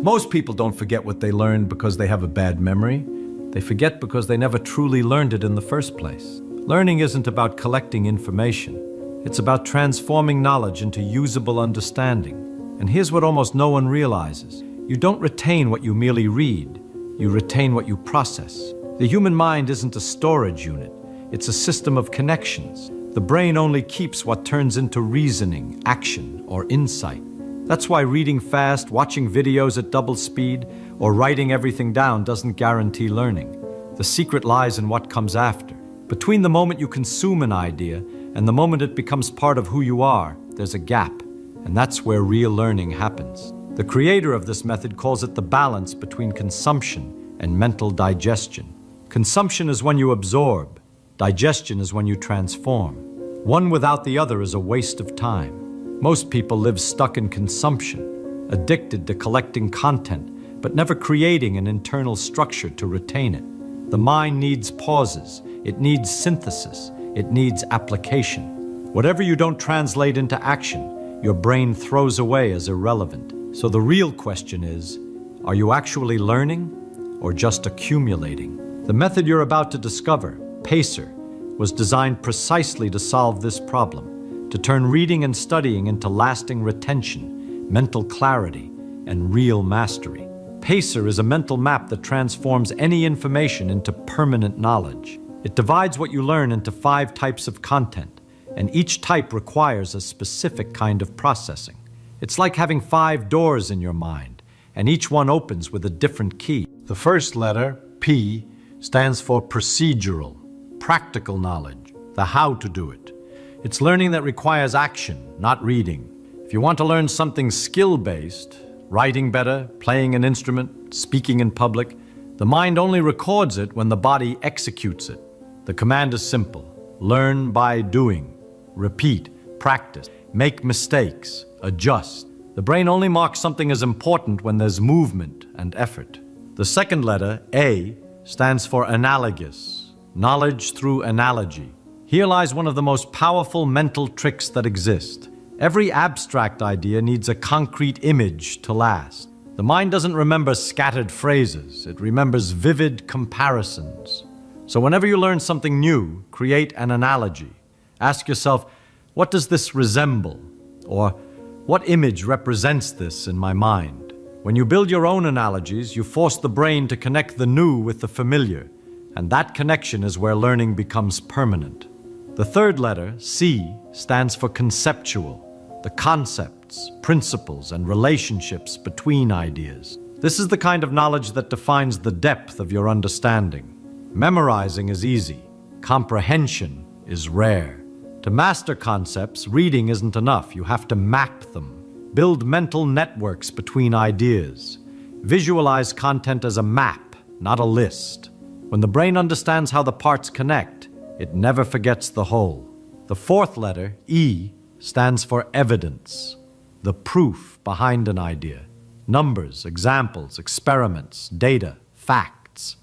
Most people don't forget what they learned because they have a bad memory. They forget because they never truly learned it in the first place. Learning isn't about collecting information. It's about transforming knowledge into usable understanding. And here's what almost no one realizes. You don't retain what you merely read. You retain what you process. The human mind isn't a storage unit. It's a system of connections. The brain only keeps what turns into reasoning, action, or insight. That's why reading fast, watching videos at double speed, or writing everything down doesn't guarantee learning. The secret lies in what comes after. Between the moment you consume an idea and the moment it becomes part of who you are, there's a gap, and that's where real learning happens. The creator of this method calls it the balance between consumption and mental digestion. Consumption is when you absorb. Digestion is when you transform. One without the other is a waste of time. Most people live stuck in consumption, addicted to collecting content, but never creating an internal structure to retain it. The mind needs pauses. It needs synthesis. It needs application. Whatever you don't translate into action, your brain throws away as irrelevant. So the real question is, are you actually learning or just accumulating? The method you're about to discover, PACER, was designed precisely to solve this problem, to turn reading and studying into lasting retention, mental clarity, and real mastery. PACER is a mental map that transforms any information into permanent knowledge. It divides what you learn into 5 types of content, and each type requires a specific kind of processing. It's like having 5 doors in your mind, and each one opens with a different key. The first letter, P, stands for procedural, practical knowledge, the how to do it. It's learning that requires action, not reading. If you want to learn something skill-based, writing better, playing an instrument, speaking in public, the mind only records it when the body executes it. The command is simple. Learn by doing. Repeat, practice, make mistakes, adjust. The brain only marks something as important when there's movement and effort. The second letter, A, stands for analogous, knowledge through analogy. Here lies one of the most powerful mental tricks that exist. Every abstract idea needs a concrete image to last. The mind doesn't remember scattered phrases, it remembers vivid comparisons. So whenever you learn something new, create an analogy. Ask yourself, what does this resemble? Or, what image represents this in my mind? When you build your own analogies, you force the brain to connect the new with the familiar, and that connection is where learning becomes permanent. The third letter, C, stands for conceptual, the concepts, principles, and relationships between ideas. This is the kind of knowledge that defines the depth of your understanding. Memorizing is easy. Comprehension is rare. To master concepts, reading isn't enough. You have to map them. Build mental networks between ideas. Visualize content as a map, not a list. When the brain understands how the parts connect, it never forgets the whole. The fourth letter, E, stands for evidence, the proof behind an idea. Numbers, examples, experiments, data, facts.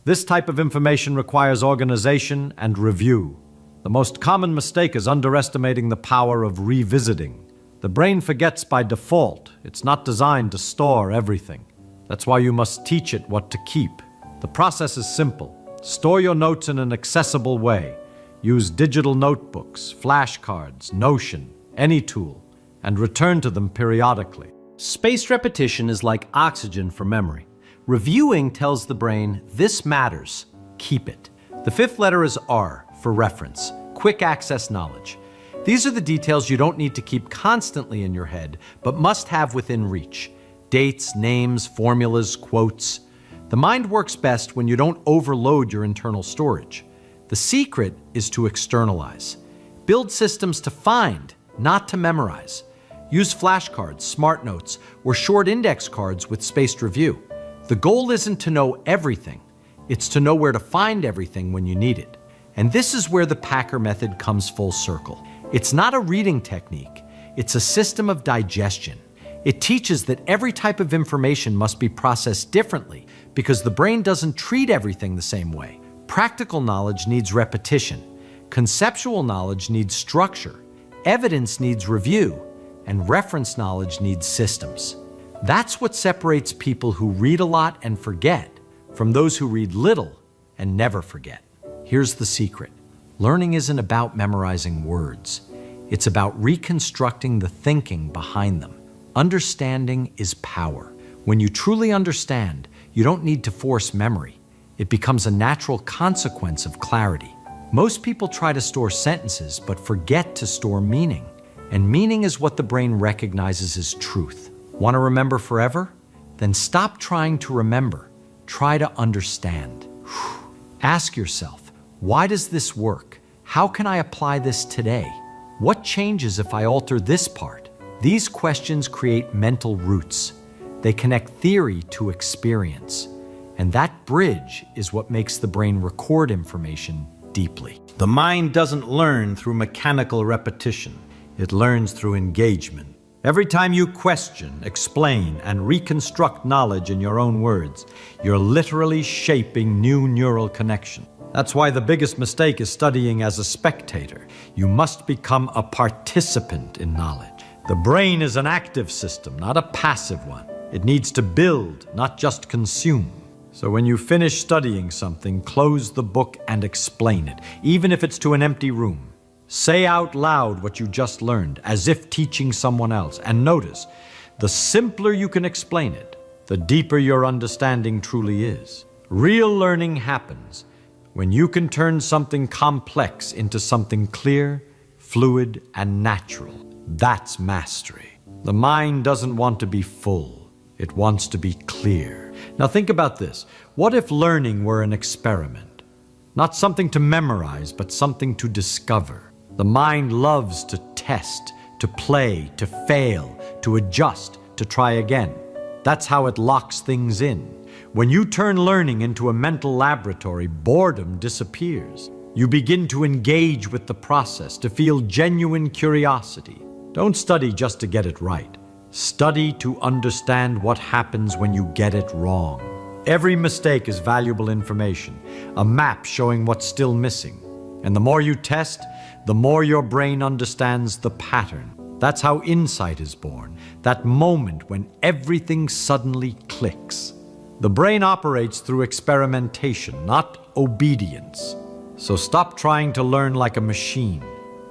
This type of information requires organization and review. The most common mistake is underestimating the power of revisiting. The brain forgets by default. It's not designed to store everything. That's why you must teach it what to keep. The process is simple. Store your notes in an accessible way. Use digital notebooks, flashcards, Notion, any tool, and return to them periodically. Spaced repetition is like oxygen for memory. Reviewing tells the brain, this matters, keep it. The fifth letter is R, for reference, quick access knowledge. These are the details you don't need to keep constantly in your head, but must have within reach. Dates, names, formulas, quotes. The mind works best when you don't overload your internal storage. The secret is to externalize. Build systems to find, not to memorize. Use flashcards, smart notes, or short index cards with spaced review. The goal isn't to know everything. It's to know where to find everything when you need it. And this is where the Packer method comes full circle. It's not a reading technique. It's a system of digestion. It teaches that every type of information must be processed differently because the brain doesn't treat everything the same way. Practical knowledge needs repetition. Conceptual knowledge needs structure. Evidence needs review. And reference knowledge needs systems. That's what separates people who read a lot and forget from those who read little and never forget. Here's the secret. Learning isn't about memorizing words. It's about reconstructing the thinking behind them. Understanding is power. When you truly understand, you don't need to force memory. It becomes a natural consequence of clarity. Most people try to store sentences but forget to store meaning. And meaning is what the brain recognizes as truth. Want to remember forever? Then stop trying to remember. Try to understand. Ask yourself, why does this work? How can I apply this today? What changes if I alter this part? These questions create mental roots. They connect theory to experience. And that bridge is what makes the brain record information deeply. The mind doesn't learn through mechanical repetition. It learns through engagement. Every time you question, explain, and reconstruct knowledge in your own words, you're literally shaping new neural connections. That's why the biggest mistake is studying as a spectator. You must become a participant in knowledge. The brain is an active system, not a passive one. It needs to build, not just consume. So when you finish studying something, close the book and explain it, even if it's to an empty room. Say out loud what you just learned, as if teaching someone else. And notice, the simpler you can explain it, the deeper your understanding truly is. Real learning happens when you can turn something complex into something clear, fluid, and natural. That's mastery. The mind doesn't want to be full. It wants to be clear. Now think about this. What if learning were an experiment? Not something to memorize, but something to discover. The mind loves to test, to play, to fail, to adjust, to try again. That's how it locks things in. When you turn learning into a mental laboratory, boredom disappears. You begin to engage with the process, to feel genuine curiosity. Don't study just to get it right. Study to understand what happens when you get it wrong. Every mistake is valuable information, a map showing what's still missing. And the more you test, the more your brain understands the pattern. That's how insight is born, that moment when everything suddenly clicks. The brain operates through experimentation, not obedience. So stop trying to learn like a machine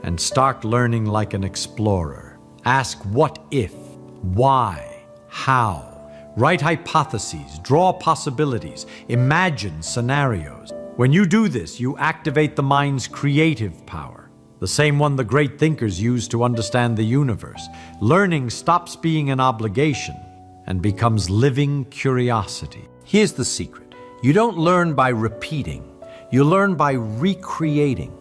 and start learning like an explorer. Ask what if, why, how. Write hypotheses, draw possibilities, imagine scenarios. When you do this, you activate the mind's creative power, the same one the great thinkers used to understand the universe. Learning stops being an obligation and becomes living curiosity. Here's the secret. You don't learn by repeating. You learn by recreating,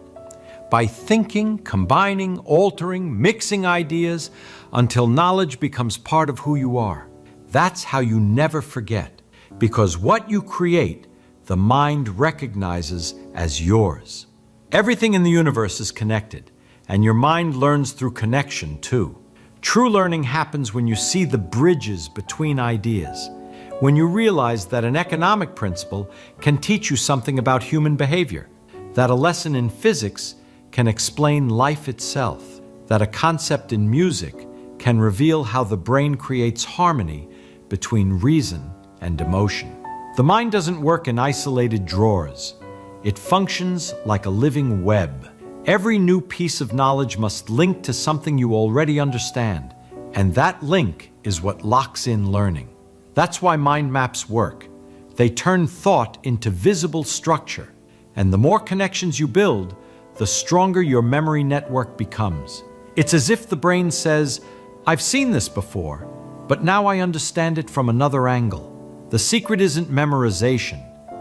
by thinking, combining, altering, mixing ideas until knowledge becomes part of who you are. That's how you never forget, because what you create, the mind recognizes as yours. Everything in the universe is connected, and your mind learns through connection too. True learning happens when you see the bridges between ideas, when you realize that an economic principle can teach you something about human behavior, that a lesson in physics can explain life itself, that a concept in music can reveal how the brain creates harmony between reason and emotion. The mind doesn't work in isolated drawers. It functions like a living web. Every new piece of knowledge must link to something you already understand, and that link is what locks in learning. That's why mind maps work. They turn thought into visible structure, and the more connections you build, the stronger your memory network becomes. It's as if the brain says, "I've seen this before, but now I understand it from another angle." The secret isn't memorization,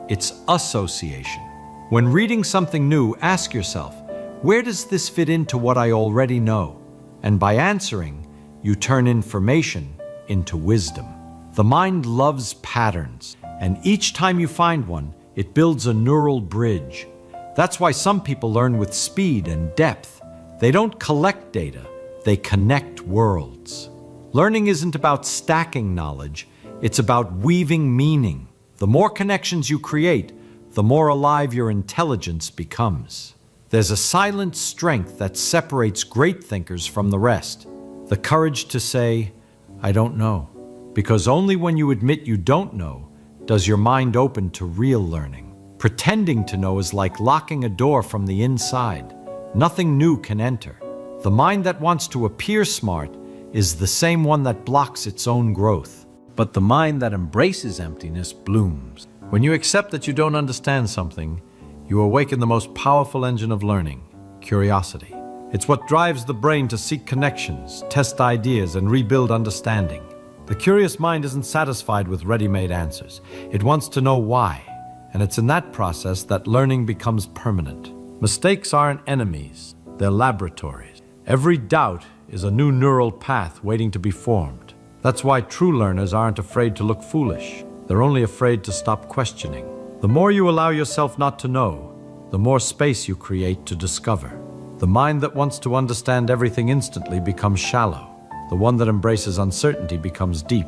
it's association. When reading something new, ask yourself, where does this fit into what I already know? And by answering, you turn information into wisdom. The mind loves patterns, and each time you find one, it builds a neural bridge. That's why some people learn with speed and depth. They don't collect data, they connect worlds. Learning isn't about stacking knowledge, it's about weaving meaning. The more connections you create, the more alive your intelligence becomes. There's a silent strength that separates great thinkers from the rest. The courage to say, "I don't know," Because only when you admit you don't know does your mind open to real learning. Pretending to know is like locking a door from the inside. Nothing new can enter. The mind that wants to appear smart is the same one that blocks its own growth. But the mind that embraces emptiness blooms. When you accept that you don't understand something, you awaken the most powerful engine of learning, curiosity. It's what drives the brain to seek connections, test ideas, and rebuild understanding. The curious mind isn't satisfied with ready-made answers. It wants to know why, and it's in that process that learning becomes permanent. Mistakes aren't enemies, they're laboratories. Every doubt is a new neural path waiting to be formed. That's why true learners aren't afraid to look foolish. They're only afraid to stop questioning. The more you allow yourself not to know, the more space you create to discover. The mind that wants to understand everything instantly becomes shallow. The one that embraces uncertainty becomes deep.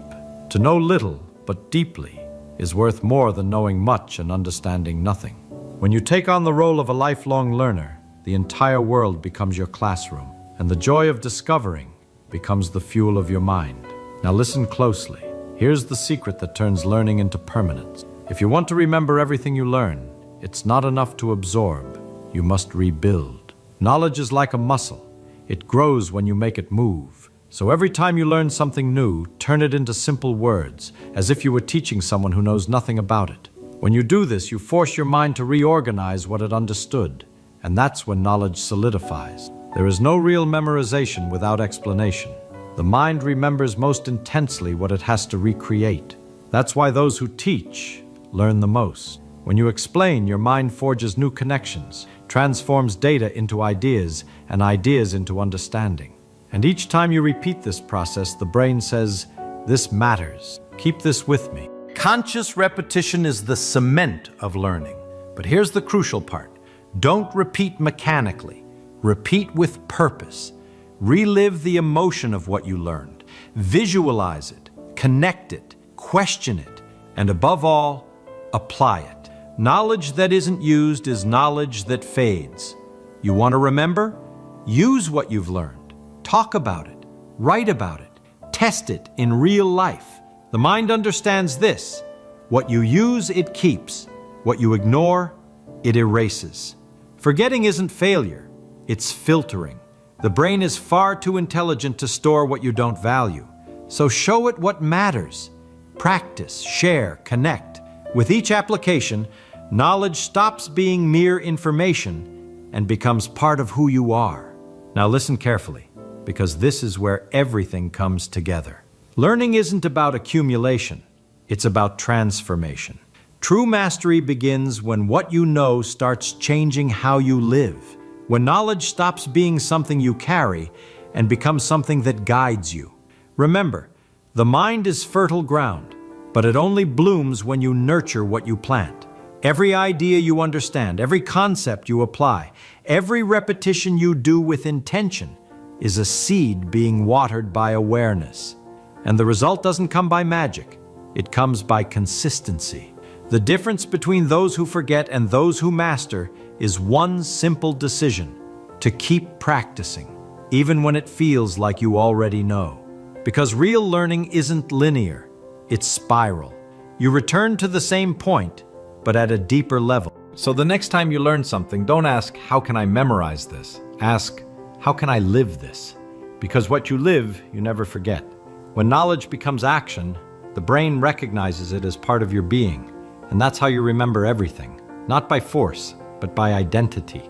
To know little, but deeply, is worth more than knowing much and understanding nothing. When you take on the role of a lifelong learner, the entire world becomes your classroom, and the joy of discovering becomes the fuel of your mind. Now listen closely. Here's the secret that turns learning into permanence. If you want to remember everything you learn, it's not enough to absorb. You must rebuild. Knowledge is like a muscle. It grows when you make it move. So every time you learn something new, turn it into simple words, as if you were teaching someone who knows nothing about it. When you do this, you force your mind to reorganize what it understood, and that's when knowledge solidifies. There is no real memorization without explanation. The mind remembers most intensely what it has to recreate. That's why those who teach learn the most. When you explain, your mind forges new connections, transforms data into ideas, and ideas into understanding. And each time you repeat this process, the brain says, "This matters. Keep this with me." Conscious repetition is the cement of learning. But here's the crucial part. Don't repeat mechanically. Repeat with purpose. Relive the emotion of what you learned. Visualize it, connect it, question it, and above all, apply it. Knowledge that isn't used is knowledge that fades. You want to remember? Use what you've learned. Talk about it, write about it, test it in real life. The mind understands this. What you use, it keeps. What you ignore, it erases. Forgetting isn't failure, it's filtering. The brain is far too intelligent to store what you don't value. So show it what matters. Practice, share, connect. With each application, knowledge stops being mere information and becomes part of who you are. Now listen carefully, because this is where everything comes together. Learning isn't about accumulation, it's about transformation. True mastery begins when what you know starts changing how you live. When knowledge stops being something you carry and becomes something that guides you. Remember, the mind is fertile ground, but it only blooms when you nurture what you plant. Every idea you understand, every concept you apply, every repetition you do with intention is a seed being watered by awareness. And the result doesn't come by magic, it comes by consistency. The difference between those who forget and those who master is one simple decision: to keep practicing, even when it feels like you already know. Because real learning isn't linear, it's spiral. You return to the same point, but at a deeper level. So the next time you learn something, don't ask, "How can I memorize this?" Ask, "How can I live this?" Because what you live, you never forget. When knowledge becomes action, the brain recognizes it as part of your being. And that's how you remember everything. Not by force, but by identity.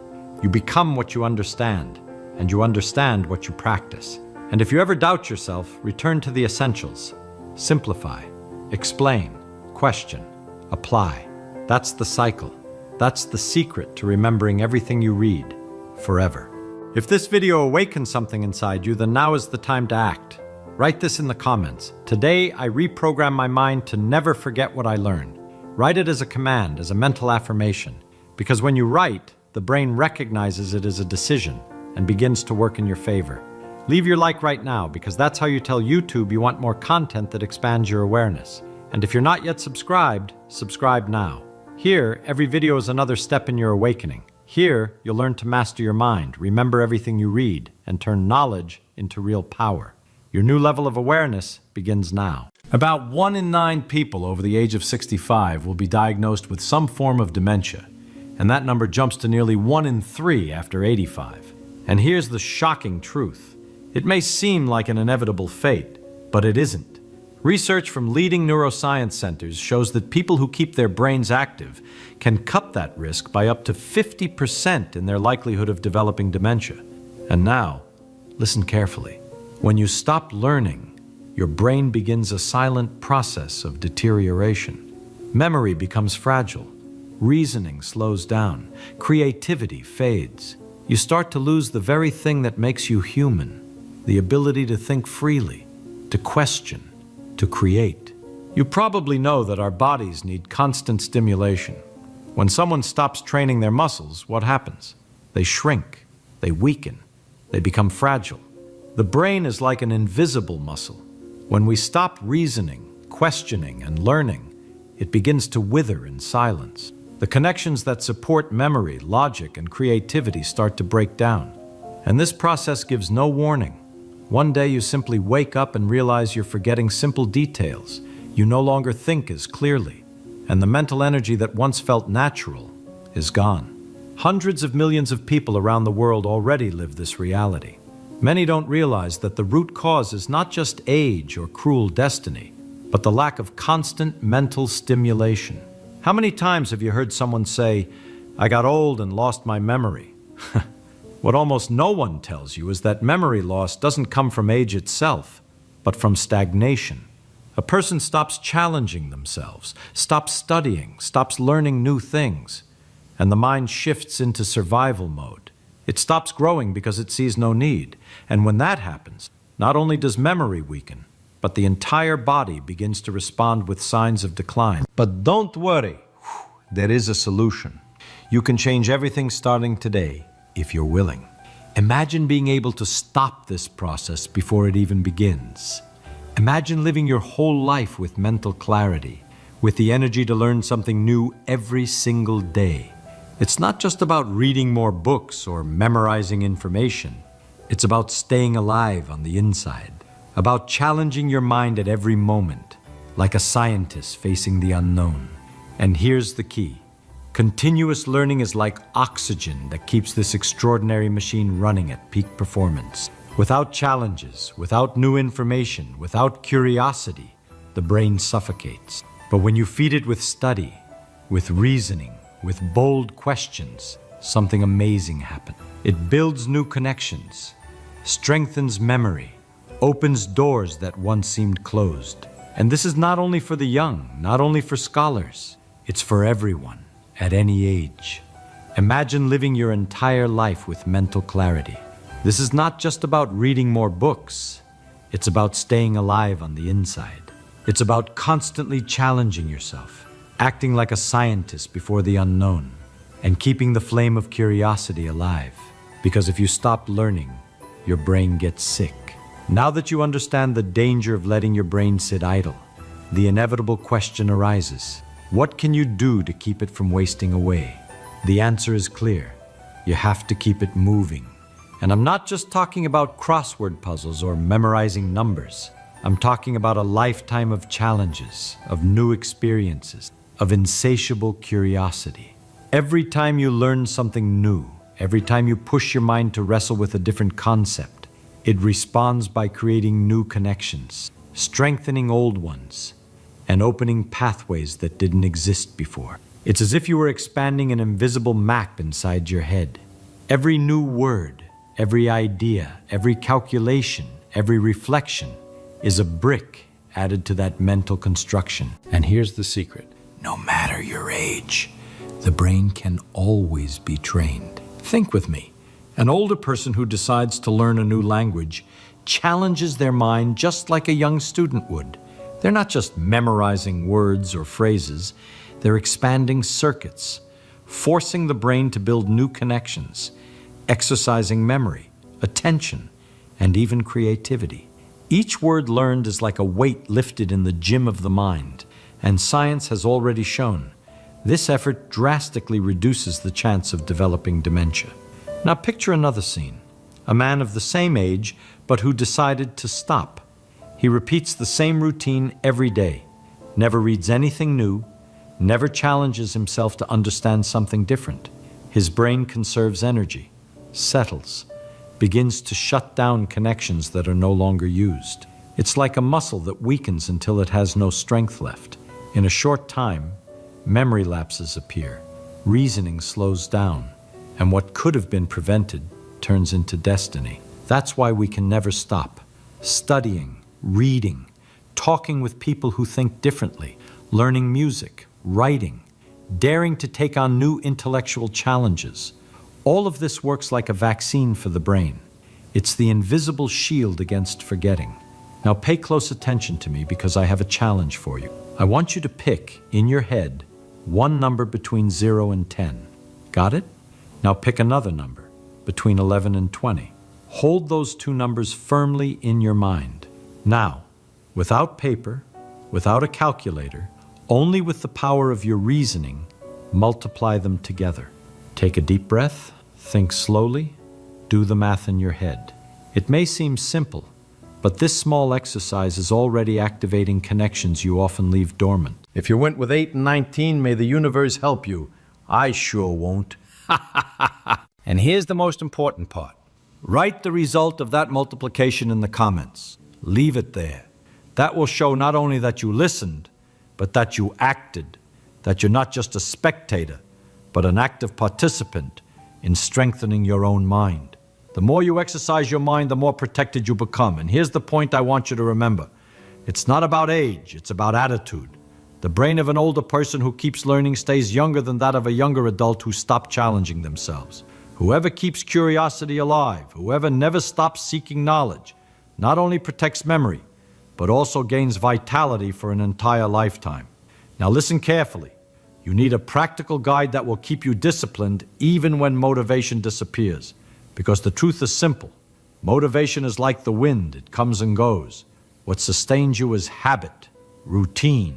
You become what you understand, and you understand what you practice. And if you ever doubt yourself, return to the essentials. Simplify, explain, question, apply. That's the cycle. That's the secret to remembering everything you read forever. If this video awakens something inside you, then now is the time to act. Write this in the comments. Today, I reprogram my mind to never forget what I learned. Write it as a command, as a mental affirmation. Because when you write, the brain recognizes it as a decision and begins to work in your favor. Leave your like right now, because that's how you tell YouTube you want more content that expands your awareness. And if you're not yet subscribed, subscribe now. Here, every video is another step in your awakening. Here, you'll learn to master your mind, remember everything you read, and turn knowledge into real power. Your new level of awareness begins now. About 1 in 9 people over the age of 65 will be diagnosed with some form of dementia, and that number jumps to nearly 1 in 3 after 85. And here's the shocking truth. It may seem like an inevitable fate, but it isn't. Research from leading neuroscience centers shows that people who keep their brains active can cut that risk by up to 50% in their likelihood of developing dementia. And now, listen carefully. When you stop learning, your brain begins a silent process of deterioration. Memory becomes fragile. Reasoning slows down. Creativity fades. You start to lose the very thing that makes you human, the ability to think freely, to question, to create. You probably know that our bodies need constant stimulation. When someone stops training their muscles, what happens? They shrink, they weaken, they become fragile. The brain is like an invisible muscle. When we stop reasoning, questioning, and learning, it begins to wither in silence. The connections that support memory, logic, and creativity start to break down. And this process gives no warning. One day you simply wake up and realize you're forgetting simple details. You no longer think as clearly. And the mental energy that once felt natural is gone. Hundreds of millions of people around the world already live this reality. Many don't realize that the root cause is not just age or cruel destiny, but the lack of constant mental stimulation. How many times have you heard someone say, "I got old and lost my memory"? What almost no one tells you is that memory loss doesn't come from age itself, but from stagnation. A person stops challenging themselves, stops studying, stops learning new things, and the mind shifts into survival mode. It stops growing because it sees no need. And when that happens, not only does memory weaken, but the entire body begins to respond with signs of decline. But don't worry, there is a solution. You can change everything starting today, if you're willing. Imagine being able to stop this process before it even begins. Imagine living your whole life with mental clarity, with the energy to learn something new every single day. It's not just about reading more books or memorizing information. It's about staying alive on the inside, about challenging your mind at every moment, like a scientist facing the unknown. And here's the key. Continuous learning is like oxygen that keeps this extraordinary machine running at peak performance. Without challenges, without new information, without curiosity, the brain suffocates. But when you feed it with study, with reasoning, with bold questions, something amazing happens. It builds new connections, strengthens memory, opens doors that once seemed closed. And this is not only for the young, not only for scholars, it's for everyone, at any age. Imagine living your entire life with mental clarity. This is not just about reading more books. It's about staying alive on the inside. It's about constantly challenging yourself, acting like a scientist before the unknown, and keeping the flame of curiosity alive. Because if you stop learning, your brain gets sick. Now that you understand the danger of letting your brain sit idle, the inevitable question arises. What can you do to keep it from wasting away? The answer is clear. You have to keep it moving. And I'm not just talking about crossword puzzles or memorizing numbers. I'm talking about a lifetime of challenges, of new experiences, of insatiable curiosity. Every time you learn something new, every time you push your mind to wrestle with a different concept, it responds by creating new connections, strengthening old ones, and opening pathways that didn't exist before. It's as if you were expanding an invisible map inside your head. Every new word, every idea, every calculation, every reflection is a brick added to that mental construction. And here's the secret. No matter your age, the brain can always be trained. Think with me. An older person who decides to learn a new language challenges their mind just like a young student would. They're not just memorizing words or phrases. They're expanding circuits, forcing the brain to build new connections, exercising memory, attention, and even creativity. Each word learned is like a weight lifted in the gym of the mind, and science has already shown this effort drastically reduces the chance of developing dementia. Now picture another scene. A man of the same age, but who decided to stop. He repeats the same routine every day, never reads anything new, never challenges himself to understand something different. His brain conserves energy, settles, begins to shut down connections that are no longer used. It's like a muscle that weakens until it has no strength left. In a short time, memory lapses appear, reasoning slows down, and what could have been prevented turns into destiny. That's why we can never stop studying, reading, talking with people who think differently, learning music, writing, daring to take on new intellectual challenges. All of this works like a vaccine for the brain. It's the invisible shield against forgetting. Now pay close attention to me because I have a challenge for you. I want you to pick, in your head, one number between 0 and 10. Got it? Now pick another number, between 11 and 20. Hold those two numbers firmly in your mind. Now, without paper, without a calculator, only with the power of your reasoning, multiply them together. Take a deep breath, think slowly, do the math in your head. It may seem simple, but this small exercise is already activating connections you often leave dormant. If you went with 8 and 19, may the universe help you. I sure won't. And here's the most important part. Write the result of that multiplication in the comments. Leave it there. That will show not only that you listened, but that you acted, that you're not just a spectator, but an active participant in strengthening your own mind. The more you exercise your mind, the more protected you become. And here's the point I want you to remember. It's not about age, it's about attitude. The brain of an older person who keeps learning stays younger than that of a younger adult who stopped challenging themselves. Whoever keeps curiosity alive, whoever never stops seeking knowledge, not only protects memory, but also gains vitality for an entire lifetime. Now listen carefully. You need a practical guide that will keep you disciplined even when motivation disappears. Because the truth is simple. Motivation is like the wind, it comes and goes. What sustains you is habit, routine,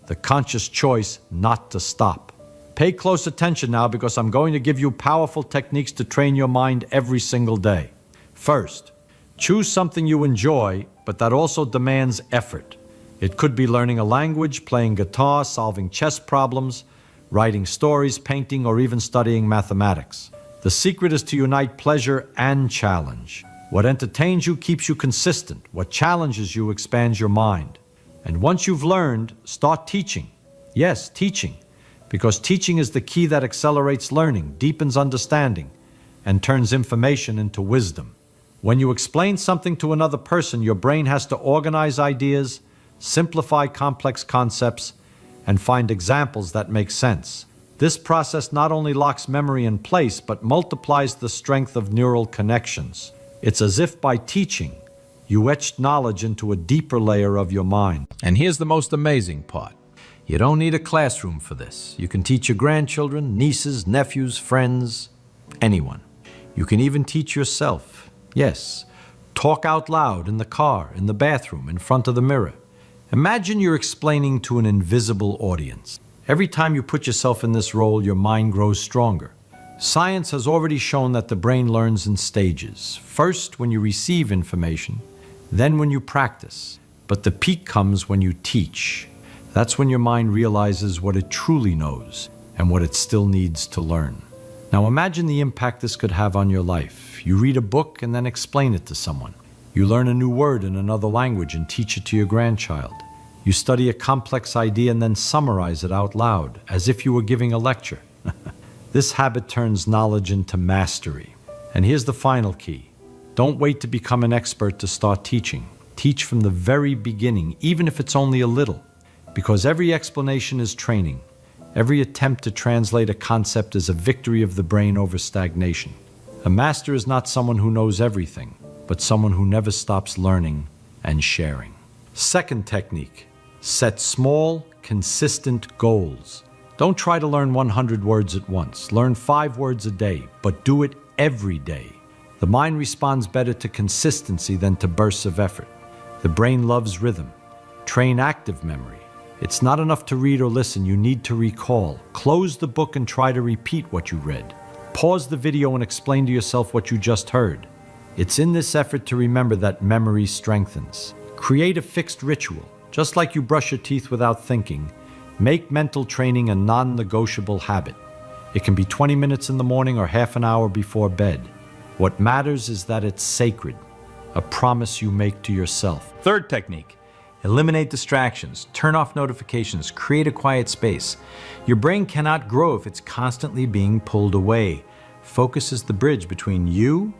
the conscious choice not to stop. Pay close attention now because I'm going to give you powerful techniques to train your mind every single day. First, choose something you enjoy, but that also demands effort. It could be learning a language, playing guitar, solving chess problems, writing stories, painting, or even studying mathematics. The secret is to unite pleasure and challenge. What entertains you keeps you consistent. What challenges you expands your mind. And once you've learned, start teaching. Yes, teaching. Because teaching is the key that accelerates learning, deepens understanding, and turns information into wisdom. When you explain something to another person, your brain has to organize ideas, simplify complex concepts, and find examples that make sense. This process not only locks memory in place, but multiplies the strength of neural connections. It's as if by teaching, you etched knowledge into a deeper layer of your mind. And here's the most amazing part. You don't need a classroom for this. You can teach your grandchildren, nieces, nephews, friends, anyone. You can even teach yourself. Yes, talk out loud in the car, in the bathroom, in front of the mirror. Imagine you're explaining to an invisible audience. Every time you put yourself in this role, your mind grows stronger. Science has already shown that the brain learns in stages. First, when you receive information, then when you practice. But the peak comes when you teach. That's when your mind realizes what it truly knows and what it still needs to learn. Now imagine the impact this could have on your life. You read a book and then explain it to someone. You learn a new word in another language and teach it to your grandchild. You study a complex idea and then summarize it out loud, as if you were giving a lecture. This habit turns knowledge into mastery. And here's the final key. Don't wait to become an expert to start teaching. Teach from the very beginning, even if it's only a little. Because every explanation is training. Every attempt to translate a concept is a victory of the brain over stagnation. A master is not someone who knows everything, but someone who never stops learning and sharing. Second technique. Set small, consistent goals. Don't try to learn 100 words at once. Learn 5 words a day, but do it every day. The mind responds better to consistency than to bursts of effort. The brain loves rhythm. Train active memory. It's not enough to read or listen, you need to recall. Close the book and try to repeat what you read. Pause the video and explain to yourself what you just heard. It's in this effort to remember that memory strengthens. Create a fixed ritual. Just like you brush your teeth without thinking, make mental training a non-negotiable habit. It can be 20 minutes in the morning or half an hour before bed. What matters is that it's sacred, a promise you make to yourself. Third technique, eliminate distractions, turn off notifications, create a quiet space. Your brain cannot grow if it's constantly being pulled away. Focus is the bridge between you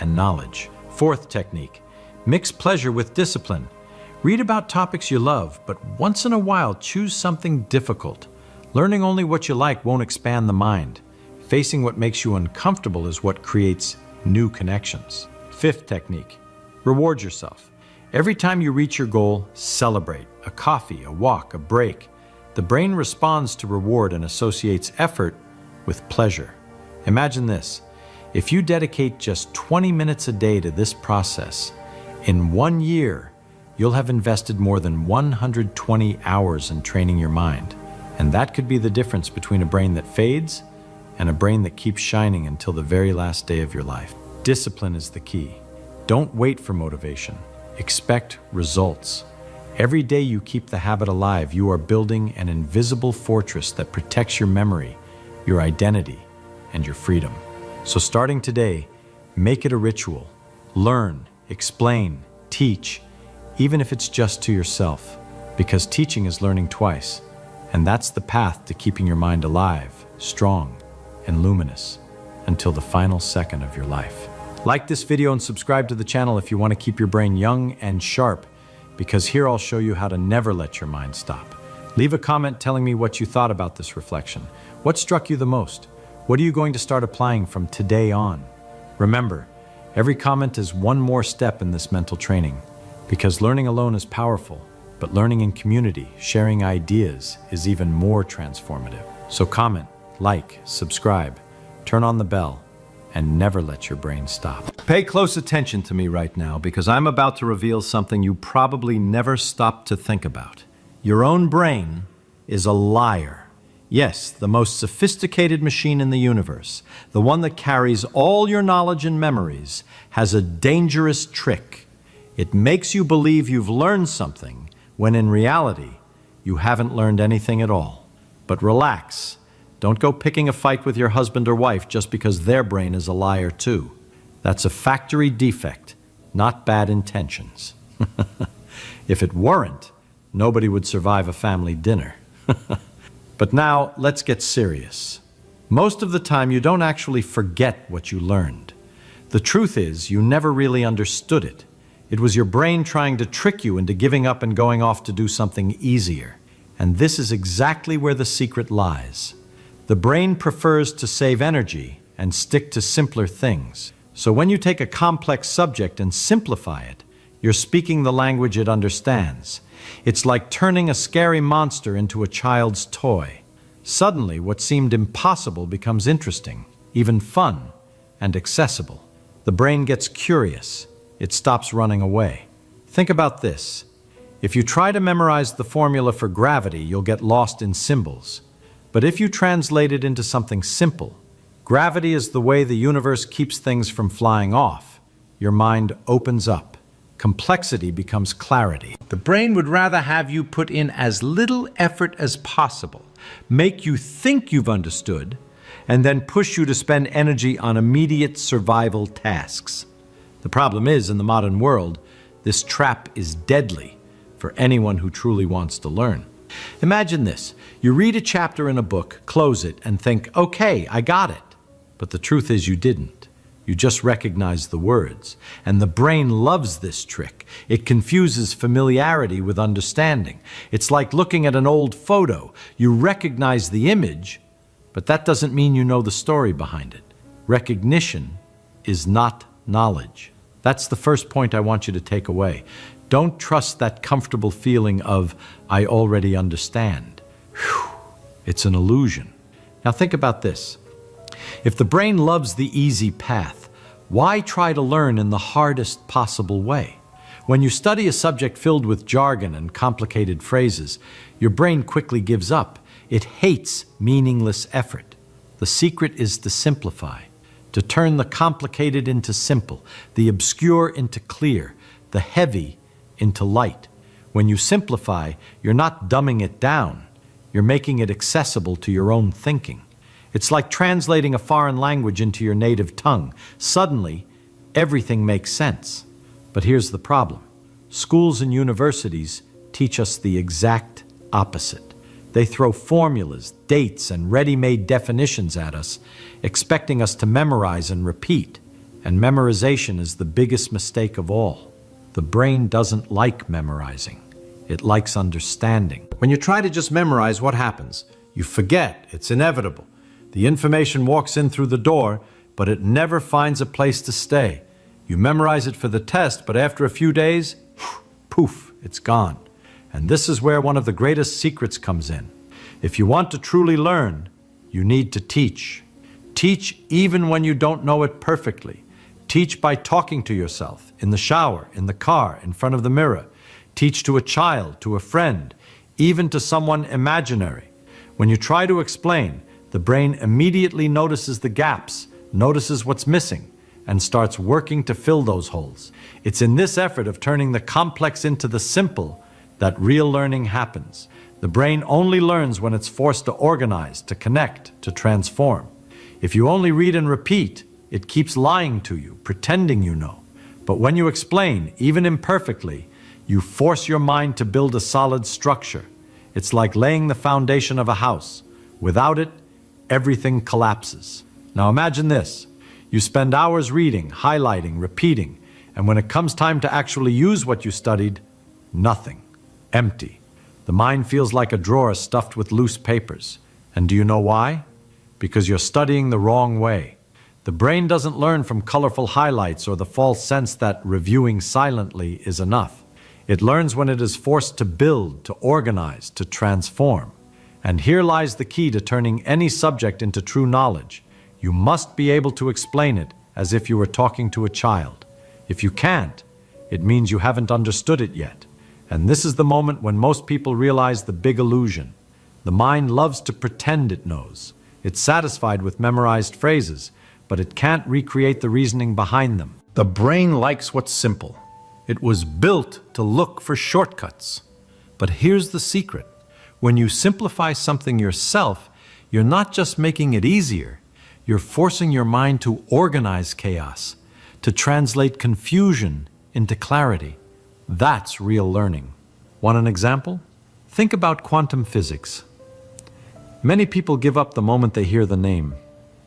and knowledge. Fourth technique, mix pleasure with discipline. Read about topics you love, but once in a while choose something difficult. Learning only what you like won't expand the mind. Facing what makes you uncomfortable is what creates new connections. Fifth technique, reward yourself. Every time you reach your goal, celebrate. A coffee, a walk, a break. The brain responds to reward and associates effort with pleasure. Imagine this. If you dedicate just 20 minutes a day to this process, in 1 year, you'll have invested more than 120 hours in training your mind. And that could be the difference between a brain that fades and a brain that keeps shining until the very last day of your life. Discipline is the key. Don't wait for motivation. Expect results. Every day you keep the habit alive, you are building an invisible fortress that protects your memory, your identity, and your freedom. So starting today, make it a ritual. Learn, explain, teach, even if it's just to yourself, because teaching is learning twice, and that's the path to keeping your mind alive, strong, and luminous until the final second of your life. Like this video and subscribe to the channel if you want to keep your brain young and sharp, because here I'll show you how to never let your mind stop. Leave a comment telling me what you thought about this reflection. What struck you the most? What are you going to start applying from today on? Remember, every comment is one more step in this mental training. Because learning alone is powerful, but learning in community, sharing ideas, is even more transformative. So comment, like, subscribe, turn on the bell, and never let your brain stop. Pay close attention to me right now, because I'm about to reveal something you probably never stopped to think about. Your own brain is a liar. Yes, the most sophisticated machine in the universe, the one that carries all your knowledge and memories, has a dangerous trick. It makes you believe you've learned something, when in reality, you haven't learned anything at all. But relax. Don't go picking a fight with your husband or wife just because their brain is a liar too. That's a factory defect, not bad intentions. If it weren't, nobody would survive a family dinner. But now, let's get serious. Most of the time, you don't actually forget what you learned. The truth is, you never really understood it. It was your brain trying to trick you into giving up and going off to do something easier. And this is exactly where the secret lies. The brain prefers to save energy and stick to simpler things. So when you take a complex subject and simplify it, you're speaking the language it understands. It's like turning a scary monster into a child's toy. Suddenly, what seemed impossible becomes interesting, even fun, and accessible. The brain gets curious. It stops running away. Think about this. If you try to memorize the formula for gravity, you'll get lost in symbols. But if you translate it into something simple, gravity is the way the universe keeps things from flying off. Your mind opens up. Complexity becomes clarity. The brain would rather have you put in as little effort as possible, make you think you've understood, and then push you to spend energy on immediate survival tasks. The problem is, in the modern world, this trap is deadly for anyone who truly wants to learn. Imagine this. You read a chapter in a book, close it, and think, okay, I got it. But the truth is you didn't. You just recognized the words. And the brain loves this trick. It confuses familiarity with understanding. It's like looking at an old photo. You recognize the image, but that doesn't mean you know the story behind it. Recognition is not knowledge. That's the first point I want you to take away. Don't trust that comfortable feeling of, I already understand. Whew. It's an illusion. Now think about this. If the brain loves the easy path, why try to learn in the hardest possible way? When you study a subject filled with jargon and complicated phrases, your brain quickly gives up. It hates meaningless effort. The secret is to simplify. To turn the complicated into simple, the obscure into clear, the heavy into light. When you simplify, you're not dumbing it down. You're making it accessible to your own thinking. It's like translating a foreign language into your native tongue. Suddenly, everything makes sense. But here's the problem. Schools and universities teach us the exact opposite. They throw formulas, dates, and ready-made definitions at us, expecting us to memorize and repeat. And memorization is the biggest mistake of all. The brain doesn't like memorizing. It likes understanding. When you try to just memorize, what happens? You forget. It's inevitable. The information walks in through the door, but it never finds a place to stay. You memorize it for the test, but after a few days, poof, it's gone. And this is where one of the greatest secrets comes in. If you want to truly learn, you need to teach. Teach even when you don't know it perfectly. Teach by talking to yourself, in the shower, in the car, in front of the mirror. Teach to a child, to a friend, even to someone imaginary. When you try to explain, the brain immediately notices the gaps, notices what's missing, and starts working to fill those holes. It's in this effort of turning the complex into the simple that real learning happens. The brain only learns when it's forced to organize, to connect, to transform. If you only read and repeat, it keeps lying to you, pretending you know. But when you explain, even imperfectly, you force your mind to build a solid structure. It's like laying the foundation of a house. Without it, everything collapses. Now imagine this. You spend hours reading, highlighting, repeating, and when it comes time to actually use what you studied, nothing. Empty. The mind feels like a drawer stuffed with loose papers. And do you know why? Because you're studying the wrong way. The brain doesn't learn from colorful highlights or the false sense that reviewing silently is enough. It learns when it is forced to build, to organize, to transform. And here lies the key to turning any subject into true knowledge. You must be able to explain it as if you were talking to a child. If you can't, it means you haven't understood it yet. And this is the moment when most people realize the big illusion. The mind loves to pretend it knows. It's satisfied with memorized phrases, but it can't recreate the reasoning behind them. The brain likes what's simple. It was built to look for shortcuts. But here's the secret. When you simplify something yourself, you're not just making it easier, you're forcing your mind to organize chaos, to translate confusion into clarity. That's real learning. Want an example? Think about quantum physics. Many people give up the moment they hear the name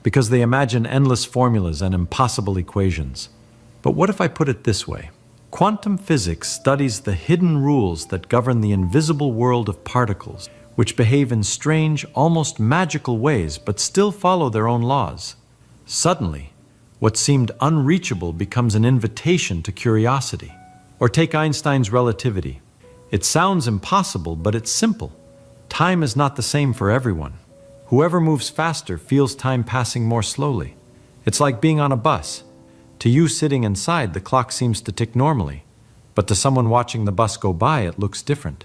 because they imagine endless formulas and impossible equations. But what if I put it this way? Quantum physics studies the hidden rules that govern the invisible world of particles, which behave in strange, almost magical ways, but still follow their own laws. Suddenly, what seemed unreachable becomes an invitation to curiosity. Or take Einstein's relativity. It sounds impossible, but it's simple. Time is not the same for everyone. Whoever moves faster feels time passing more slowly. It's like being on a bus. To you sitting inside, the clock seems to tick normally, but to someone watching the bus go by, it looks different.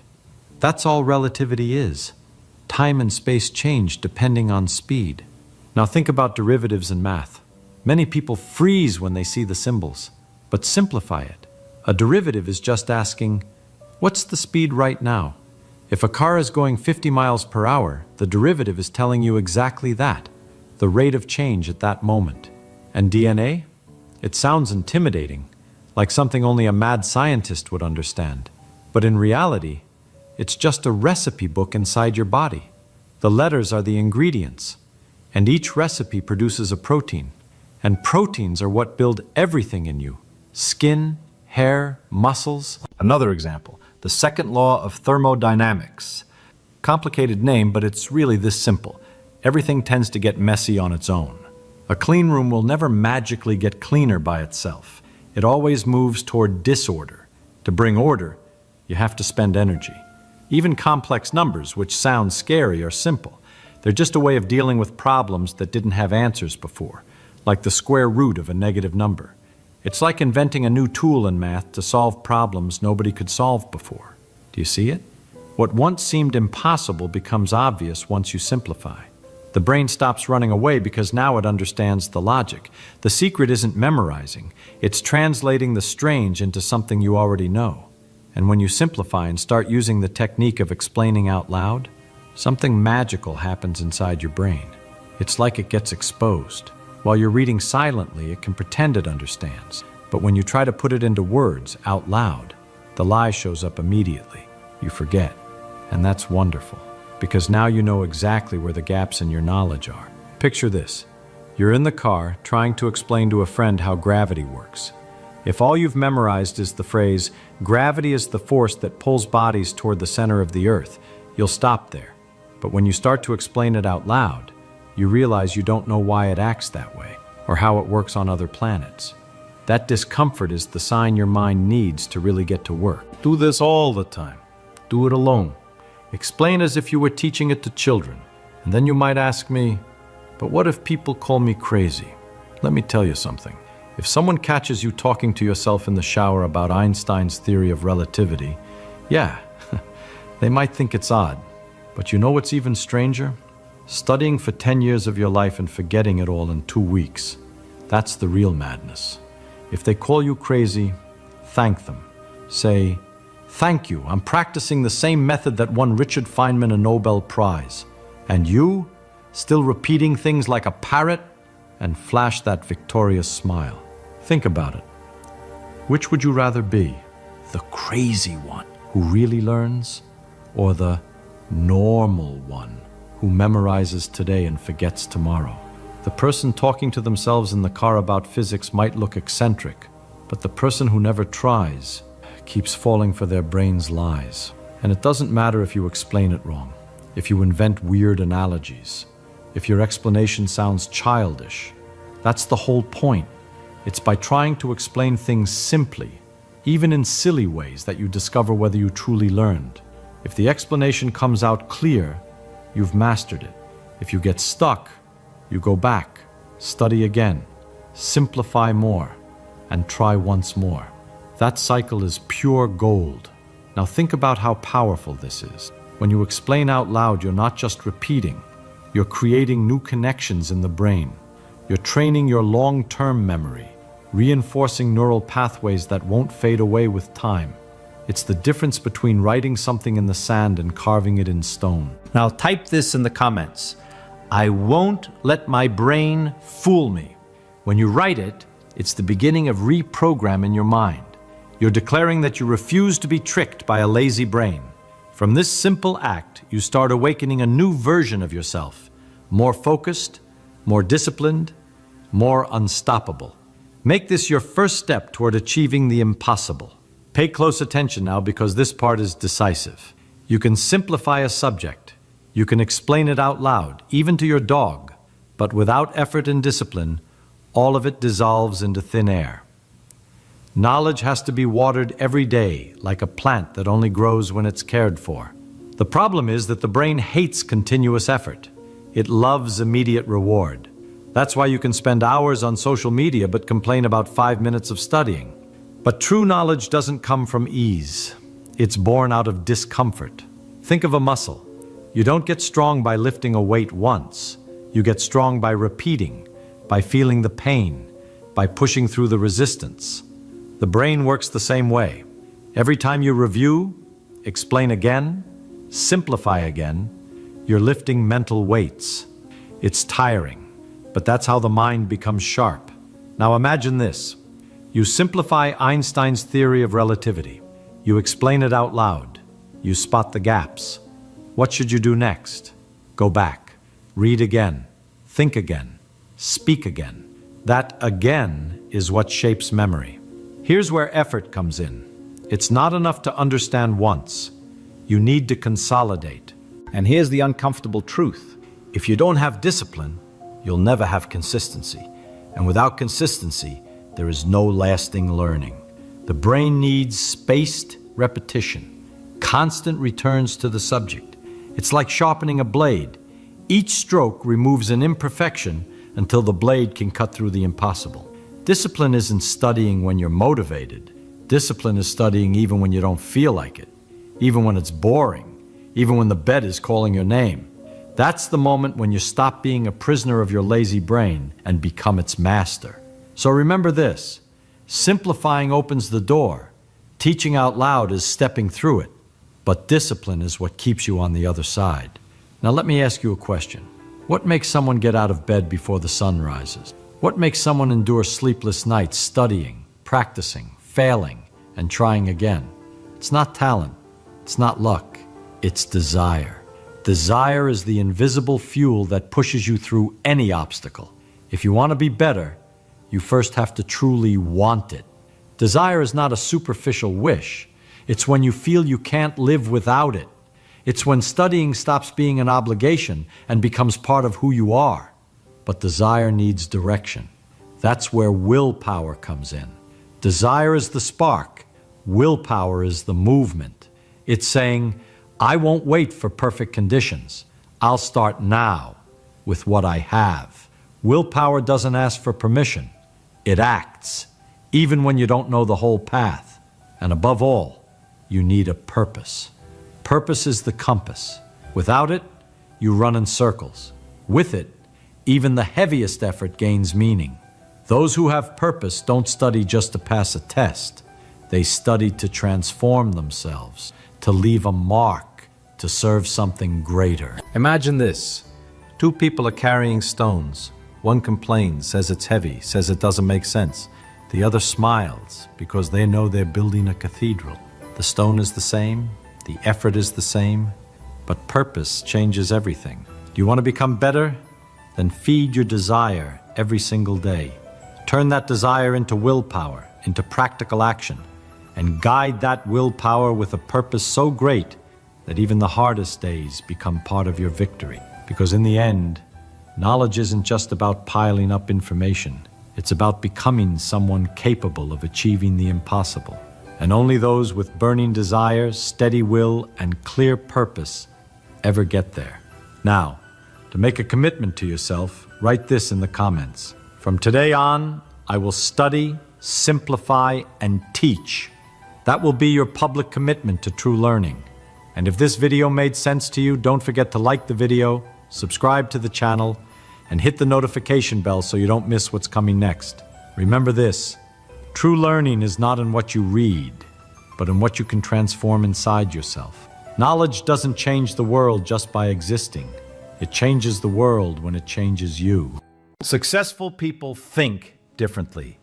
That's all relativity is. Time and space change depending on speed. Now think about derivatives in math. Many people freeze when they see the symbols, but simplify it. A derivative is just asking, what's the speed right now? If a car is going 50 miles per hour, the derivative is telling you exactly that, the rate of change at that moment. And DNA? It sounds intimidating, like something only a mad scientist would understand. But in reality, it's just a recipe book inside your body. The letters are the ingredients, and each recipe produces a protein. And proteins are what build everything in you: skin, hair, muscles. Another example, the second law of thermodynamics. Complicated name, but it's really this simple. Everything tends to get messy on its own. A clean room will never magically get cleaner by itself. It always moves toward disorder. To bring order, you have to spend energy. Even complex numbers, which sound scary, are simple. They're just a way of dealing with problems that didn't have answers before, like the square root of a negative number. It's like inventing a new tool in math to solve problems nobody could solve before. Do you see it? What once seemed impossible becomes obvious once you simplify. The brain stops running away because now it understands the logic. The secret isn't memorizing. It's translating the strange into something you already know. And when you simplify and start using the technique of explaining out loud, something magical happens inside your brain. It's like it gets exposed. While you're reading silently, it can pretend it understands. But when you try to put it into words out loud, the lie shows up immediately. You forget. And that's wonderful, because now you know exactly where the gaps in your knowledge are. Picture this. You're in the car trying to explain to a friend how gravity works. If all you've memorized is the phrase, gravity is the force that pulls bodies toward the center of the earth, you'll stop there. But when you start to explain it out loud, you realize you don't know why it acts that way, or how it works on other planets. That discomfort is the sign your mind needs to really get to work. Do this all the time. Do it alone. Explain as if you were teaching it to children. And then you might ask me, but what if people call me crazy? Let me tell you something. If someone catches you talking to yourself in the shower about Einstein's theory of relativity, yeah, they might think it's odd. But you know what's even stranger? Studying for 10 years of your life and forgetting it all in 2 weeks. That's the real madness. If they call you crazy, thank them. Say, thank you, I'm practicing the same method that won Richard Feynman a Nobel Prize. And you, still repeating things like a parrot? And flash that victorious smile. Think about it. Which would you rather be? The crazy one who really learns? Or the normal one who memorizes today and forgets tomorrow? The person talking to themselves in the car about physics might look eccentric, but the person who never tries keeps falling for their brain's lies. And it doesn't matter if you explain it wrong, if you invent weird analogies, if your explanation sounds childish. That's the whole point. It's by trying to explain things simply, even in silly ways, that you discover whether you truly learned. If the explanation comes out clear, you've mastered it. If you get stuck, you go back, study again, simplify more, and try once more. That cycle is pure gold. Now think about how powerful this is. When you explain out loud, you're not just repeating, you're creating new connections in the brain. You're training your long-term memory, reinforcing neural pathways that won't fade away with time. It's the difference between writing something in the sand and carving it in stone. Now type this in the comments. I won't let my brain fool me. When you write it, it's the beginning of reprogramming your mind. You're declaring that you refuse to be tricked by a lazy brain. From this simple act, you start awakening a new version of yourself, more focused, more disciplined, more unstoppable. Make this your first step toward achieving the impossible. Pay close attention now, because this part is decisive. You can simplify a subject. You can explain it out loud, even to your dog, but without effort and discipline, all of it dissolves into thin air. Knowledge has to be watered every day, like a plant that only grows when it's cared for. The problem is that the brain hates continuous effort. It loves immediate reward. That's why you can spend hours on social media but complain about 5 minutes of studying. But true knowledge doesn't come from ease. It's born out of discomfort. Think of a muscle. You don't get strong by lifting a weight once. You get strong by repeating, by feeling the pain, by pushing through the resistance. The brain works the same way. Every time you review, explain again, simplify again, you're lifting mental weights. It's tiring, but that's how the mind becomes sharp. Now imagine this. You simplify Einstein's theory of relativity. You explain it out loud. You spot the gaps. What should you do next? Go back. Read again. Think again. Speak again. That again is what shapes memory. Here's where effort comes in. It's not enough to understand once. You need to consolidate. And here's the uncomfortable truth. If you don't have discipline, you'll never have consistency. And without consistency, there is no lasting learning. The brain needs spaced repetition, constant returns to the subject. It's like sharpening a blade. Each stroke removes an imperfection until the blade can cut through the impossible. Discipline isn't studying when you're motivated. Discipline is studying even when you don't feel like it, even when it's boring, even when the bed is calling your name. That's the moment when you stop being a prisoner of your lazy brain and become its master. So remember this, simplifying opens the door. Teaching out loud is stepping through it, but discipline is what keeps you on the other side. Now let me ask you a question. What makes someone get out of bed before the sun rises? What makes someone endure sleepless nights studying, practicing, failing, and trying again? It's not talent. It's not luck. It's desire. Desire is the invisible fuel that pushes you through any obstacle. If you want to be better, you first have to truly want it. Desire is not a superficial wish. It's when you feel you can't live without it. It's when studying stops being an obligation and becomes part of who you are. But desire needs direction. That's where willpower comes in. Desire is the spark. Willpower is the movement. It's saying, I won't wait for perfect conditions. I'll start now with what I have. Willpower doesn't ask for permission. It acts, even when you don't know the whole path. And above all, you need a purpose. Purpose is the compass. Without it, you run in circles. With it, even the heaviest effort gains meaning. Those who have purpose don't study just to pass a test. They study to transform themselves, to leave a mark, to serve something greater. Imagine this. Two people are carrying stones. One complains, says it's heavy, says it doesn't make sense. The other smiles because they know they're building a cathedral. The stone is the same, the effort is the same, but purpose changes everything. Do you want to become better? Then feed your desire every single day. Turn that desire into willpower, into practical action, and guide that willpower with a purpose so great that even the hardest days become part of your victory. Because in the end, knowledge isn't just about piling up information. It's about becoming someone capable of achieving the impossible. And only those with burning desires, steady will, and clear purpose ever get there. Now, to make a commitment to yourself, write this in the comments. From today on, I will study, simplify, and teach. That will be your public commitment to true learning. And if this video made sense to you, don't forget to like the video, subscribe to the channel, and hit the notification bell so you don't miss what's coming next. Remember this, true learning is not in what you read, but in what you can transform inside yourself. Knowledge doesn't change the world just by existing. It changes the world when it changes you. Successful people think differently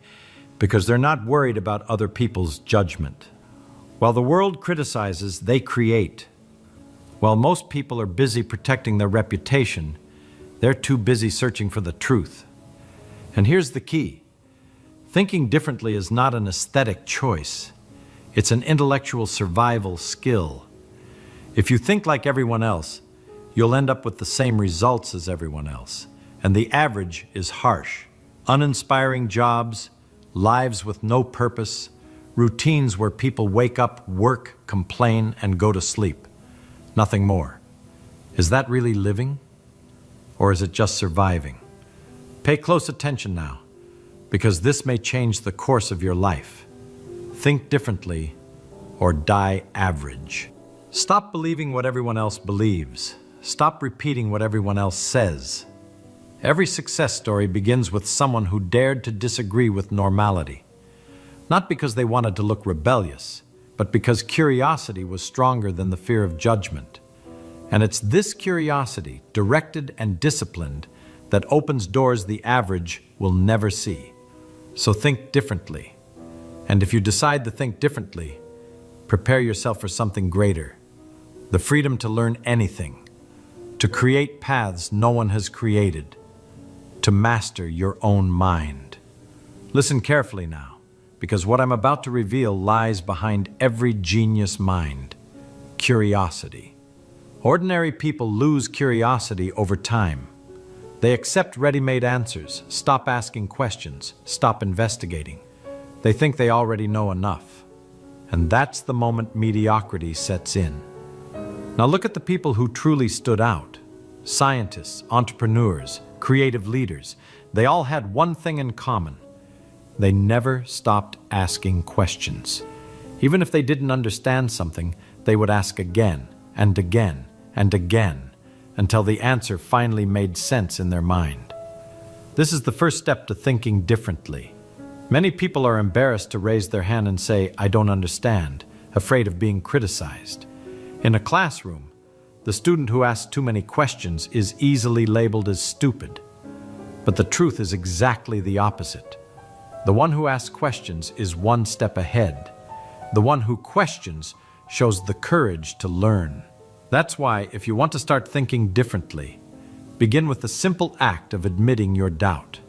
because they're not worried about other people's judgment. While the world criticizes, they create. While most people are busy protecting their reputation, they're too busy searching for the truth. And here's the key. Thinking differently is not an aesthetic choice. It's an intellectual survival skill. If you think like everyone else, you'll end up with the same results as everyone else. And the average is harsh. Uninspiring jobs, lives with no purpose, routines where people wake up, work, complain, and go to sleep. Nothing more. Is that really living? Or is it just surviving? Pay close attention now, because this may change the course of your life. Think differently or die average. Stop believing what everyone else believes. Stop repeating what everyone else says. Every success story begins with someone who dared to disagree with normality. Not because they wanted to look rebellious, but because curiosity was stronger than the fear of judgment. And it's this curiosity, directed and disciplined, that opens doors the average will never see. So think differently. And if you decide to think differently, prepare yourself for something greater. The freedom to learn anything, to create paths no one has created, to master your own mind. Listen carefully now, because what I'm about to reveal lies behind every genius mind: curiosity. Ordinary people lose curiosity over time. They accept ready-made answers, stop asking questions, stop investigating. They think they already know enough. And that's the moment mediocrity sets in. Now look at the people who truly stood out. Scientists, entrepreneurs, creative leaders. They all had one thing in common. They never stopped asking questions. Even if they didn't understand something, they would ask again and again and again until the answer finally made sense in their mind. This is the first step to thinking differently. Many people are embarrassed to raise their hand and say, "I don't understand," afraid of being criticized. In a classroom, the student who asks too many questions is easily labeled as stupid. But the truth is exactly the opposite. The one who asks questions is one step ahead. The one who questions shows the courage to learn. That's why, if you want to start thinking differently, begin with the simple act of admitting your doubt.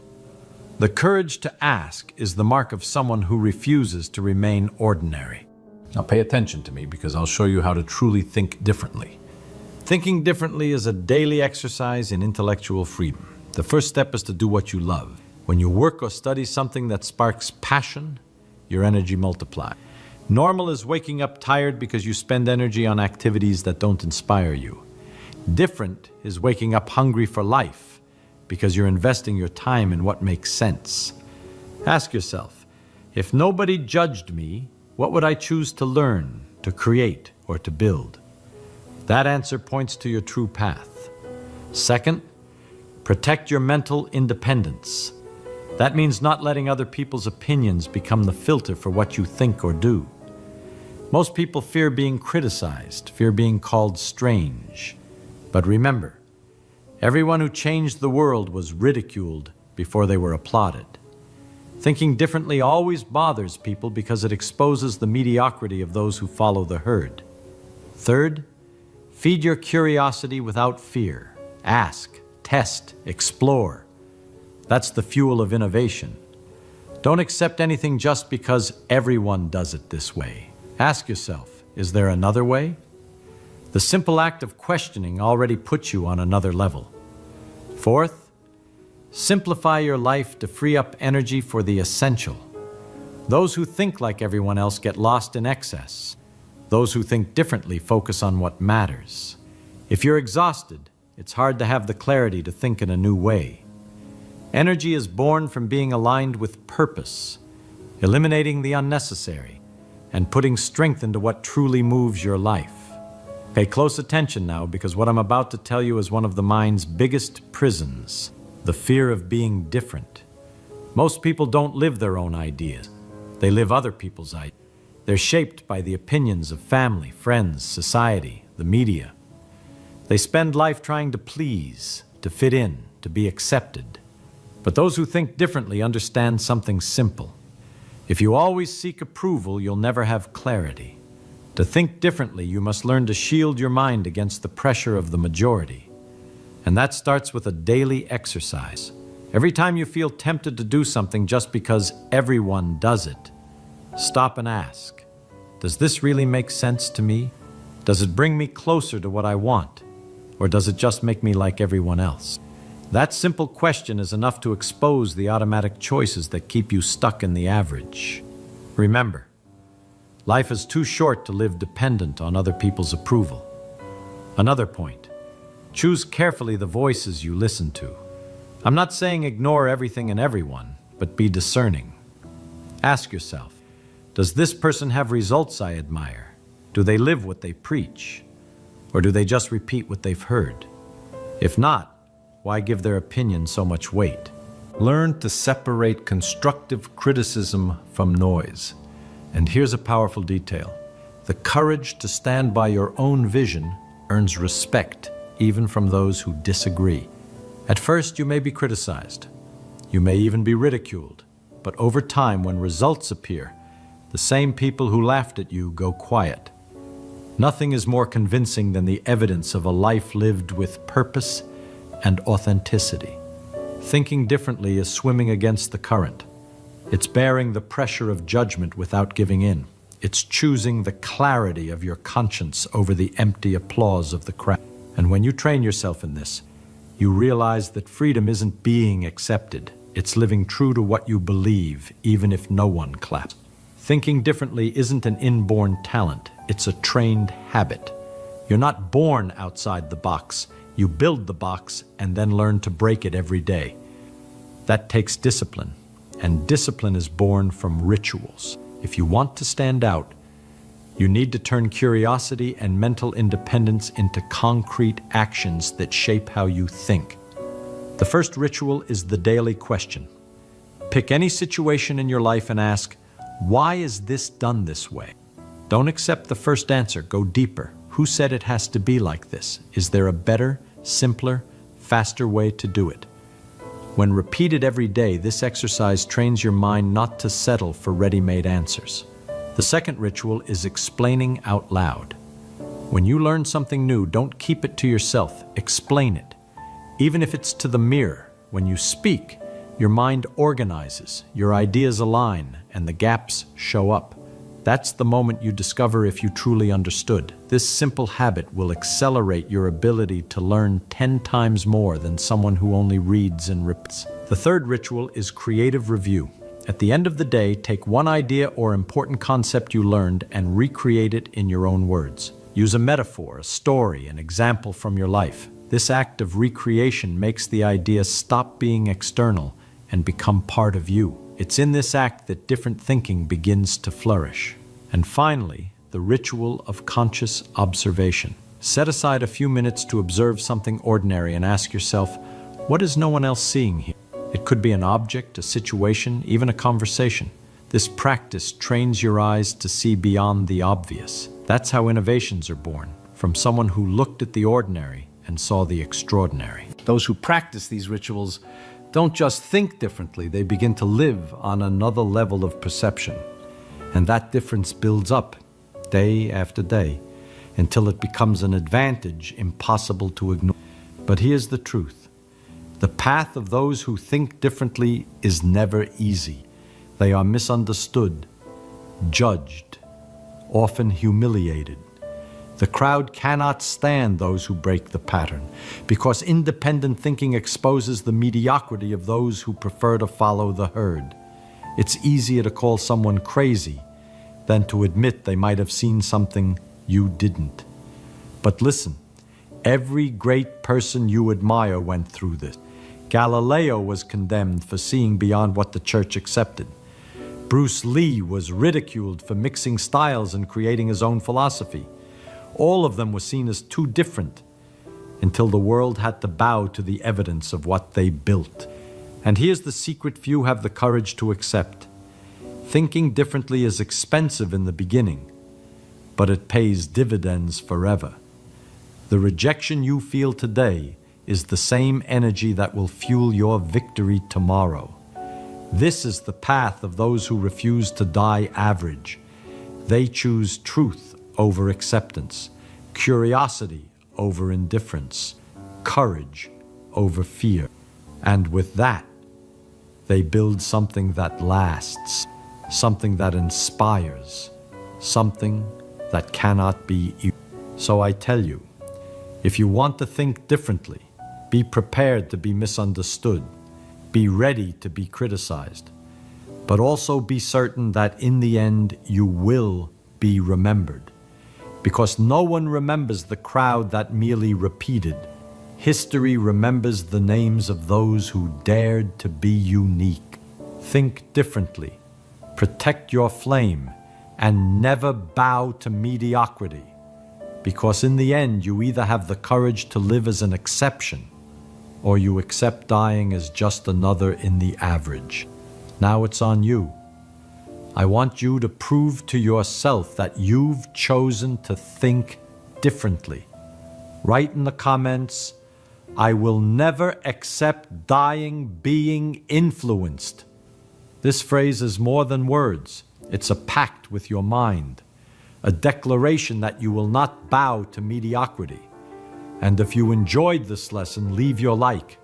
The courage to ask is the mark of someone who refuses to remain ordinary. Now pay attention to me because I'll show you how to truly think differently. Thinking differently is a daily exercise in intellectual freedom. The first step is to do what you love. When you work or study something that sparks passion, your energy multiplies. Normal is waking up tired because you spend energy on activities that don't inspire you. Different is waking up hungry for life because you're investing your time in what makes sense. Ask yourself, if nobody judged me, what would I choose to learn, to create, or to build? That answer points to your true path. Second, protect your mental independence. That means not letting other people's opinions become the filter for what you think or do. Most people fear being criticized, fear being called strange. But remember, everyone who changed the world was ridiculed before they were applauded. Thinking differently always bothers people because it exposes the mediocrity of those who follow the herd. Third, feed your curiosity without fear. Ask, test, explore. That's the fuel of innovation. Don't accept anything just because everyone does it this way. Ask yourself, is there another way? The simple act of questioning already puts you on another level. Fourth, simplify your life to free up energy for the essential. Those who think like everyone else get lost in excess. Those who think differently focus on what matters. If you're exhausted, it's hard to have the clarity to think in a new way. Energy is born from being aligned with purpose, eliminating the unnecessary, and putting strength into what truly moves your life. Pay close attention now, because what I'm about to tell you is one of the mind's biggest prisons, the fear of being different. Most people don't live their own ideas. They live other people's ideas. They're shaped by the opinions of family, friends, society, the media. They spend life trying to please, to fit in, to be accepted. But those who think differently understand something simple. If you always seek approval, you'll never have clarity. To think differently, you must learn to shield your mind against the pressure of the majority. And that starts with a daily exercise. Every time you feel tempted to do something just because everyone does it, stop and ask, does this really make sense to me? Does it bring me closer to what I want? Or does it just make me like everyone else? That simple question is enough to expose the automatic choices that keep you stuck in the average. Remember, life is too short to live dependent on other people's approval. Another point, choose carefully the voices you listen to. I'm not saying ignore everything and everyone, but be discerning. Ask yourself, does this person have results I admire? Do they live what they preach? Or do they just repeat what they've heard? If not, why give their opinion so much weight? Learn to separate constructive criticism from noise. And here's a powerful detail. The courage to stand by your own vision earns respect, even from those who disagree. At first, you may be criticized. You may even be ridiculed. But over time, when results appear, the same people who laughed at you go quiet. Nothing is more convincing than the evidence of a life lived with purpose and authenticity. Thinking differently is swimming against the current. It's bearing the pressure of judgment without giving in. It's choosing the clarity of your conscience over the empty applause of the crowd. And when you train yourself in this, you realize that freedom isn't being accepted. It's living true to what you believe, even if no one claps. Thinking differently isn't an inborn talent. It's a trained habit. You're not born outside the box. You build the box and then learn to break it every day. That takes discipline, and discipline is born from rituals. If you want to stand out, you need to turn curiosity and mental independence into concrete actions that shape how you think. The first ritual is the daily question. Pick any situation in your life and ask, why is this done this way? Don't accept the first answer. Go deeper. Who said it has to be like this? Is there a better, simpler, faster way to do it? When repeated every day, this exercise trains your mind not to settle for ready-made answers. The second ritual is explaining out loud. When you learn something new, don't keep it to yourself. Explain it. Even if it's to the mirror, when you speak, your mind organizes, your ideas align, and the gaps show up. That's the moment you discover if you truly understood. This simple habit will accelerate your ability to learn 10 times more than someone who only reads and repeats. The third ritual is creative review. At the end of the day, take one idea or important concept you learned and recreate it in your own words. Use a metaphor, a story, an example from your life. This act of recreation makes the idea stop being external and become part of you. It's in this act that different thinking begins to flourish. And finally, the ritual of conscious observation. Set aside a few minutes to observe something ordinary and ask yourself, what is no one else seeing here? It could be an object, a situation, even a conversation. This practice trains your eyes to see beyond the obvious. That's how innovations are born, from someone who looked at the ordinary and saw the extraordinary. Those who practice these rituals don't just think differently, they begin to live on another level of perception. And that difference builds up day after day until it becomes an advantage impossible to ignore. But here's the truth. The path of those who think differently is never easy. They are misunderstood, judged, often humiliated. The crowd cannot stand those who break the pattern because independent thinking exposes the mediocrity of those who prefer to follow the herd. It's easier to call someone crazy than to admit they might have seen something you didn't. But listen, every great person you admire went through this. Galileo was condemned for seeing beyond what the church accepted. Bruce Lee was ridiculed for mixing styles and creating his own philosophy. All of them were seen as too different until the world had to bow to the evidence of what they built. And here's the secret few have the courage to accept. Thinking differently is expensive in the beginning, but it pays dividends forever. The rejection you feel today is the same energy that will fuel your victory tomorrow. This is the path of those who refuse to die average. They choose truth over acceptance, curiosity over indifference, courage over fear. And with that, they build something that lasts, something that inspires, something that cannot be erased. So I tell you, if you want to think differently, be prepared to be misunderstood, be ready to be criticized, but also be certain that in the end you will be remembered. Because no one remembers the crowd that merely repeated. History remembers the names of those who dared to be unique. Think differently, protect your flame, and never bow to mediocrity. Because in the end, you either have the courage to live as an exception, or you accept dying as just another in the average. Now it's on you. I want you to prove to yourself that you've chosen to think differently. Write in the comments, I will never accept dying being influenced. This phrase is more than words. It's a pact with your mind, a declaration that you will not bow to mediocrity. And if you enjoyed this lesson, leave your like.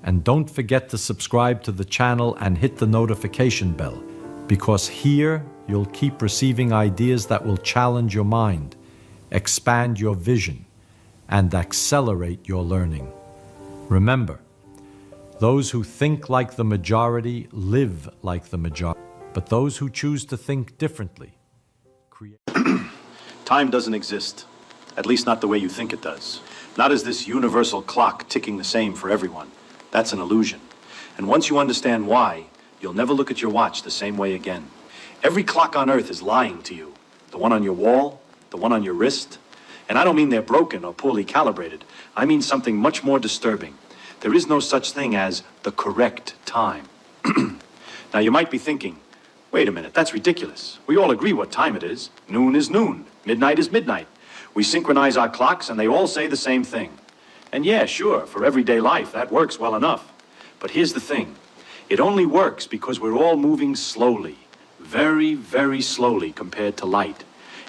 And don't forget to subscribe to the channel and hit the notification bell, because here you'll keep receiving ideas that will challenge your mind, expand your vision, and accelerate your learning. Remember, those who think like the majority live like the majority, but those who choose to think differently create. Time doesn't exist, at least not the way you think it does. Not as this universal clock ticking the same for everyone. That's an illusion. And once you understand why, you'll never look at your watch the same way again. Every clock on earth is lying to you. The one on your wall, the one on your wrist. And I don't mean they're broken or poorly calibrated. I mean something much more disturbing. There is no such thing as the correct time. Now, you might be thinking, wait a minute, that's ridiculous. We all agree what time it is. Noon is noon. Midnight is midnight. We synchronize our clocks and they all say the same thing. And yeah, sure, for everyday life, that works well enough. But here's the thing. It only works because we're all moving slowly. Very, very slowly compared to light.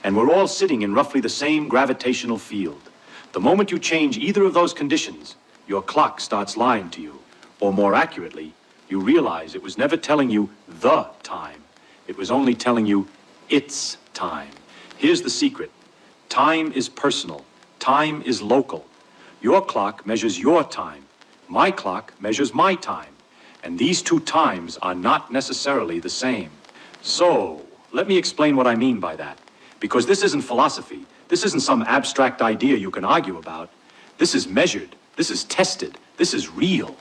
And we're all sitting in roughly the same gravitational field. The moment you change either of those conditions, your clock starts lying to you. Or more accurately, you realize it was never telling you the time. It was only telling you its time. Here's the secret. Time is personal. Time is local. Your clock measures your time. My clock measures my time. And these two times are not necessarily the same. So, let me explain what I mean by that. Because this isn't philosophy. This isn't some abstract idea you can argue about. This is measured. This is tested. This is real.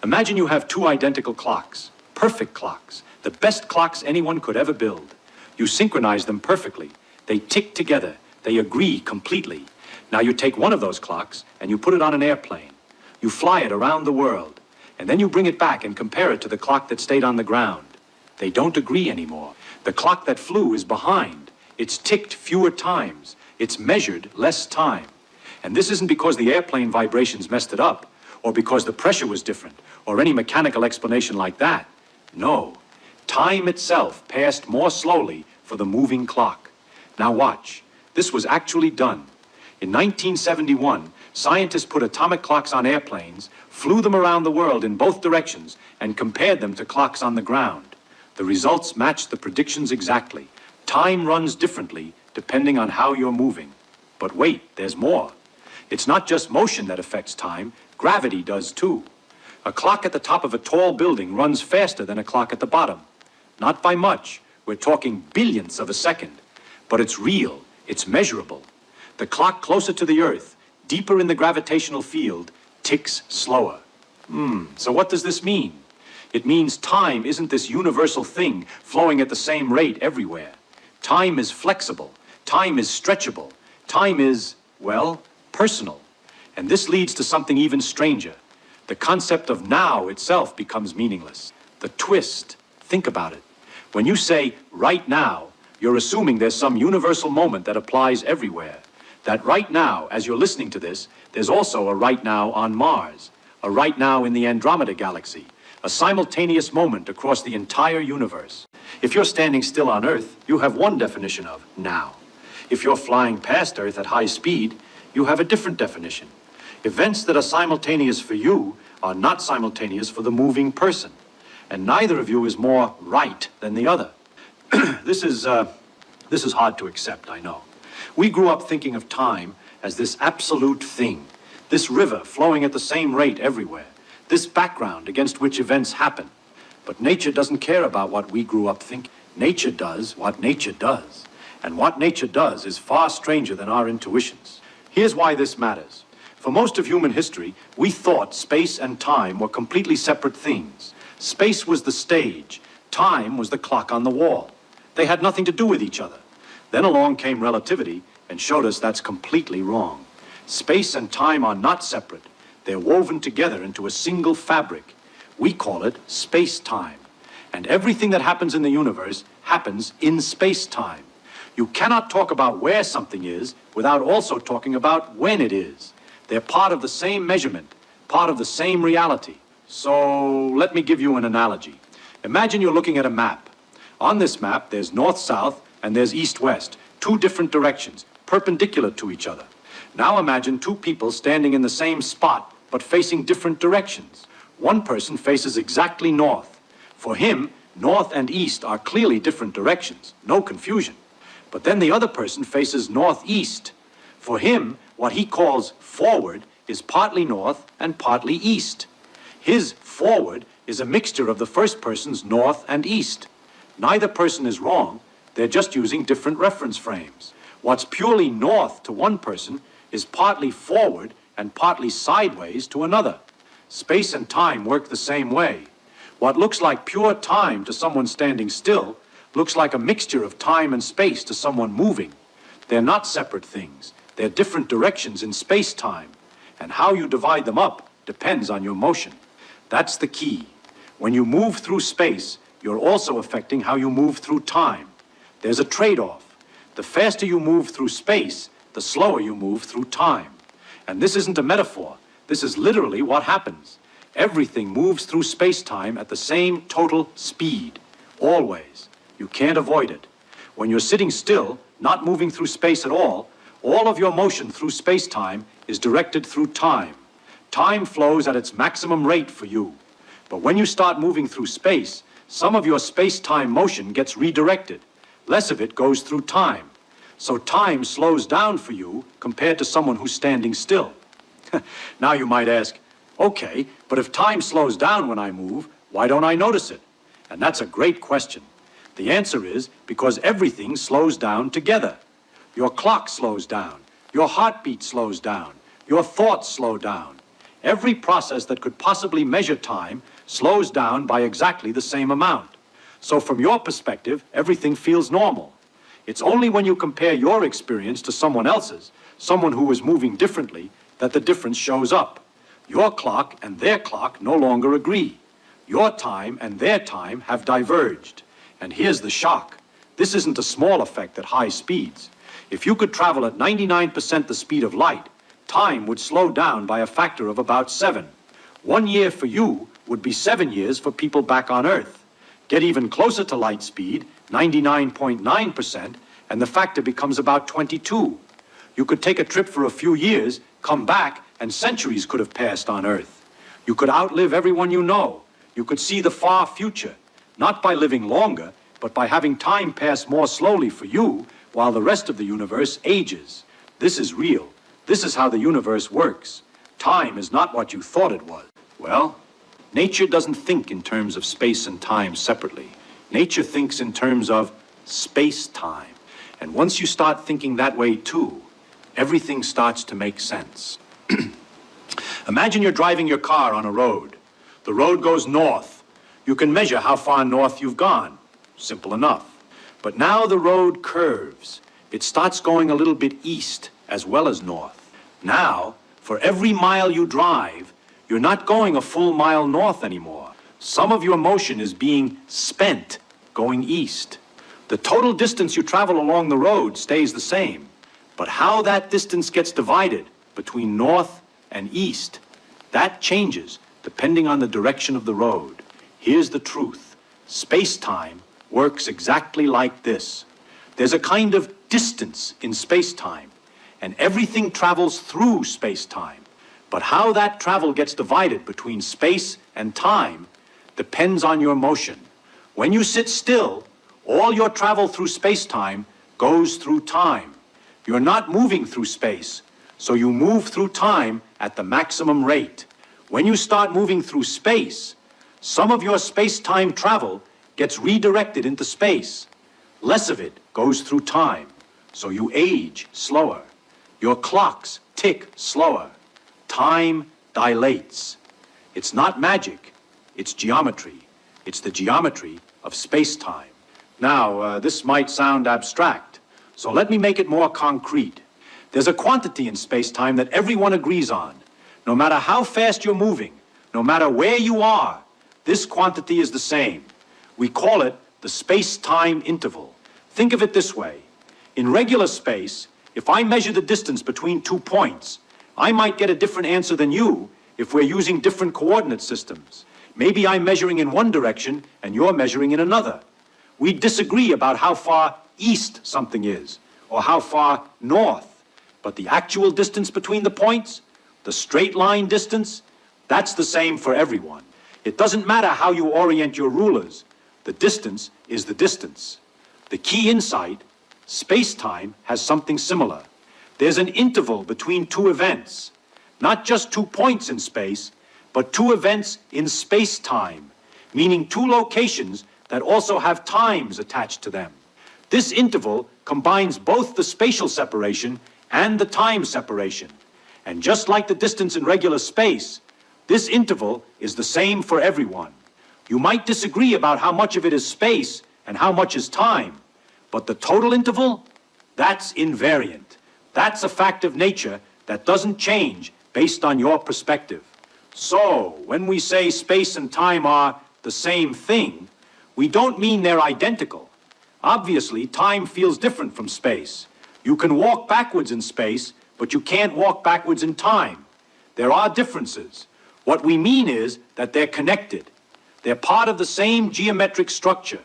Imagine you have two identical clocks. Perfect clocks. The best clocks anyone could ever build. You synchronize them perfectly. They tick together. They agree completely. Now you take one of those clocks and you put it on an airplane. You fly it around the world. And then you bring it back and compare it to the clock that stayed on the ground. They don't agree anymore. The clock that flew is behind. It's ticked fewer times. It's measured less time. And this isn't because the airplane vibrations messed it up, or because the pressure was different, or any mechanical explanation like that. No. Time itself passed more slowly for the moving clock. Now watch. This was actually done. In 1971, scientists put atomic clocks on airplanes, flew them around the world in both directions, and compared them to clocks on the ground. The results matched the predictions exactly. Time runs differently depending on how you're moving. But wait, there's more. It's not just motion that affects time, gravity does too. A clock at the top of a tall building runs faster than a clock at the bottom. Not by much, we're talking billionths of a second. But it's real, it's measurable. The clock closer to the Earth, deeper in the gravitational field, ticks slower. So what does this mean? It means time isn't this universal thing flowing at the same rate everywhere. Time is flexible. Time is stretchable. Time is, well, personal. And this leads to something even stranger. The concept of now itself becomes meaningless. The twist, think about it. When you say right now, you're assuming there's some universal moment that applies everywhere. That right now, as you're listening to this, there's also a right now on Mars, a right now in the Andromeda galaxy, a simultaneous moment across the entire universe. If you're standing still on Earth, you have one definition of now. If you're flying past Earth at high speed, you have a different definition. Events that are simultaneous for you are not simultaneous for the moving person. And neither of you is more right than the other. This is hard to accept, I know. We grew up thinking of time as this absolute thing, this river flowing at the same rate everywhere, this background against which events happen. But nature doesn't care about what we grew up thinking. Nature does what nature does. And what nature does is far stranger than our intuitions. Here's why this matters. For most of human history, we thought space and time were completely separate things. Space was the stage. Time was the clock on the wall. They had nothing to do with each other. Then along came relativity and showed us that's completely wrong. Space and time are not separate. They're woven together into a single fabric. We call it space-time. And everything that happens in the universe happens in space-time. You cannot talk about where something is without also talking about when it is. They're part of the same measurement, part of the same reality. So let me give you an analogy. Imagine you're looking at a map. On this map, there's north-south and there's east-west, two different directions, perpendicular to each other. Now imagine two people standing in the same spot, but facing different directions. One person faces exactly north. For him, north and east are clearly different directions, no confusion. But then the other person faces northeast. For him, what he calls forward is partly north and partly east. His forward is a mixture of the first person's north and east. Neither person is wrong, they're just using different reference frames. What's purely north to one person is partly forward and partly sideways to another. Space and time work the same way. What looks like pure time to someone standing still looks like a mixture of time and space to someone moving. They're not separate things. They're different directions in space-time. And how you divide them up depends on your motion. That's the key. When you move through space, you're also affecting how you move through time. There's a trade-off. The faster you move through space, the slower you move through time. And this isn't a metaphor. This is literally what happens. Everything moves through space-time at the same total speed. Always. You can't avoid it. When you're sitting still, not moving through space at all of your motion through space-time is directed through time. Time flows at its maximum rate for you. But when you start moving through space, some of your space-time motion gets redirected. Less of it goes through time. So time slows down for you compared to someone who's standing still. Now you might ask, okay, but if time slows down when I move, why don't I notice it? And that's a great question. The answer is because everything slows down together. Your clock slows down. Your heartbeat slows down. Your thoughts slow down. Every process that could possibly measure time slows down by exactly the same amount. So from your perspective, everything feels normal. It's only when you compare your experience to someone else's, someone who is moving differently, that the difference shows up. Your clock and their clock no longer agree. Your time and their time have diverged. And here's the shock. This isn't a small effect at high speeds. If you could travel at 99% the speed of light, time would slow down by a factor of about 7. 1 year for you would be 7 years for people back on Earth. Get even closer to light speed, 99.9%, and the factor becomes about 22. You could take a trip for a few years, come back, and centuries could have passed on Earth. You could outlive everyone you know. You could see the far future, not by living longer, but by having time pass more slowly for you while the rest of the universe ages. This is real. This is how the universe works. Time is not what you thought it was. Well, nature doesn't think in terms of space and time separately. Nature thinks in terms of space-time. And once you start thinking that way too, everything starts to make sense. Imagine you're driving your car on a road. The road goes north. You can measure how far north you've gone. Simple enough. But now the road curves. It starts going a little bit east as well as north. Now, for every mile you drive, you're not going a full mile north anymore. Some of your motion is being spent going east. The total distance you travel along the road stays the same. But how that distance gets divided between north and east, that changes depending on the direction of the road. Here's the truth. Space-time works exactly like this. There's a kind of distance in space-time, and everything travels through space-time. But how that travel gets divided between space and time depends on your motion. When you sit still, all your travel through space-time goes through time. You're not moving through space, so you move through time at the maximum rate. When you start moving through space, some of your space-time travel gets redirected into space. Less of it goes through time, so you age slower. Your clocks tick slower. Time dilates. It's not magic, it's geometry. It's the geometry of space-time. Now, this might sound abstract, so let me make it more concrete. There's a quantity in space-time that everyone agrees on. No matter how fast you're moving, no matter where you are, this quantity is the same. We call it the space-time interval. Think of it this way. In regular space, if I measure the distance between 2 points, I might get a different answer than you if we're using different coordinate systems. Maybe I'm measuring in one direction and you're measuring in another. We disagree about how far east something is or how far north. But the actual distance between the points, the straight line distance, that's the same for everyone. It doesn't matter how you orient your rulers. The distance is the distance. The key insight, space-time has something similar. There's an interval between two events, not just 2 points in space, but 2 events in space-time, meaning 2 locations that also have times attached to them. This interval combines both the spatial separation and the time separation. And just like the distance in regular space, this interval is the same for everyone. You might disagree about how much of it is space and how much is time, but the total interval, that's invariant. That's a fact of nature that doesn't change based on your perspective. So, when we say space and time are the same thing, We don't mean they're identical. Obviously, time feels different from space. You can walk backwards in space, but you can't walk backwards in time. There are differences. What we mean is that they're connected. They're part of the same geometric structure.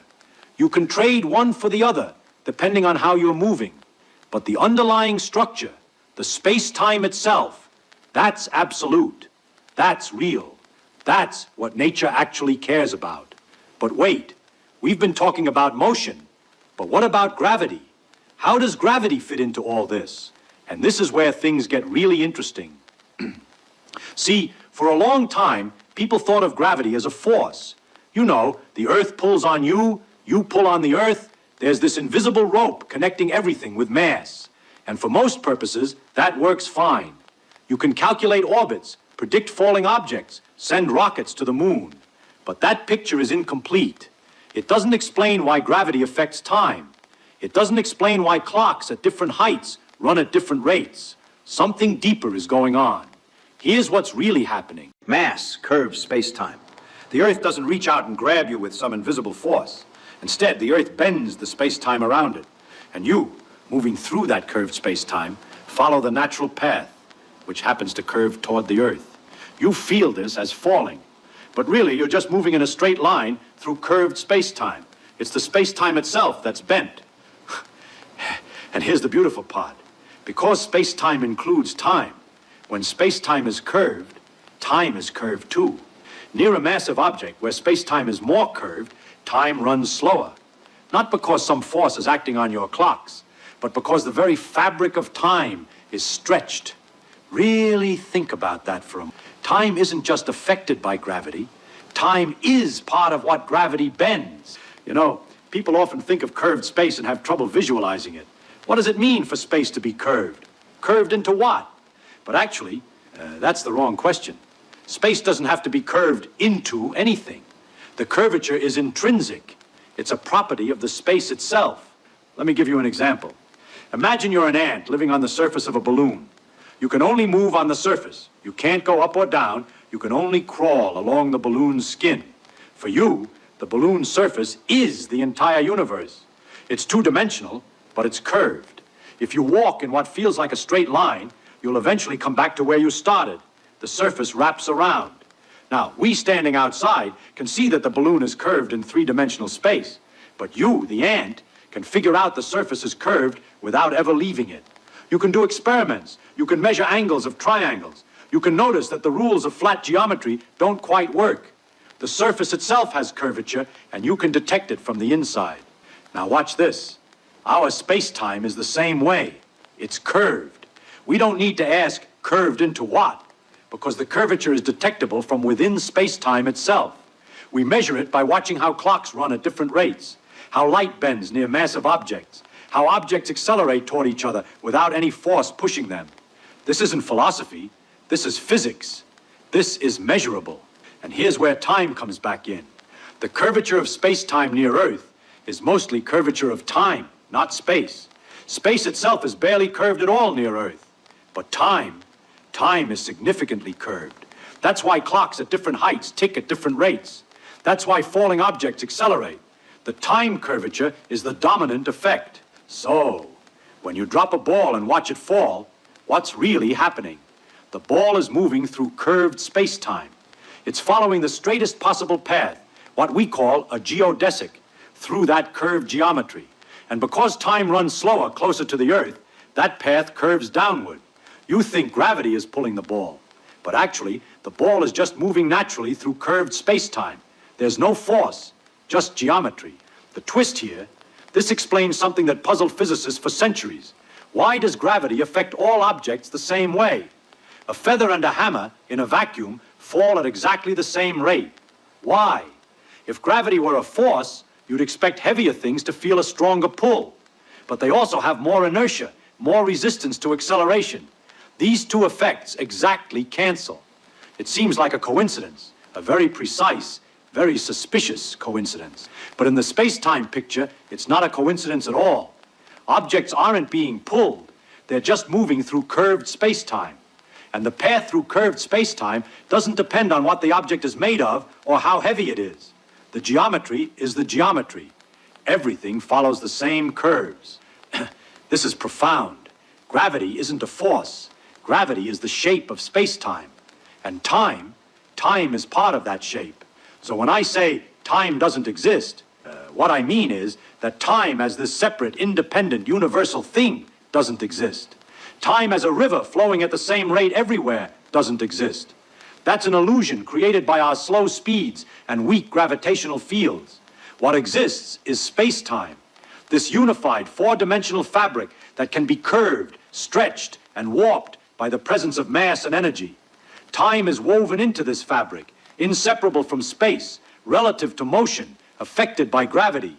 You can trade one for the other, depending on how you're moving. But the underlying structure, the space-time itself, that's absolute. That's real. That's what nature actually cares about. But wait, we've been talking about motion. But what about gravity? How does gravity fit into all this? And this is where things get really interesting. See, for a long time, people thought of gravity as a force. You know, the Earth pulls on you, you pull on the Earth. There's this invisible rope connecting everything with mass. And for most purposes, that works fine. You can calculate orbits, predict falling objects, send rockets to the moon. But that picture is incomplete. It doesn't explain why gravity affects time. It doesn't explain why clocks at different heights run at different rates. Something deeper is going on. Here's what's really happening. Mass curves space-time. The Earth doesn't reach out and grab you with some invisible force. Instead, the Earth bends the space-time around it. And you, moving through that curved space-time, follow the natural path, which happens to curve toward the Earth. You feel this as falling. But really, you're just moving in a straight line through curved space-time. It's the space-time itself that's bent. And here's the beautiful part. Because space-time includes time, when space-time is curved, time is curved too. Near a massive object where space-time is more curved, time runs slower. Not because some force is acting on your clocks, but because the very fabric of time is stretched. Really think about that for a moment. Time isn't just affected by gravity. Time is part of what gravity bends. You know, people often think of curved space and have trouble visualizing it. What does it mean for space to be curved? Curved into what? But actually, that's the wrong question. Space doesn't have to be curved into anything. The curvature is intrinsic. It's a property of the space itself. Let me give you an example. Imagine you're an ant living on the surface of a balloon. You can only move on the surface. You can't go up or down. You can only crawl along the balloon's skin. For you, the balloon's surface is the entire universe. It's two-dimensional, but it's curved. If you walk in what feels like a straight line, you'll eventually come back to where you started. The surface wraps around. Now, we standing outside can see that the balloon is curved in three-dimensional space. But you, the ant, can figure out the surface is curved without ever leaving it. You can do experiments. You can measure angles of triangles. You can notice that the rules of flat geometry don't quite work. The surface itself has curvature, and you can detect it from the inside. Now watch this. Our space-time is the same way. It's curved. We don't need to ask, curved into what? Because the curvature is detectable from within space-time itself. We measure it by watching how clocks run at different rates, how light bends near massive objects, how objects accelerate toward each other without any force pushing them. This isn't philosophy. This is physics. This is measurable. And here's where time comes back in. The curvature of space-time near Earth is mostly curvature of time, not space. Space itself is barely curved at all near Earth. But time is significantly curved. That's why clocks at different heights tick at different rates. That's why falling objects accelerate. The time curvature is the dominant effect. So, when you drop a ball and watch it fall, what's really happening? The ball is moving through curved space-time. It's following the straightest possible path, what we call a geodesic, through that curved geometry. And because time runs slower closer to the Earth, that path curves downward. You think gravity is pulling the ball, but actually, the ball is just moving naturally through curved space-time. There's no force, just geometry. The twist here, this explains something that puzzled physicists for centuries. Why does gravity affect all objects the same way? A feather and a hammer in a vacuum fall at exactly the same rate. Why? If gravity were a force, you'd expect heavier things to feel a stronger pull. But they also have more inertia, more resistance to acceleration. These two effects exactly cancel. It seems like a coincidence, a very precise, very suspicious coincidence. But in the space-time picture, it's not a coincidence at all. Objects aren't being pulled. They're just moving through curved space-time. And the path through curved space-time doesn't depend on what the object is made of or how heavy it is. The geometry is the geometry. Everything follows the same curves. This is profound. Gravity isn't a force. Gravity is the shape of space-time. And time is part of that shape. So when I say time doesn't exist, what I mean is that time as this separate, independent, universal thing doesn't exist. Time as a river flowing at the same rate everywhere doesn't exist. That's an illusion created by our slow speeds and weak gravitational fields. What exists is space-time, this unified four-dimensional fabric that can be curved, stretched, and warped by the presence of mass and energy. Time is woven into this fabric, inseparable from space, relative to motion, affected by gravity.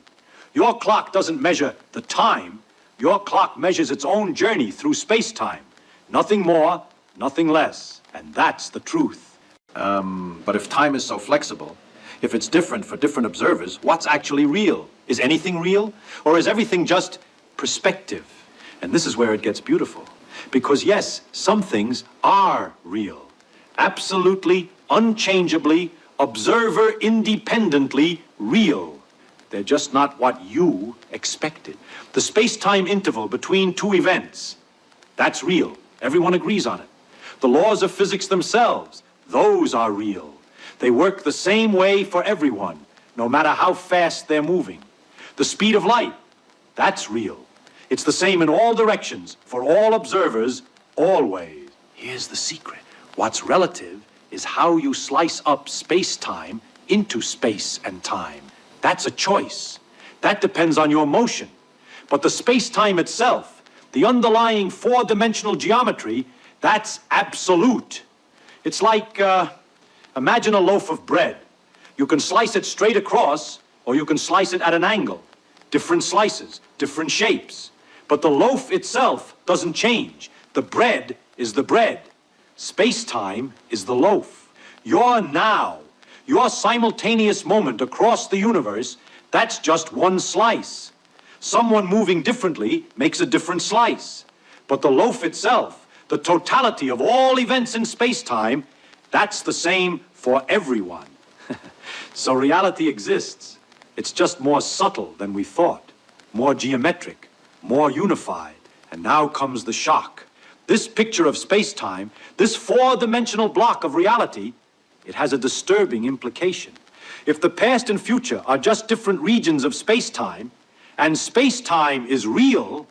Your clock doesn't measure the time. Your clock measures its own journey through space-time. Nothing more, nothing less. And that's the truth. But if time is so flexible, if it's different for different observers, what's actually real? Is anything real? Or is everything just perspective? And this is where it gets beautiful. Because yes, some things are real. Absolutely, unchangeably, observer independently real. They're just not what you expected. The space-time interval between two events, that's real. Everyone agrees on it. The laws of physics themselves, those are real. They work the same way for everyone, no matter how fast they're moving. The speed of light, that's real. It's the same in all directions, for all observers, always. Here's the secret. What's relative is how you slice up space-time into space and time. That's a choice. That depends on your motion. But the space-time itself, the underlying four-dimensional geometry, that's absolute. It's like, imagine a loaf of bread. You can slice it straight across, or you can slice it at an angle. Different slices, different shapes. But the loaf itself doesn't change. The bread is the bread. Space-time is the loaf. Your now, your simultaneous moment across the universe, that's just one slice. Someone moving differently makes a different slice. But the loaf itself, the totality of all events in space-time, that's the same for everyone. So reality exists. It's just more subtle than we thought, more geometric, more unified. And now comes the shock. This picture of space-time, this four-dimensional block of reality, it has a disturbing implication. If the past and future are just different regions of space-time, and space-time is real,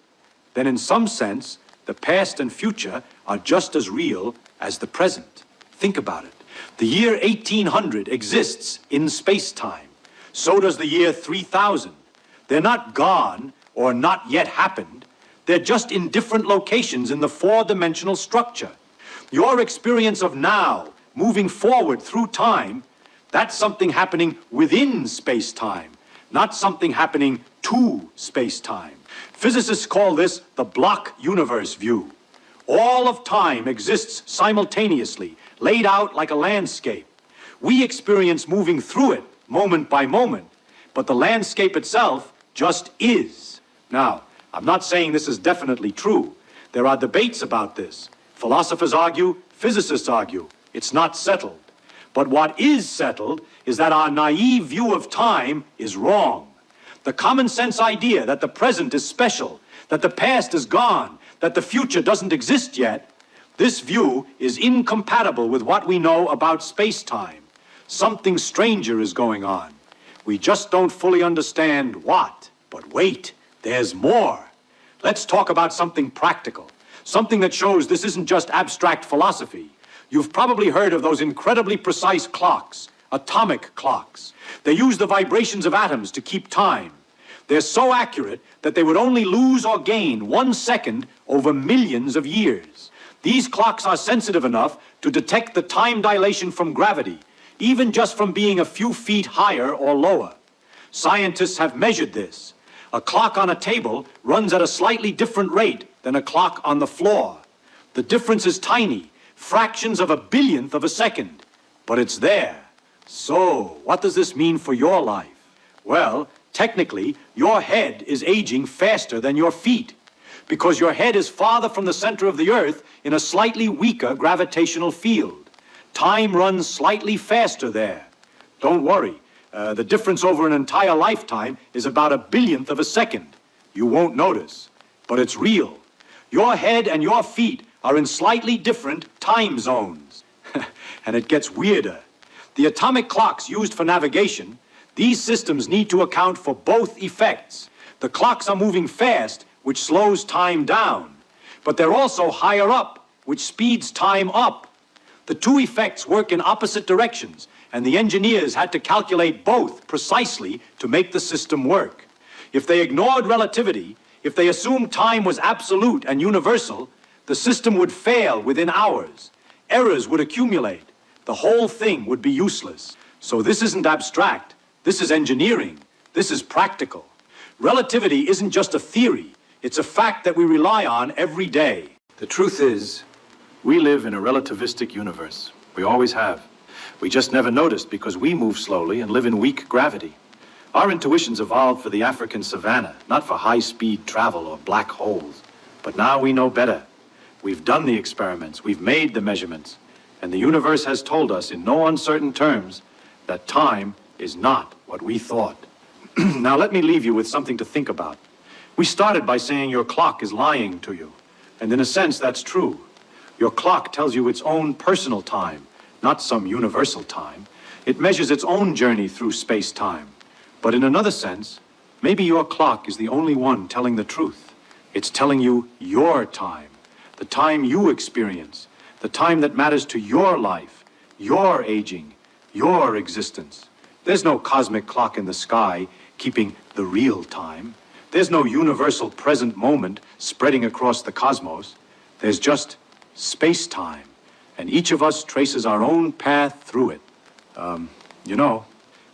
then in some sense, the past and future are just as real as the present. Think about it. The year 1800 exists in space-time. So does the year 3000. They're not gone or not yet happened. They're just in different locations in the four-dimensional structure. Your experience of now, moving forward through time, that's something happening within space-time, not something happening to space-time. Physicists call this the block universe view. All of time exists simultaneously, laid out like a landscape. We experience moving through it moment by moment, but the landscape itself just is. Now, I'm not saying this is definitely true. There are debates about this. Philosophers argue, physicists argue. It's not settled. But what is settled is that our naive view of time is wrong. The common sense idea that the present is special, that the past is gone, that the future doesn't exist yet, this view is incompatible with what we know about space-time. Something stranger is going on. We just don't fully understand what. But wait, there's more. Let's talk about something practical, something that shows this isn't just abstract philosophy. You've probably heard of those incredibly precise clocks, atomic clocks. They use the vibrations of atoms to keep time. They're so accurate that they would only lose or gain 1 second over millions of years. These clocks are sensitive enough to detect the time dilation from gravity, even just from being a few feet higher or lower. Scientists have measured this. A clock on a table runs at a slightly different rate than a clock on the floor. The difference is tiny, fractions of a billionth of a second, but it's there. So, what does this mean for your life? Well, technically, your head is aging faster than your feet, because your head is farther from the center of the earth in a slightly weaker gravitational field. Time runs slightly faster there. Don't worry, The difference over an entire lifetime is about a billionth of a second. You won't notice, but it's real. Your head and your feet are in slightly different time zones. And it gets weirder. The atomic clocks used for navigation, these systems need to account for both effects. The clocks are moving fast, which slows time down, but they're also higher up, which speeds time up. The two effects work in opposite directions, and the engineers had to calculate both precisely to make the system work. If they ignored relativity, if they assumed time was absolute and universal, the system would fail within hours. Errors would accumulate. The whole thing would be useless. So this isn't abstract. This is engineering. This is practical. Relativity isn't just a theory. It's a fact that we rely on every day. The truth is, we live in a relativistic universe. We always have. We just never noticed because we move slowly and live in weak gravity. Our intuitions evolved for the African savanna, not for high-speed travel or black holes. But now we know better. We've done the experiments, we've made the measurements, and the universe has told us in no uncertain terms that time is not what we thought. Now let me leave you with something to think about. We started by saying your clock is lying to you, and in a sense that's true. Your clock tells you its own personal time, not some universal time. It measures its own journey through space-time. But in another sense, maybe your clock is the only one telling the truth. It's telling you your time, the time you experience, the time that matters to your life, your aging, your existence. There's no cosmic clock in the sky keeping the real time. There's no universal present moment spreading across the cosmos. There's just space-time, and each of us traces our own path through it. You know,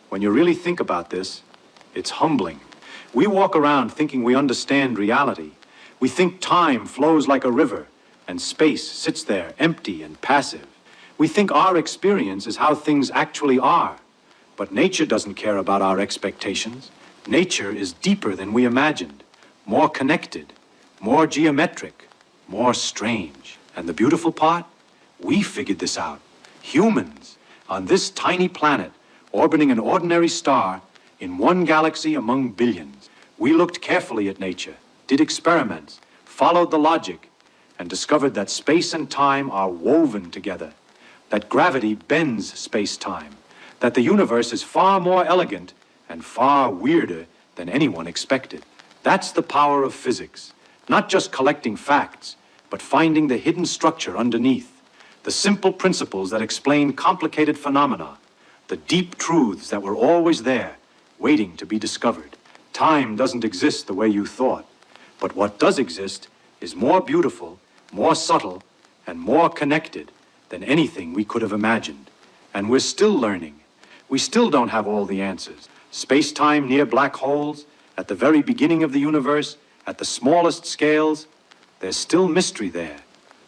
when you really think about this, it's humbling. We walk around thinking we understand reality. We think time flows like a river, and space sits there empty and passive. We think our experience is how things actually are. But nature doesn't care about our expectations. Nature is deeper than we imagined, more connected, more geometric, more strange. And the beautiful part? We figured this out. Humans, on this tiny planet, orbiting an ordinary star, in one galaxy among billions. We looked carefully at nature, did experiments, followed the logic, and discovered that space and time are woven together, that gravity bends space-time, that the universe is far more elegant and far weirder than anyone expected. That's the power of physics, not just collecting facts, but finding the hidden structure underneath, the simple principles that explain complicated phenomena, the deep truths that were always there, waiting to be discovered. Time doesn't exist the way you thought, but what does exist is more beautiful, more subtle, and more connected than anything we could have imagined. And we're still learning. We still don't have all the answers. Space-time near black holes, at the very beginning of the universe, at the smallest scales, there's still mystery there,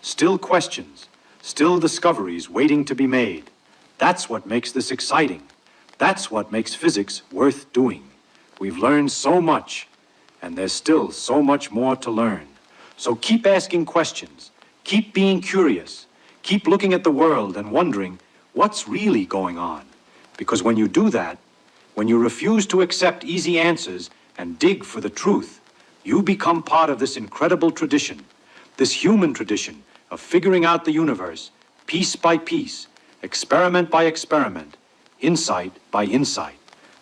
still questions, still discoveries waiting to be made. That's what makes this exciting. That's what makes physics worth doing. We've learned so much, and there's still so much more to learn. So keep asking questions, keep being curious, keep looking at the world and wondering what's really going on. Because when you do that, when you refuse to accept easy answers and dig for the truth, you become part of this incredible tradition, this human tradition of figuring out the universe, piece by piece, experiment by experiment, insight by insight.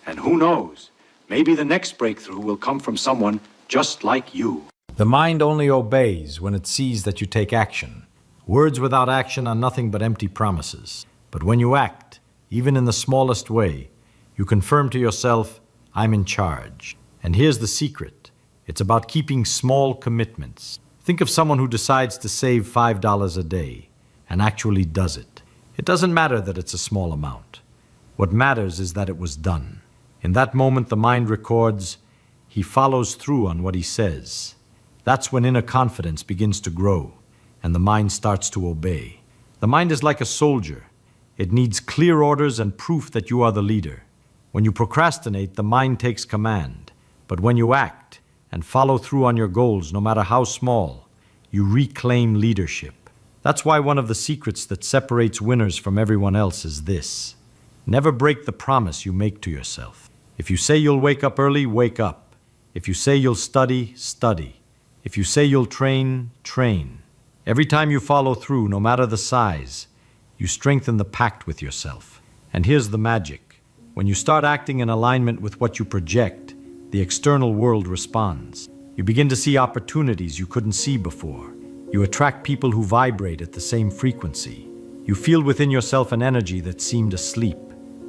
And who knows, maybe the next breakthrough will come from someone just like you. The mind only obeys when it sees that you take action. Words without action are nothing but empty promises. But when you act, even in the smallest way, you confirm to yourself, I'm in charge. And here's the secret. It's about keeping small commitments. Think of someone who decides to save $5 a day and actually does it. It doesn't matter that it's a small amount. What matters is that it was done. In that moment, the mind records, he follows through on what he says. That's when inner confidence begins to grow and the mind starts to obey. The mind is like a soldier. It needs clear orders and proof that you are the leader. When you procrastinate, the mind takes command. But when you act and follow through on your goals, no matter how small, you reclaim leadership. That's why one of the secrets that separates winners from everyone else is this. Never break the promise you make to yourself. If you say you'll wake up early, wake up. If you say you'll study, study. If you say you'll train, train. Every time you follow through, no matter the size, you strengthen the pact with yourself. And here's the magic. When you start acting in alignment with what you project, the external world responds. You begin to see opportunities you couldn't see before. You attract people who vibrate at the same frequency. You feel within yourself an energy that seemed asleep.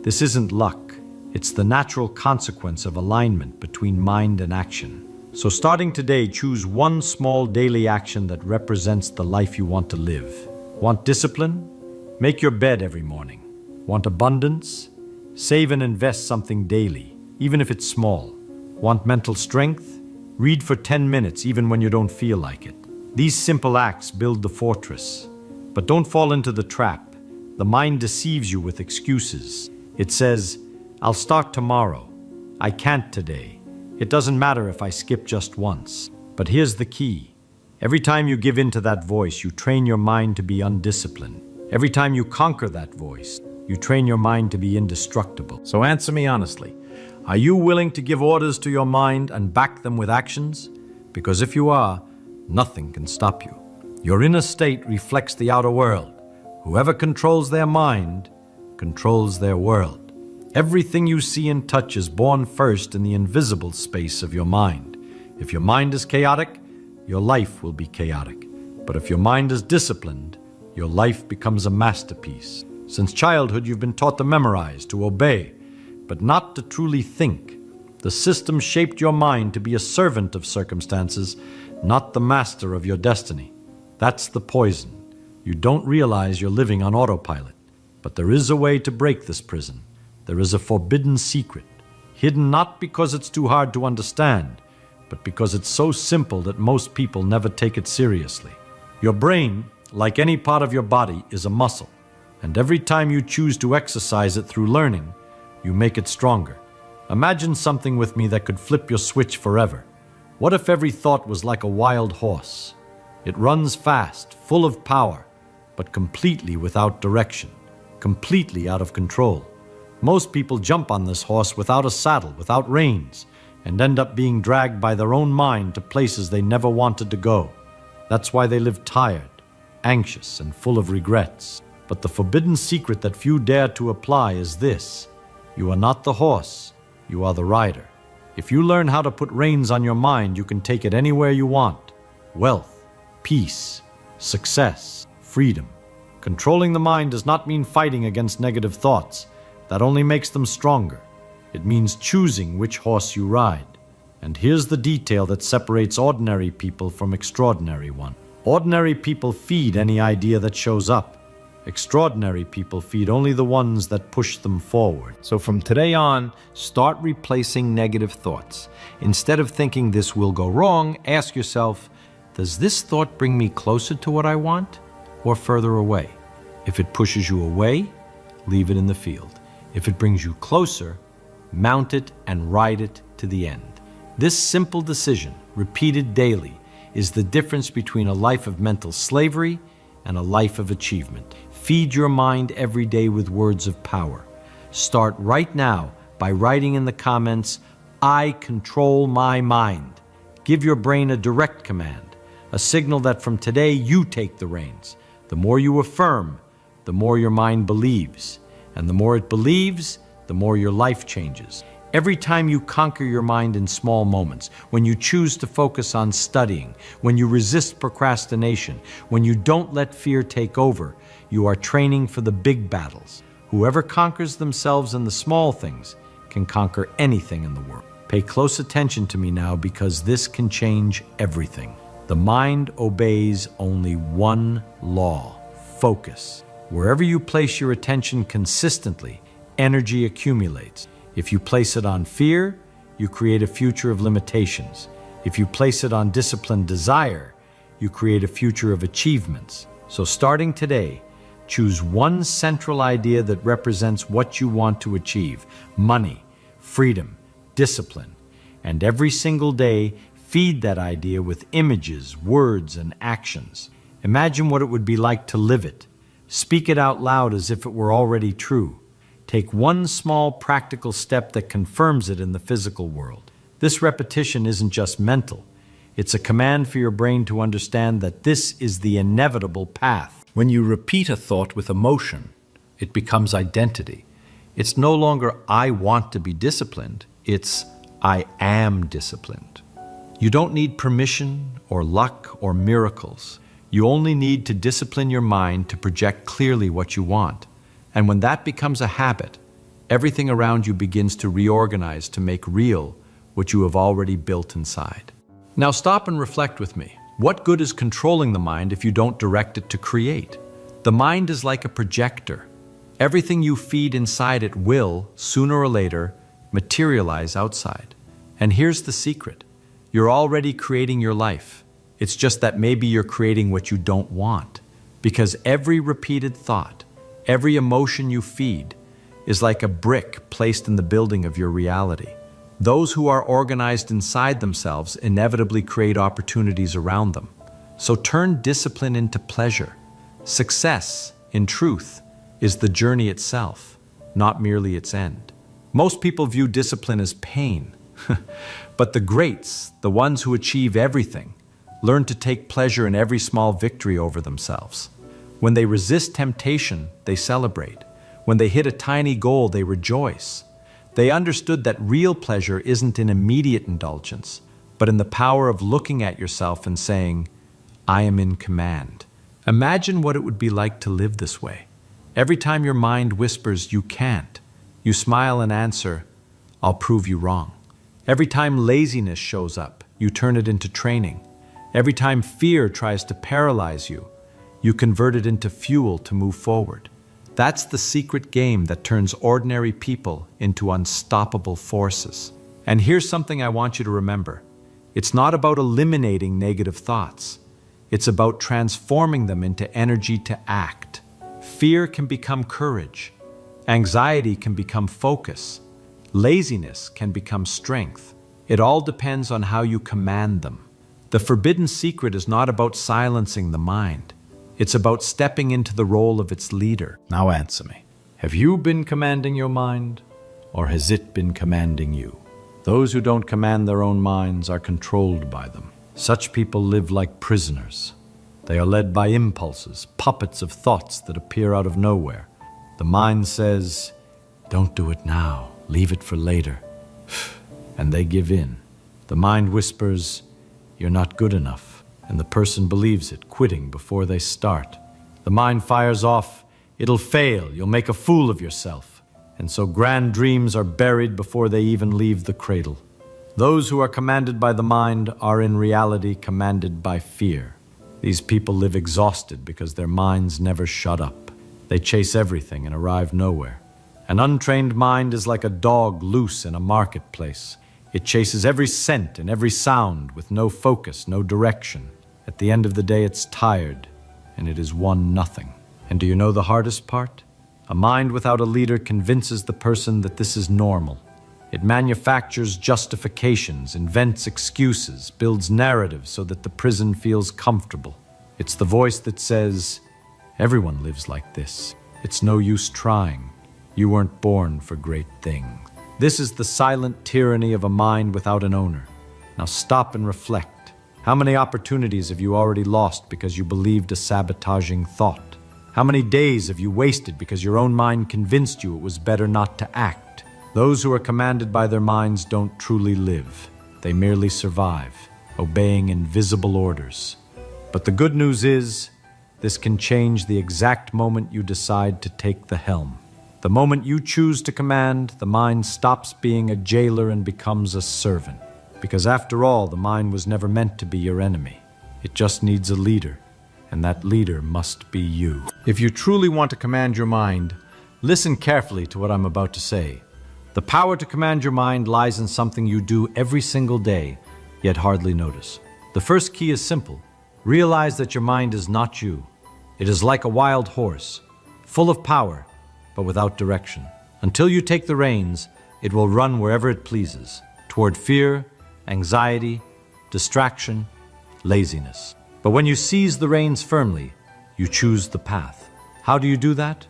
This isn't luck. It's the natural consequence of alignment between mind and action. So starting today, choose one small daily action that represents the life you want to live. Want discipline? Make your bed every morning. Want abundance? Save and invest something daily, even if it's small. Want mental strength? Read for 10 minutes even when you don't feel like it. These simple acts build the fortress. But don't fall into the trap. The mind deceives you with excuses. It says, I'll start tomorrow. I can't today. It doesn't matter if I skip just once. But here's the key. Every time you give in to that voice, you train your mind to be undisciplined. Every time you conquer that voice, you train your mind to be indestructible. So answer me honestly. Are you willing to give orders to your mind and back them with actions? Because if you are, nothing can stop you. Your inner state reflects the outer world. Whoever controls their mind controls their world. Everything you see and touch is born first in the invisible space of your mind. If your mind is chaotic, your life will be chaotic. But if your mind is disciplined, your life becomes a masterpiece. Since childhood, you've been taught to memorize, to obey, but not to truly think. The system shaped your mind to be a servant of circumstances, not the master of your destiny. That's the poison. You don't realize you're living on autopilot. But there is a way to break this prison. There is a forbidden secret, hidden not because it's too hard to understand, but because it's so simple that most people never take it seriously. Your brain, like any part of your body, is a muscle. And every time you choose to exercise it through learning, you make it stronger. Imagine something with me that could flip your switch forever. What if every thought was like a wild horse? It runs fast, full of power, but completely without direction, completely out of control. Most people jump on this horse without a saddle, without reins, and end up being dragged by their own mind to places they never wanted to go. That's why they live tired, anxious, and full of regrets. But the forbidden secret that few dare to apply is this: you are not the horse, you are the rider. If you learn how to put reins on your mind, you can take it anywhere you want. Wealth, peace, success, freedom. Controlling the mind does not mean fighting against negative thoughts. That only makes them stronger. It means choosing which horse you ride. And here's the detail that separates ordinary people from extraordinary ones. Ordinary people feed any idea that shows up. Extraordinary people feed only the ones that push them forward. So from today on, start replacing negative thoughts. Instead of thinking this will go wrong, ask yourself, does this thought bring me closer to what I want or further away? If it pushes you away, leave it in the field. If it brings you closer, mount it and ride it to the end. This simple decision, repeated daily, is the difference between a life of mental slavery and a life of achievement. Feed your mind every day with words of power. Start right now by writing in the comments, I control my mind. Give your brain a direct command, a signal that from today you take the reins. The more you affirm, the more your mind believes. And the more it believes, the more your life changes. Every time you conquer your mind in small moments, when you choose to focus on studying, when you resist procrastination, when you don't let fear take over, you are training for the big battles. Whoever conquers themselves in the small things can conquer anything in the world. Pay close attention to me now, because this can change everything. The mind obeys only one law: focus. Wherever you place your attention consistently, energy accumulates. If you place it on fear, you create a future of limitations. If you place it on disciplined desire, you create a future of achievements. So starting today, choose one central idea that represents what you want to achieve: money, freedom, discipline. And every single day, feed that idea with images, words, and actions. Imagine what it would be like to live it. Speak it out loud as if it were already true. Take one small practical step that confirms it in the physical world. This repetition isn't just mental. It's a command for your brain to understand that this is the inevitable path. When you repeat a thought with emotion, it becomes identity. It's no longer, I want to be disciplined. It's, I am disciplined. You don't need permission or luck or miracles. You only need to discipline your mind to project clearly what you want. And when that becomes a habit, everything around you begins to reorganize to make real what you have already built inside. Now stop and reflect with me. What good is controlling the mind if you don't direct it to create? The mind is like a projector. Everything you feed inside it will, sooner or later, materialize outside. And here's the secret. You're already creating your life. It's just that maybe you're creating what you don't want. Because every repeated thought, every emotion you feed, is like a brick placed in the building of your reality. Those who are organized inside themselves inevitably create opportunities around them. So turn discipline into pleasure. Success, in truth, is the journey itself, not merely its end. Most people view discipline as pain. But the greats, the ones who achieve everything, learn to take pleasure in every small victory over themselves. When they resist temptation, they celebrate. When they hit a tiny goal, they rejoice. They understood that real pleasure isn't in immediate indulgence, but in the power of looking at yourself and saying, I am in command. Imagine what it would be like to live this way. Every time your mind whispers, you can't, you smile and answer, I'll prove you wrong. Every time laziness shows up, you turn it into training. Every time fear tries to paralyze you, you convert it into fuel to move forward. That's the secret game that turns ordinary people into unstoppable forces. And here's something I want you to remember. It's not about eliminating negative thoughts. It's about transforming them into energy to act. Fear can become courage. Anxiety can become focus. Laziness can become strength. It all depends on how you command them. The forbidden secret is not about silencing the mind. It's about stepping into the role of its leader. Now answer me. Have you been commanding your mind, or has it been commanding you? Those who don't command their own minds are controlled by them. Such people live like prisoners. They are led by impulses, puppets of thoughts that appear out of nowhere. The mind says, don't do it now, leave it for later. And they give in. The mind whispers, you're not good enough. And the person believes it, quitting before they start. The mind fires off, it'll fail, you'll make a fool of yourself. And so grand dreams are buried before they even leave the cradle. Those who are commanded by the mind are in reality commanded by fear. These people live exhausted because their minds never shut up. They chase everything and arrive nowhere. An untrained mind is like a dog loose in a marketplace. It chases every scent and every sound with no focus, no direction. At the end of the day, it's tired, and it is won nothing. And do you know the hardest part? A mind without a leader convinces the person that this is normal. It manufactures justifications, invents excuses, builds narratives so that the prison feels comfortable. It's the voice that says, everyone lives like this. It's no use trying. You weren't born for great things. This is the silent tyranny of a mind without an owner. Now stop and reflect. How many opportunities have you already lost because you believed a sabotaging thought? How many days have you wasted because your own mind convinced you it was better not to act? Those who are commanded by their minds don't truly live. They merely survive, obeying invisible orders. But the good news is, this can change the exact moment you decide to take the helm. The moment you choose to command, the mind stops being a jailer and becomes a servant. Because after all, the mind was never meant to be your enemy. It just needs a leader, and that leader must be you. If you truly want to command your mind, listen carefully to what I'm about to say. The power to command your mind lies in something you do every single day, yet hardly notice. The first key is simple. Realize that your mind is not you. It is like a wild horse, full of power, but without direction. Until you take the reins, it will run wherever it pleases, toward fear, anxiety, distraction, laziness. But when you seize the reins firmly, you choose the path. How do you do that?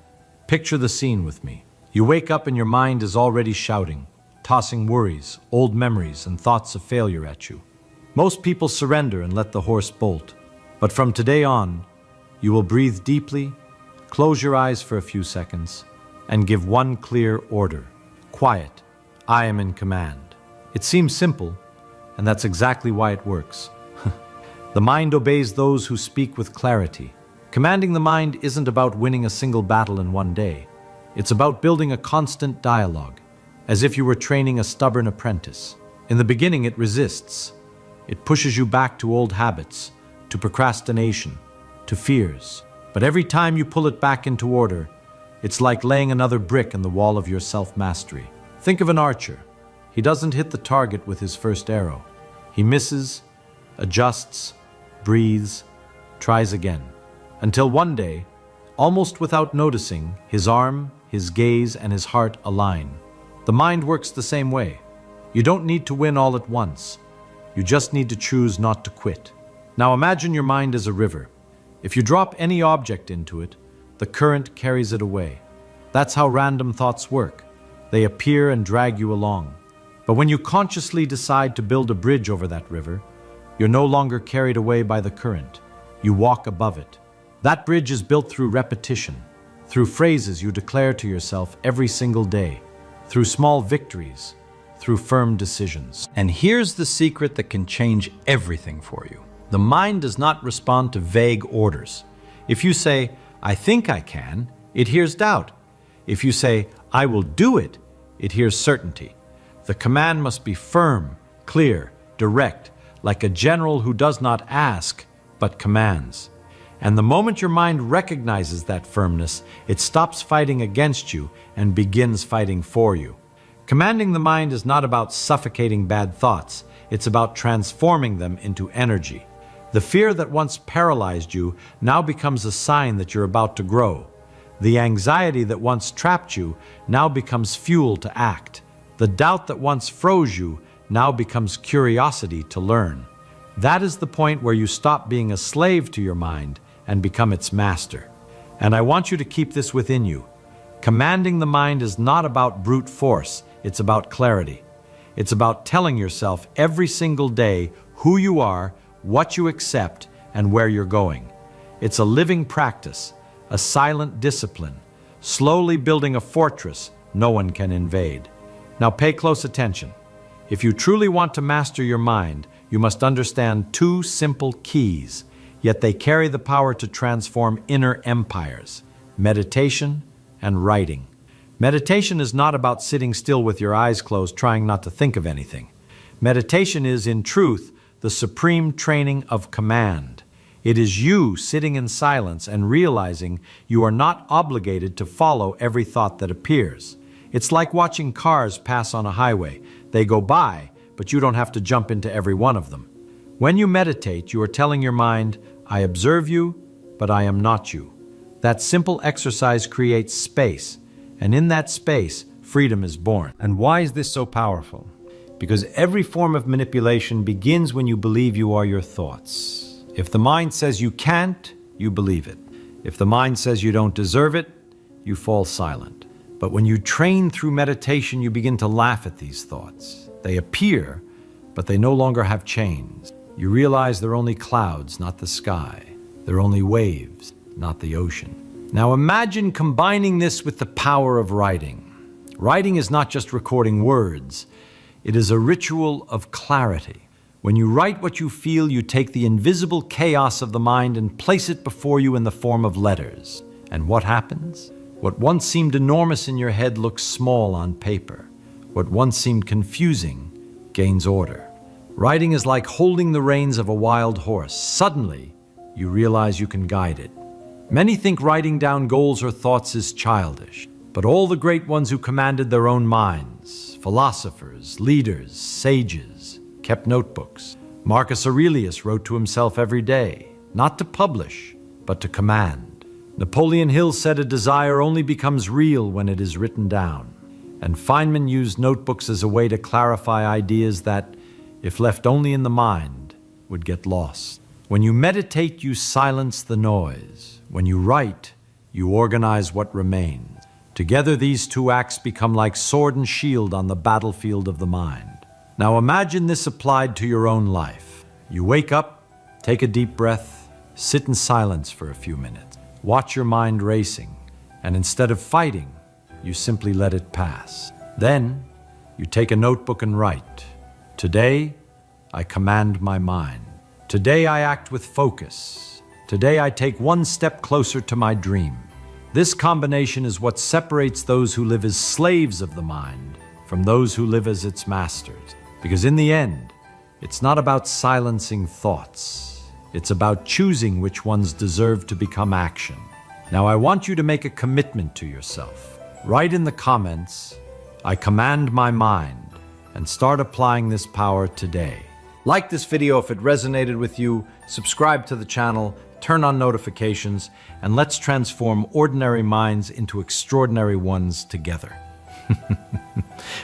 Picture the scene with me. You wake up and your mind is already shouting, tossing worries, old memories, and thoughts of failure at you. Most people surrender and let the horse bolt. But from today on, you will breathe deeply, close your eyes for a few seconds, and give one clear order. Quiet. I am in command. It seems simple, and that's exactly why it works. The mind obeys those who speak with clarity. Commanding the mind isn't about winning a single battle in one day. It's about building a constant dialogue, as if you were training a stubborn apprentice. In the beginning, it resists. It pushes you back to old habits, to procrastination, to fears. But every time you pull it back into order, it's like laying another brick in the wall of your self-mastery. Think of an archer. He doesn't hit the target with his first arrow. He misses, adjusts, breathes, tries again. Until one day, almost without noticing, his arm, his gaze, and his heart align. The mind works the same way. You don't need to win all at once. You just need to choose not to quit. Now imagine your mind as a river. If you drop any object into it, the current carries it away. That's how random thoughts work. They appear and drag you along. But when you consciously decide to build a bridge over that river, you're no longer carried away by the current. You walk above it. That bridge is built through repetition, through phrases you declare to yourself every single day, through small victories, through firm decisions. And here's the secret that can change everything for you. The mind does not respond to vague orders. If you say, I think I can, it hears doubt. If you say, I will do it, it hears certainty. The command must be firm, clear, direct, like a general who does not ask, but commands. And the moment your mind recognizes that firmness, it stops fighting against you and begins fighting for you. Commanding the mind is not about suffocating bad thoughts. It's about transforming them into energy. The fear that once paralyzed you now becomes a sign that you're about to grow. The anxiety that once trapped you now becomes fuel to act. The doubt that once froze you now becomes curiosity to learn. That is the point where you stop being a slave to your mind and become its master. And I want you to keep this within you. Commanding the mind is not about brute force, it's about clarity. It's about telling yourself every single day who you are, what you accept, and where you're going. It's a living practice, a silent discipline, slowly building a fortress no one can invade. Now pay close attention. If you truly want to master your mind, you must understand two simple keys, yet they carry the power to transform inner empires: meditation and writing. Meditation is not about sitting still with your eyes closed, trying not to think of anything. Meditation is, in truth, the supreme training of command. It is you sitting in silence and realizing you are not obligated to follow every thought that appears. It's like watching cars pass on a highway. They go by, but you don't have to jump into every one of them. When you meditate, you are telling your mind, I observe you, but I am not you. That simple exercise creates space, and in that space, freedom is born. And why is this so powerful? Because every form of manipulation begins when you believe you are your thoughts. If the mind says you can't, you believe it. If the mind says you don't deserve it, you fall silent. But when you train through meditation, you begin to laugh at these thoughts. They appear, but they no longer have chains. You realize they're only clouds, not the sky. They're only waves, not the ocean. Now imagine combining this with the power of writing. Writing is not just recording words. It is a ritual of clarity. When you write what you feel, you take the invisible chaos of the mind and place it before you in the form of letters. And what happens? What once seemed enormous in your head looks small on paper. What once seemed confusing gains order. Writing is like holding the reins of a wild horse. Suddenly, you realize you can guide it. Many think writing down goals or thoughts is childish, but all the great ones who commanded their own minds, philosophers, leaders, sages, kept notebooks. Marcus Aurelius wrote to himself every day, not to publish, but to command. Napoleon Hill said a desire only becomes real when it is written down. And Feynman used notebooks as a way to clarify ideas that, if left only in the mind, would get lost. When you meditate, you silence the noise. When you write, you organize what remains. Together, these two acts become like sword and shield on the battlefield of the mind. Now imagine this applied to your own life. You wake up, take a deep breath, sit in silence for a few minutes, watch your mind racing, and instead of fighting, you simply let it pass. Then, you take a notebook and write, "Today, I command my mind. Today, I act with focus. Today, I take one step closer to my dream." This combination is what separates those who live as slaves of the mind from those who live as its masters. Because in the end, it's not about silencing thoughts. It's about choosing which ones deserve to become action. Now, I want you to make a commitment to yourself. Write in the comments, "I command my mind," and start applying this power today. Like this video if it resonated with you, subscribe to the channel, turn on notifications, and let's transform ordinary minds into extraordinary ones together.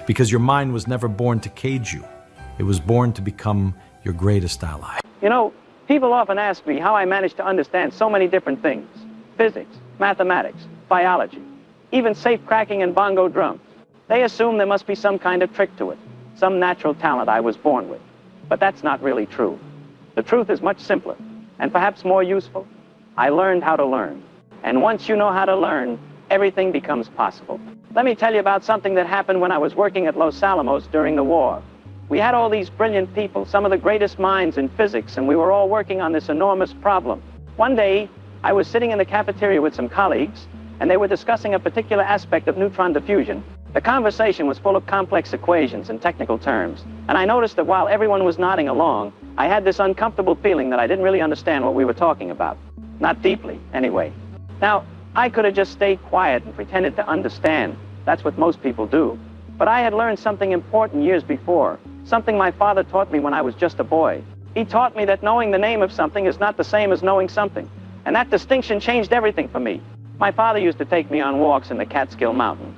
Because your mind was never born to cage you. It was born to become your greatest ally. You know, people often ask me how I managed to understand so many different things. Physics, mathematics, biology, even safe cracking and bongo drums. They assume there must be some kind of trick to it, some natural talent I was born with. But that's not really true. The truth is much simpler, and perhaps more useful. I learned how to learn. And once you know how to learn, everything becomes possible. Let me tell you about something that happened when I was working at Los Alamos during the war. We had all these brilliant people, some of the greatest minds in physics, and we were all working on this enormous problem. One day, I was sitting in the cafeteria with some colleagues, and they were discussing a particular aspect of neutron diffusion. The conversation was full of complex equations and technical terms, and I noticed that while everyone was nodding along, I had this uncomfortable feeling that I didn't really understand what we were talking about. Not deeply, anyway. Now, I could have just stayed quiet and pretended to understand. That's what most people do. But I had learned something important years before, something my father taught me when I was just a boy. He taught me that knowing the name of something is not the same as knowing something, and that distinction changed everything for me. My father used to take me on walks in the Catskill Mountains.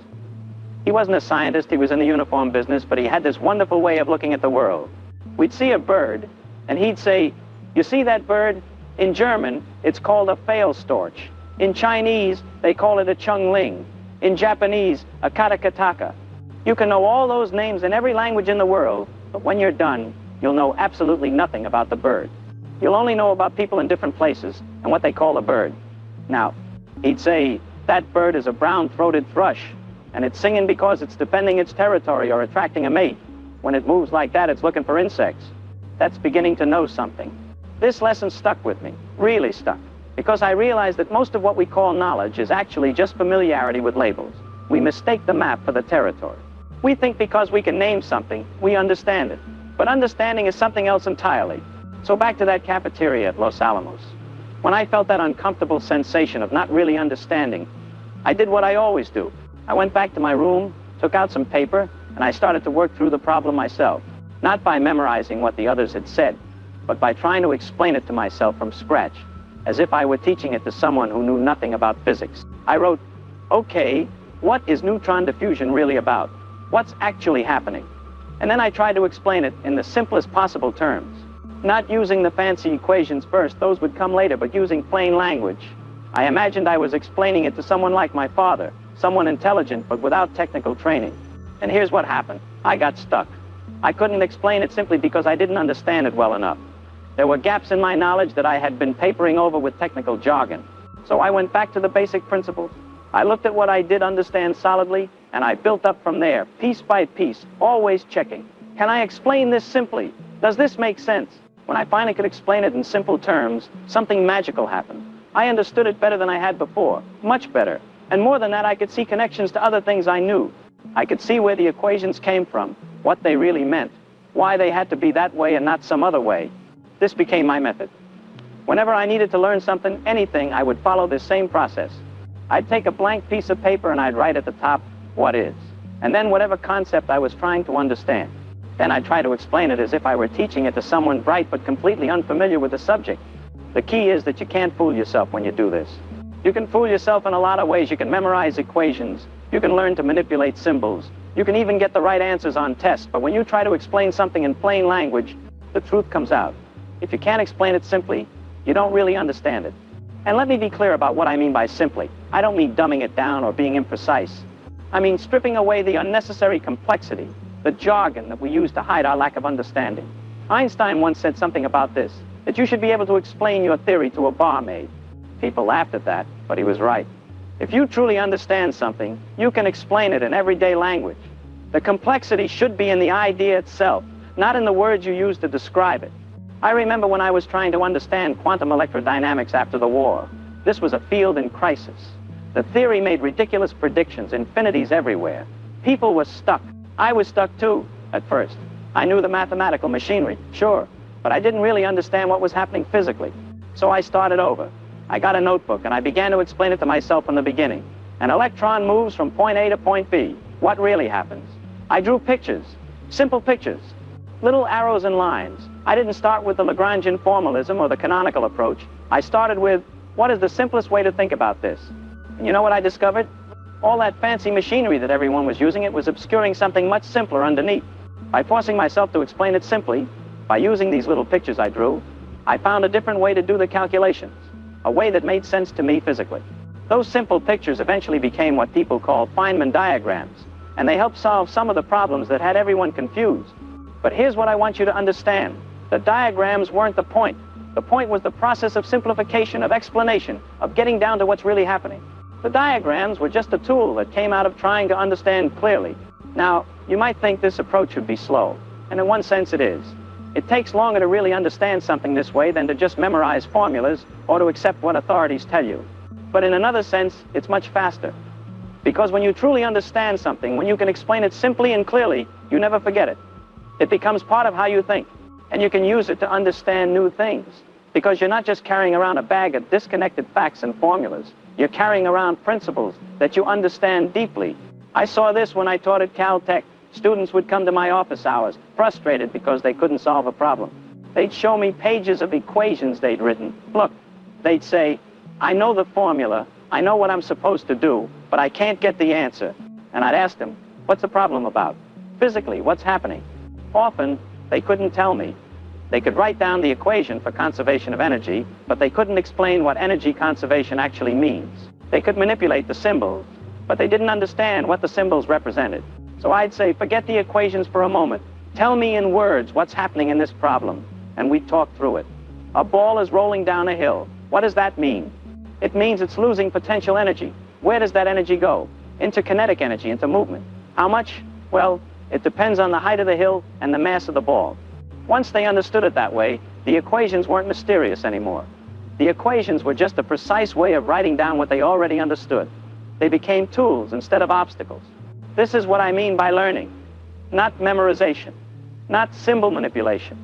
He wasn't a scientist, he was in the uniform business, but he had this wonderful way of looking at the world. We'd see a bird, and he'd say, "You see that bird? In German, it's called a Pfeilstorch. In Chinese, they call it a Chungling. In Japanese, a Katakataka. You can know all those names in every language in the world, but when you're done, you'll know absolutely nothing about the bird. You'll only know about people in different places and what they call a bird." Now, he'd say, "That bird is a brown-throated thrush, and it's singing because it's defending its territory or attracting a mate. When it moves like that, it's looking for insects. That's beginning to know something." This lesson stuck with me, really stuck, because I realized that most of what we call knowledge is actually just familiarity with labels. We mistake the map for the territory. We think because we can name something, we understand it. But understanding is something else entirely. So back to that cafeteria at Los Alamos. When I felt that uncomfortable sensation of not really understanding, I did what I always do. I went back to my room, took out some paper, and I started to work through the problem myself. Not by memorizing what the others had said, but by trying to explain it to myself from scratch, as if I were teaching it to someone who knew nothing about physics. I wrote, "Okay, what is neutron diffusion really about? What's actually happening?" And then I tried to explain it in the simplest possible terms. Not using the fancy equations first, those would come later, but using plain language. I imagined I was explaining it to someone like my father, someone intelligent but without technical training. And here's what happened. I got stuck. I couldn't explain it simply because I didn't understand it well enough. There were gaps in my knowledge that I had been papering over with technical jargon. So I went back to the basic principles. I looked at what I did understand solidly, and I built up from there, piece by piece, always checking. Can I explain this simply? Does this make sense? When I finally could explain it in simple terms, something magical happened. I understood it better than I had before, much better. And more than that, I could see connections to other things I knew. I could see where the equations came from, what they really meant, why they had to be that way and not some other way. This became my method. Whenever I needed to learn something, anything, I would follow this same process. I'd take a blank piece of paper and I'd write at the top, "What is?" And then whatever concept I was trying to understand. Then I'd try to explain it as if I were teaching it to someone bright but completely unfamiliar with the subject. The key is that you can't fool yourself when you do this. You can fool yourself in a lot of ways. You can memorize equations. You can learn to manipulate symbols. You can even get the right answers on tests. But when you try to explain something in plain language, the truth comes out. If you can't explain it simply, you don't really understand it. And let me be clear about what I mean by simply. I don't mean dumbing it down or being imprecise. I mean stripping away the unnecessary complexity, the jargon that we use to hide our lack of understanding. Einstein once said something about this, that you should be able to explain your theory to a barmaid. People laughed at that, but he was right. If you truly understand something, you can explain it in everyday language. The complexity should be in the idea itself, not in the words you use to describe it. I remember when I was trying to understand quantum electrodynamics after the war. This was a field in crisis. The theory made ridiculous predictions, infinities everywhere. People were stuck. I was stuck too, at first. I knew the mathematical machinery, sure, but I didn't really understand what was happening physically. So I started over. I got a notebook and I began to explain it to myself from the beginning. An electron moves from point A to point B. What really happens? I drew pictures, simple pictures, little arrows and lines. I didn't start with the Lagrangian formalism or the canonical approach. I started with, what is the simplest way to think about this? And you know what I discovered? All that fancy machinery that everyone was using, it was obscuring something much simpler underneath. By forcing myself to explain it simply, by using these little pictures I drew, I found a different way to do the calculations, a way that made sense to me physically. Those simple pictures eventually became what people call Feynman diagrams, and they helped solve some of the problems that had everyone confused. But here's what I want you to understand. The diagrams weren't the point. The point was the process of simplification, of explanation, of getting down to what's really happening. The diagrams were just a tool that came out of trying to understand clearly. Now, you might think this approach would be slow, and in one sense it is. It takes longer to really understand something this way than to just memorize formulas or to accept what authorities tell you. But in another sense, it's much faster. Because when you truly understand something, when you can explain it simply and clearly, you never forget it. It becomes part of how you think, and you can use it to understand new things. Because you're not just carrying around a bag of disconnected facts and formulas. You're carrying around principles that you understand deeply. I saw this when I taught at Caltech. Students would come to my office hours, frustrated because they couldn't solve a problem. They'd show me pages of equations they'd written. Look, they'd say, I know the formula, I know what I'm supposed to do, but I can't get the answer. And I'd ask them, what's the problem about? Physically, what's happening? Often, they couldn't tell me. They could write down the equation for conservation of energy, but they couldn't explain what energy conservation actually means. They could manipulate the symbols, but they didn't understand what the symbols represented. So I'd say, forget the equations for a moment. Tell me in words what's happening in this problem, and we'd talk through it. A ball is rolling down a hill. What does that mean? It means it's losing potential energy. Where does that energy go? Into kinetic energy, into movement. How much? Well, it depends on the height of the hill and the mass of the ball. Once they understood it that way, the equations weren't mysterious anymore. The equations were just a precise way of writing down what they already understood. They became tools instead of obstacles. This is what I mean by learning. Not memorization, not symbol manipulation.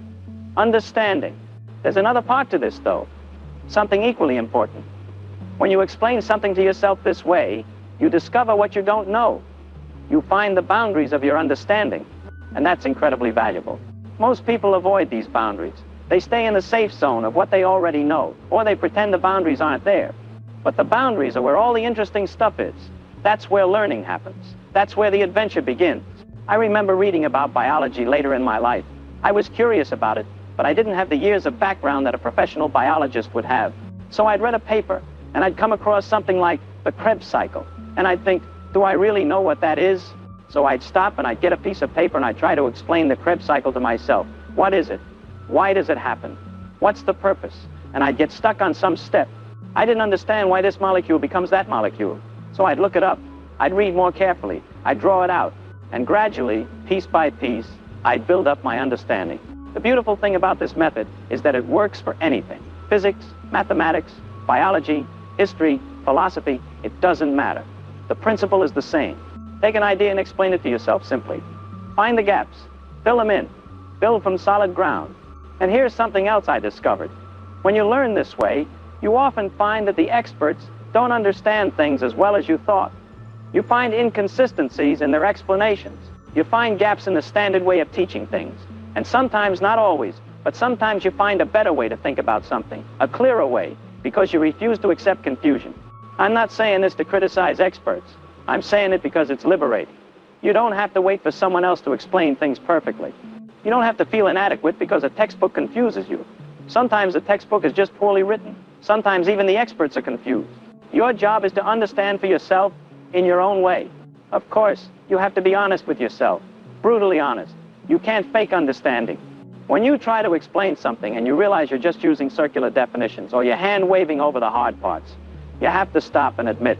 Understanding. There's another part to this, though. Something equally important. When you explain something to yourself this way, you discover what you don't know. You find the boundaries of your understanding, and that's incredibly valuable. Most people avoid these boundaries. They stay in the safe zone of what they already know, or they pretend the boundaries aren't there. But the boundaries are where all the interesting stuff is. That's where learning happens. That's where the adventure begins. I remember reading about biology later in my life. I was curious about it, but I didn't have the years of background that a professional biologist would have. So I'd read a paper, and I'd come across something like the Krebs cycle, and I'd think, do I really know what that is? So I'd stop and I'd get a piece of paper and I'd try to explain the Krebs cycle to myself. What is it? Why does it happen? What's the purpose? And I'd get stuck on some step. I didn't understand why this molecule becomes that molecule. So I'd look it up. I'd read more carefully. I'd draw it out. And gradually, piece by piece, I'd build up my understanding. The beautiful thing about this method is that it works for anything. Physics, mathematics, biology, history, philosophy, it doesn't matter. The principle is the same. Take an idea and explain it to yourself simply. Find the gaps, fill them in, build from solid ground. And here's something else I discovered. When you learn this way, you often find that the experts don't understand things as well as you thought. You find inconsistencies in their explanations. You find gaps in the standard way of teaching things. And sometimes, not always, but sometimes you find a better way to think about something, a clearer way, because you refuse to accept confusion. I'm not saying this to criticize experts. I'm saying it because it's liberating. You don't have to wait for someone else to explain things perfectly. You don't have to feel inadequate because a textbook confuses you. Sometimes a textbook is just poorly written. Sometimes even the experts are confused. Your job is to understand for yourself in your own way. Of course, you have to be honest with yourself, brutally honest. You can't fake understanding. When you try to explain something and you realize you're just using circular definitions or you're hand-waving over the hard parts, you have to stop and admit,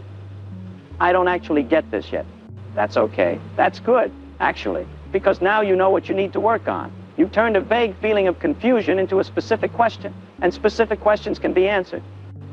I don't actually get this yet. That's okay. That's good, actually, because now you know what you need to work on. You've turned a vague feeling of confusion into a specific question, and specific questions can be answered.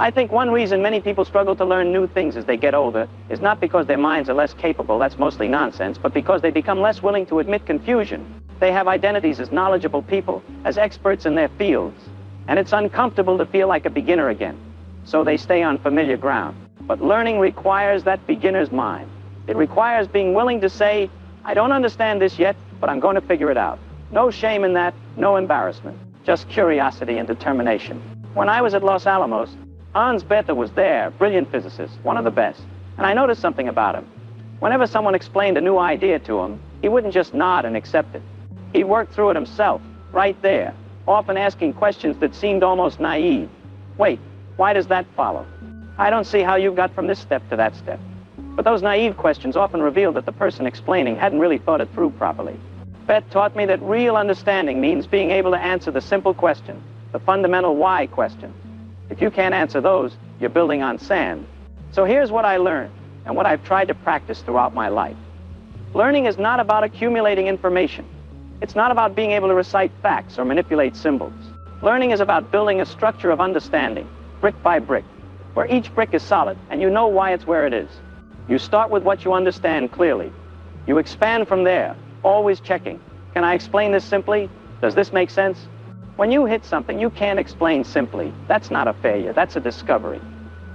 I think one reason many people struggle to learn new things as they get older is not because their minds are less capable, that's mostly nonsense, but because they become less willing to admit confusion. They have identities as knowledgeable people, as experts in their fields, and it's uncomfortable to feel like a beginner again, so they stay on familiar ground. But learning requires that beginner's mind. It requires being willing to say, I don't understand this yet, but I'm going to figure it out. No shame in that, no embarrassment, just curiosity and determination. When I was at Los Alamos, Hans Bethe was there, brilliant physicist, one of the best, and I noticed something about him. Whenever someone explained a new idea to him, he wouldn't just nod and accept it. He worked through it himself, right there, often asking questions that seemed almost naive. Wait, why does that follow? I don't see how you got from this step to that step. But those naive questions often revealed that the person explaining hadn't really thought it through properly. Bethe taught me that real understanding means being able to answer the simple question, the fundamental why question. If you can't answer those, you're building on sand. So here's what I learned, and what I've tried to practice throughout my life. Learning is not about accumulating information. It's not about being able to recite facts or manipulate symbols. Learning is about building a structure of understanding, brick by brick, where each brick is solid, and you know why it's where it is. You start with what you understand clearly. You expand from there, always checking. Can I explain this simply? Does this make sense? When you hit something you can't explain simply, that's not a failure, that's a discovery.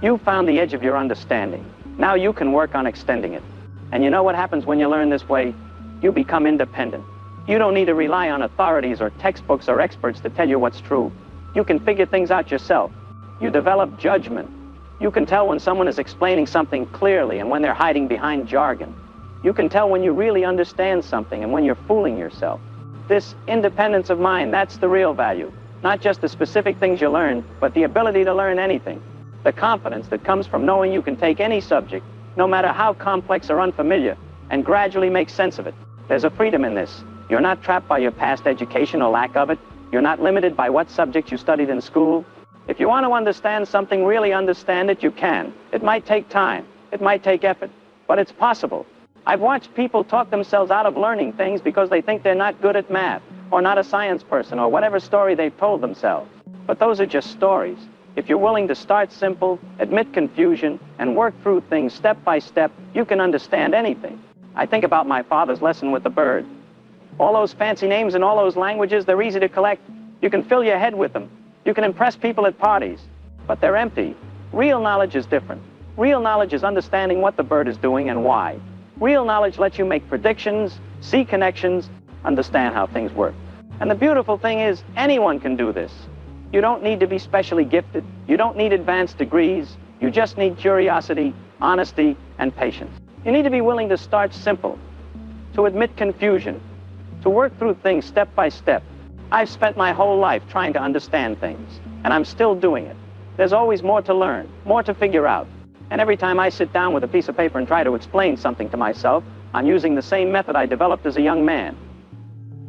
You found the edge of your understanding. Now you can work on extending it. And you know what happens when you learn this way? You become independent. You don't need to rely on authorities or textbooks or experts to tell you what's true. You can figure things out yourself. You develop judgment. You can tell when someone is explaining something clearly and when they're hiding behind jargon. You can tell when you really understand something and when you're fooling yourself. This independence of mind, that's the real value. Not just the specific things you learn, but the ability to learn anything. The confidence that comes from knowing you can take any subject, no matter how complex or unfamiliar, and gradually make sense of it. There's a freedom in this. You're not trapped by your past education or lack of it. You're not limited by what subjects you studied in school. If you want to understand something, really understand it, you can. It might take time. It might take effort, but it's possible. I've watched people talk themselves out of learning things because they think they're not good at math, or not a science person, or whatever story they've told themselves. But those are just stories. If you're willing to start simple, admit confusion, and work through things step by step, you can understand anything. I think about my father's lesson with the bird. All those fancy names in all those languages, they're easy to collect. You can fill your head with them. You can impress people at parties, but they're empty. Real knowledge is different. Real knowledge is understanding what the bird is doing and why. Real knowledge lets you make predictions, see connections, understand how things work. And the beautiful thing is, anyone can do this. You don't need to be specially gifted. You don't need advanced degrees. You just need curiosity, honesty, and patience. You need to be willing to start simple, to admit confusion, to work through things step by step. I've spent my whole life trying to understand things, and I'm still doing it. There's always more to learn, more to figure out. And every time I sit down with a piece of paper and try to explain something to myself, I'm using the same method I developed as a young man.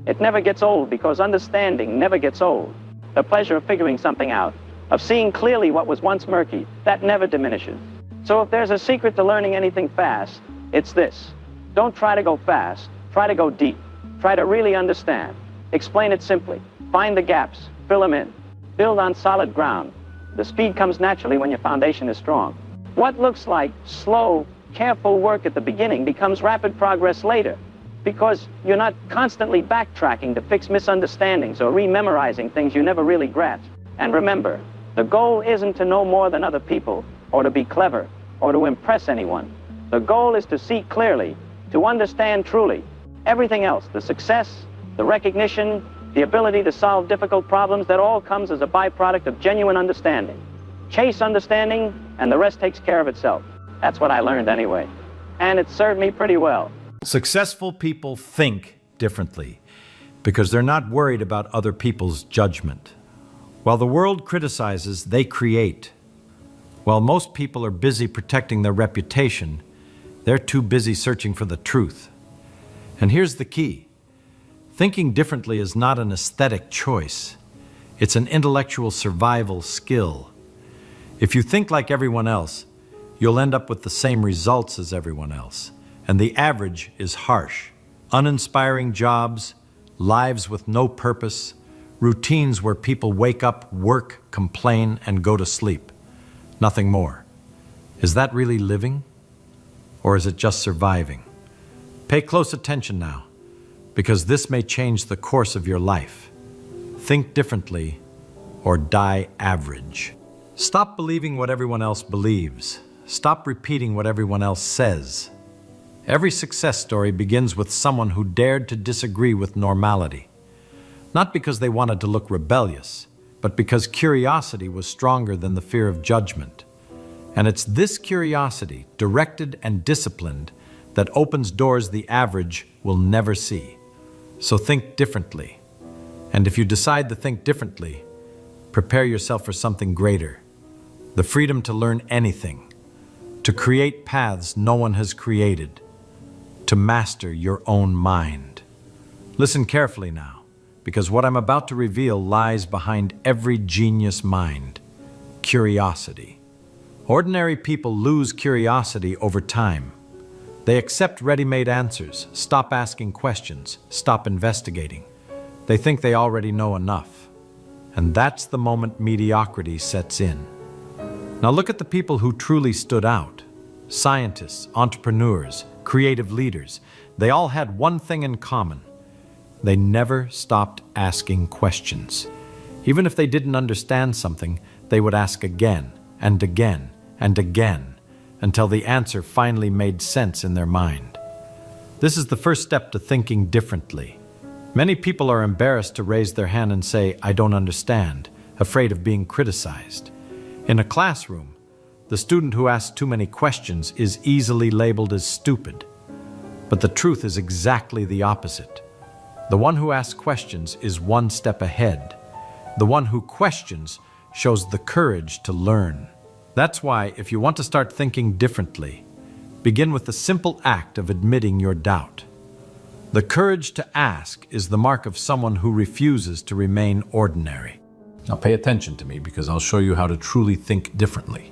It never gets old because understanding never gets old. The pleasure of figuring something out, of seeing clearly what was once murky, that never diminishes. So if there's a secret to learning anything fast, it's this. Don't try to go fast, try to go deep. Try to really understand. Explain it simply. Find the gaps, fill them in. Build on solid ground. The speed comes naturally when your foundation is strong. What looks like slow, careful work at the beginning becomes rapid progress later, because you're not constantly backtracking to fix misunderstandings or rememorizing things you never really grasped. And remember, the goal isn't to know more than other people, or to be clever, or to impress anyone. The goal is to see clearly, to understand truly. Everything else, the success, the recognition, the ability to solve difficult problems, that all comes as a byproduct of genuine understanding. Chase understanding, and the rest takes care of itself. That's what I learned anyway. And it served me pretty well. Successful people think differently because they're not worried about other people's judgment. While the world criticizes, they create. While most people are busy protecting their reputation, they're too busy searching for the truth. And here's the key. Thinking differently is not an aesthetic choice. It's an intellectual survival skill. If you think like everyone else, you'll end up with the same results as everyone else. And the average is harsh. Uninspiring jobs, lives with no purpose, routines where people wake up, work, complain, and go to sleep. Nothing more. Is that really living? Or is it just surviving? Pay close attention now, because this may change the course of your life. Think differently, or die average. Stop believing what everyone else believes. Stop repeating what everyone else says. Every success story begins with someone who dared to disagree with normality. Not because they wanted to look rebellious, but because curiosity was stronger than the fear of judgment. And it's this curiosity, directed and disciplined, that opens doors the average will never see. So think differently. And if you decide to think differently, prepare yourself for something greater. The freedom to learn anything, to create paths no one has created, to master your own mind. Listen carefully now, because what I'm about to reveal lies behind every genius mind: curiosity. Ordinary people lose curiosity over time. They accept ready-made answers, stop asking questions, stop investigating. They think they already know enough. And that's the moment mediocrity sets in. Now look at the people who truly stood out. Scientists, entrepreneurs, creative leaders. They all had one thing in common. They never stopped asking questions. Even if they didn't understand something, they would ask again and again and again until the answer finally made sense in their mind. This is the first step to thinking differently. Many people are embarrassed to raise their hand and say, "I don't understand," afraid of being criticized. In a classroom, the student who asks too many questions is easily labeled as stupid. But the truth is exactly the opposite. The one who asks questions is one step ahead. The one who questions shows the courage to learn. That's why, if you want to start thinking differently, begin with the simple act of admitting your doubt. The courage to ask is the mark of someone who refuses to remain ordinary. Now pay attention to me, because I'll show you how to truly think differently.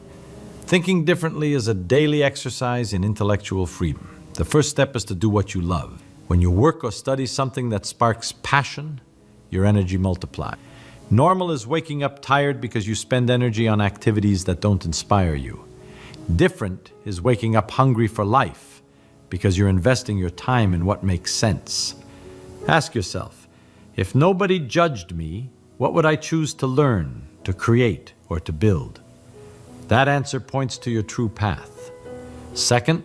Thinking differently is a daily exercise in intellectual freedom. The first step is to do what you love. When you work or study something that sparks passion, your energy multiplies. Normal is waking up tired because you spend energy on activities that don't inspire you. Different is waking up hungry for life because you're investing your time in what makes sense. Ask yourself, if nobody judged me, what would I choose to learn, to create, or to build? That answer points to your true path. Second,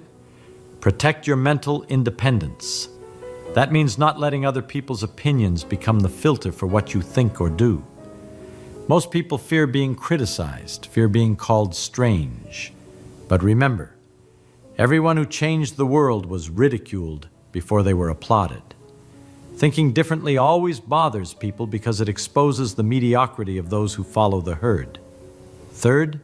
protect your mental independence. That means not letting other people's opinions become the filter for what you think or do. Most people fear being criticized, fear being called strange. But remember, everyone who changed the world was ridiculed before they were applauded. Thinking differently always bothers people because it exposes the mediocrity of those who follow the herd. Third,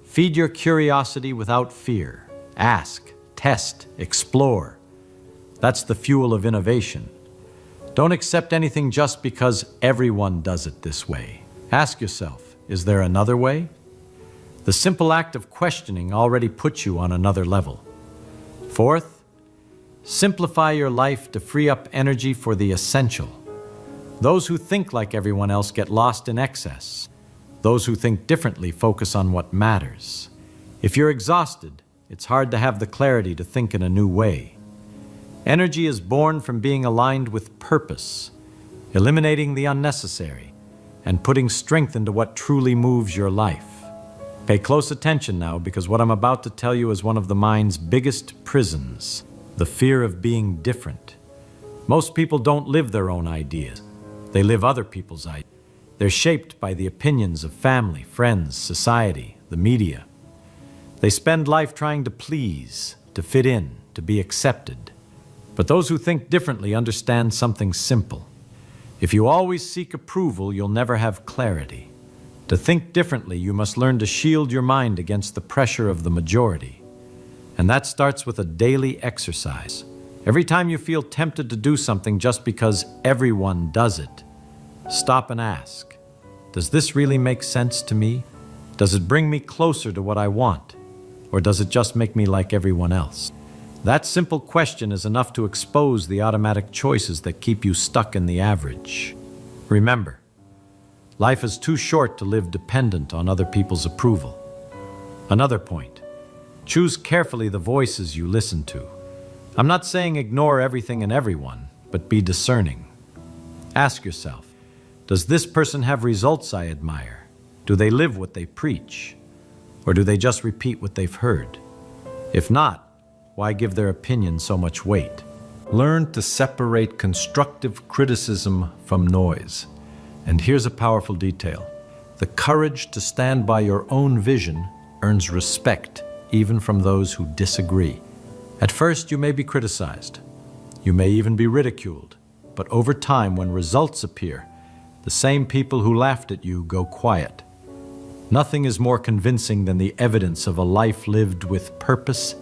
feed your curiosity without fear. Ask, test, explore. That's the fuel of innovation. Don't accept anything just because everyone does it this way. Ask yourself, is there another way? The simple act of questioning already puts you on another level. Fourth, simplify your life to free up energy for the essential. Those who think like everyone else get lost in excess. Those who think differently focus on what matters. If you're exhausted, it's hard to have the clarity to think in a new way. Energy is born from being aligned with purpose, eliminating the unnecessary, and putting strength into what truly moves your life. Pay close attention now, because what I'm about to tell you is one of the mind's biggest prisons, the fear of being different. Most people don't live their own ideas. They live other people's ideas. They're shaped by the opinions of family, friends, society, the media. They spend life trying to please, to fit in, to be accepted. But those who think differently understand something simple. If you always seek approval, you'll never have clarity. To think differently, you must learn to shield your mind against the pressure of the majority. And that starts with a daily exercise. Every time you feel tempted to do something just because everyone does it, stop and ask, does this really make sense to me? Does it bring me closer to what I want? Or does it just make me like everyone else? That simple question is enough to expose the automatic choices that keep you stuck in the average. Remember, life is too short to live dependent on other people's approval. Another point, choose carefully the voices you listen to. I'm not saying ignore everything and everyone, but be discerning. Ask yourself, does this person have results I admire? Do they live what they preach? Or do they just repeat what they've heard? If not, why give their opinion so much weight? Learn to separate constructive criticism from noise. And here's a powerful detail. The courage to stand by your own vision earns respect, even from those who disagree. At first, you may be criticized. You may even be ridiculed. But over time, when results appear, the same people who laughed at you go quiet. Nothing is more convincing than the evidence of a life lived with purpose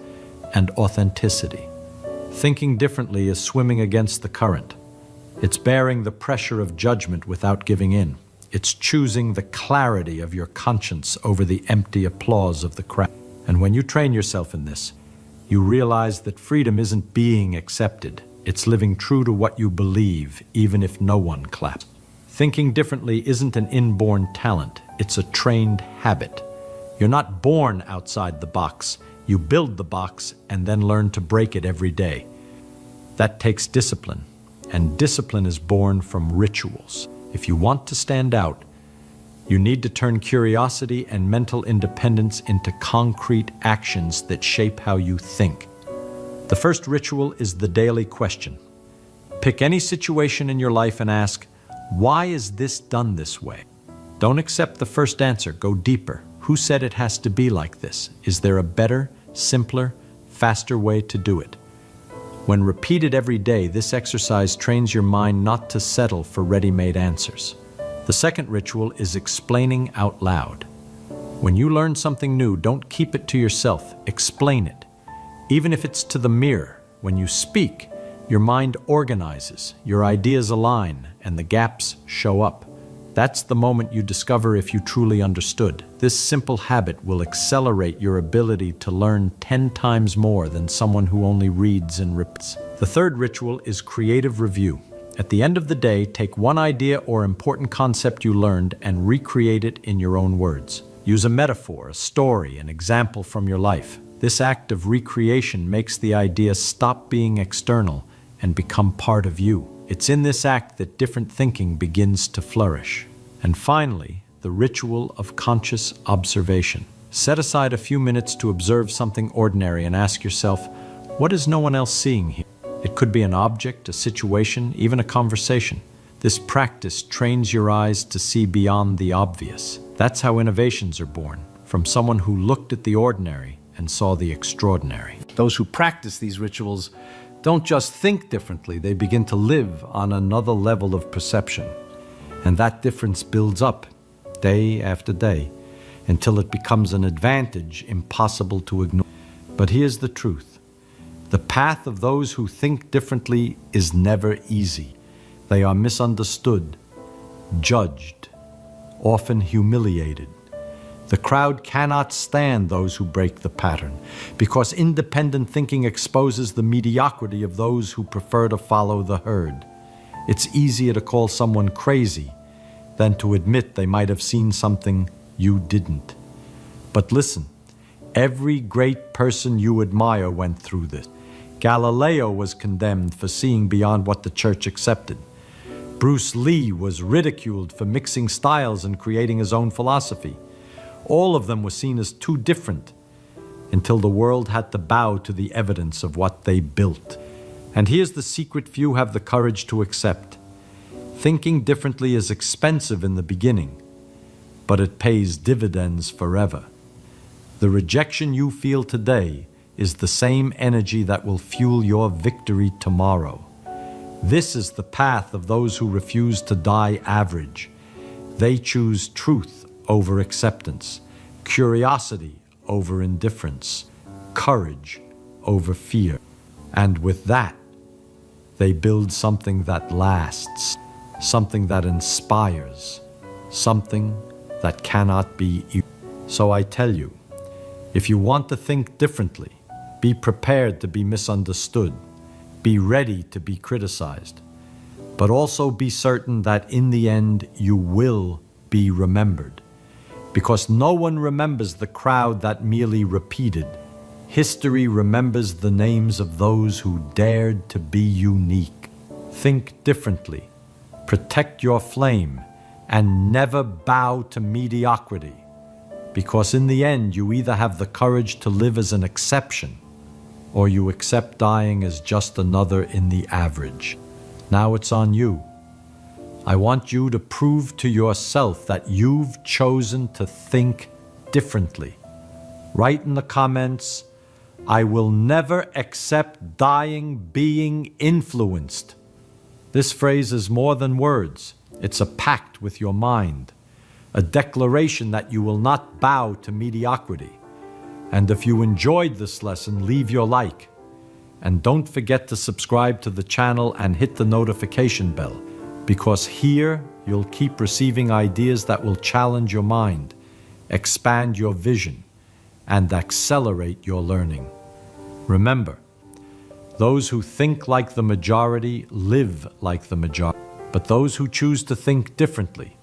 and authenticity. Thinking differently is swimming against the current. It's bearing the pressure of judgment without giving in. It's choosing the clarity of your conscience over the empty applause of the crowd. And when you train yourself in this, you realize that freedom isn't being accepted. It's living true to what you believe, even if no one claps. Thinking differently isn't an inborn talent. It's a trained habit. You're not born outside the box. You build the box and then learn to break it every day. That takes discipline, and discipline is born from rituals. If you want to stand out, you need to turn curiosity and mental independence into concrete actions that shape how you think. The first ritual is the daily question. Pick any situation in your life and ask, why is this done this way? Don't accept the first answer, go deeper. Who said it has to be like this? Is there a better, simpler, faster way to do it? When repeated every day, this exercise trains your mind not to settle for ready-made answers. The second ritual is explaining out loud. When you learn something new, don't keep it to yourself. Explain it. Even if it's to the mirror, when you speak, your mind organizes, your ideas align, and the gaps show up. That's the moment you discover if you truly understood. This simple habit will accelerate your ability to learn 10 times more than someone who only reads and repeats. The third ritual is creative review. At the end of the day, take one idea or important concept you learned and recreate it in your own words. Use a metaphor, a story, an example from your life. This act of recreation makes the idea stop being external and become part of you. It's in this act that different thinking begins to flourish. And finally, the ritual of conscious observation. Set aside a few minutes to observe something ordinary and ask yourself, what is no one else seeing here? It could be an object, a situation, even a conversation. This practice trains your eyes to see beyond the obvious. That's how innovations are born, from someone who looked at the ordinary and saw the extraordinary. Those who practice these rituals don't just think differently, they begin to live on another level of perception. And that difference builds up day after day until it becomes an advantage impossible to ignore. But here's the truth. The path of those who think differently is never easy. They are misunderstood, judged, often humiliated. The crowd cannot stand those who break the pattern because independent thinking exposes the mediocrity of those who prefer to follow the herd. It's easier to call someone crazy than to admit they might have seen something you didn't. But listen, every great person you admire went through this. Galileo was condemned for seeing beyond what the church accepted. Bruce Lee was ridiculed for mixing styles and creating his own philosophy. All of them were seen as too different until the world had to bow to the evidence of what they built. And here's the secret few have the courage to accept. Thinking differently is expensive in the beginning, but it pays dividends forever. The rejection you feel today is the same energy that will fuel your victory tomorrow. This is the path of those who refuse to die average. They choose truth over acceptance, curiosity over indifference, courage over fear. And with that, they build something that lasts, something that inspires, something that cannot be erased. So I tell you, if you want to think differently, be prepared to be misunderstood, be ready to be criticized, but also be certain that in the end you will be remembered. Because no one remembers the crowd that merely repeated. History remembers the names of those who dared to be unique. Think differently, protect your flame, and never bow to mediocrity. Because in the end, you either have the courage to live as an exception, or you accept dying as just another in the average. Now it's on you. I want you to prove to yourself that you've chosen to think differently. Write in the comments, I will never accept dying being influenced. This phrase is more than words. It's a pact with your mind, a declaration that you will not bow to mediocrity. And if you enjoyed this lesson, leave your like. And don't forget to subscribe to the channel and hit the notification bell, because here you'll keep receiving ideas that will challenge your mind, expand your vision, and accelerate your learning. Remember, those who think like the majority live like the majority, but those who choose to think differently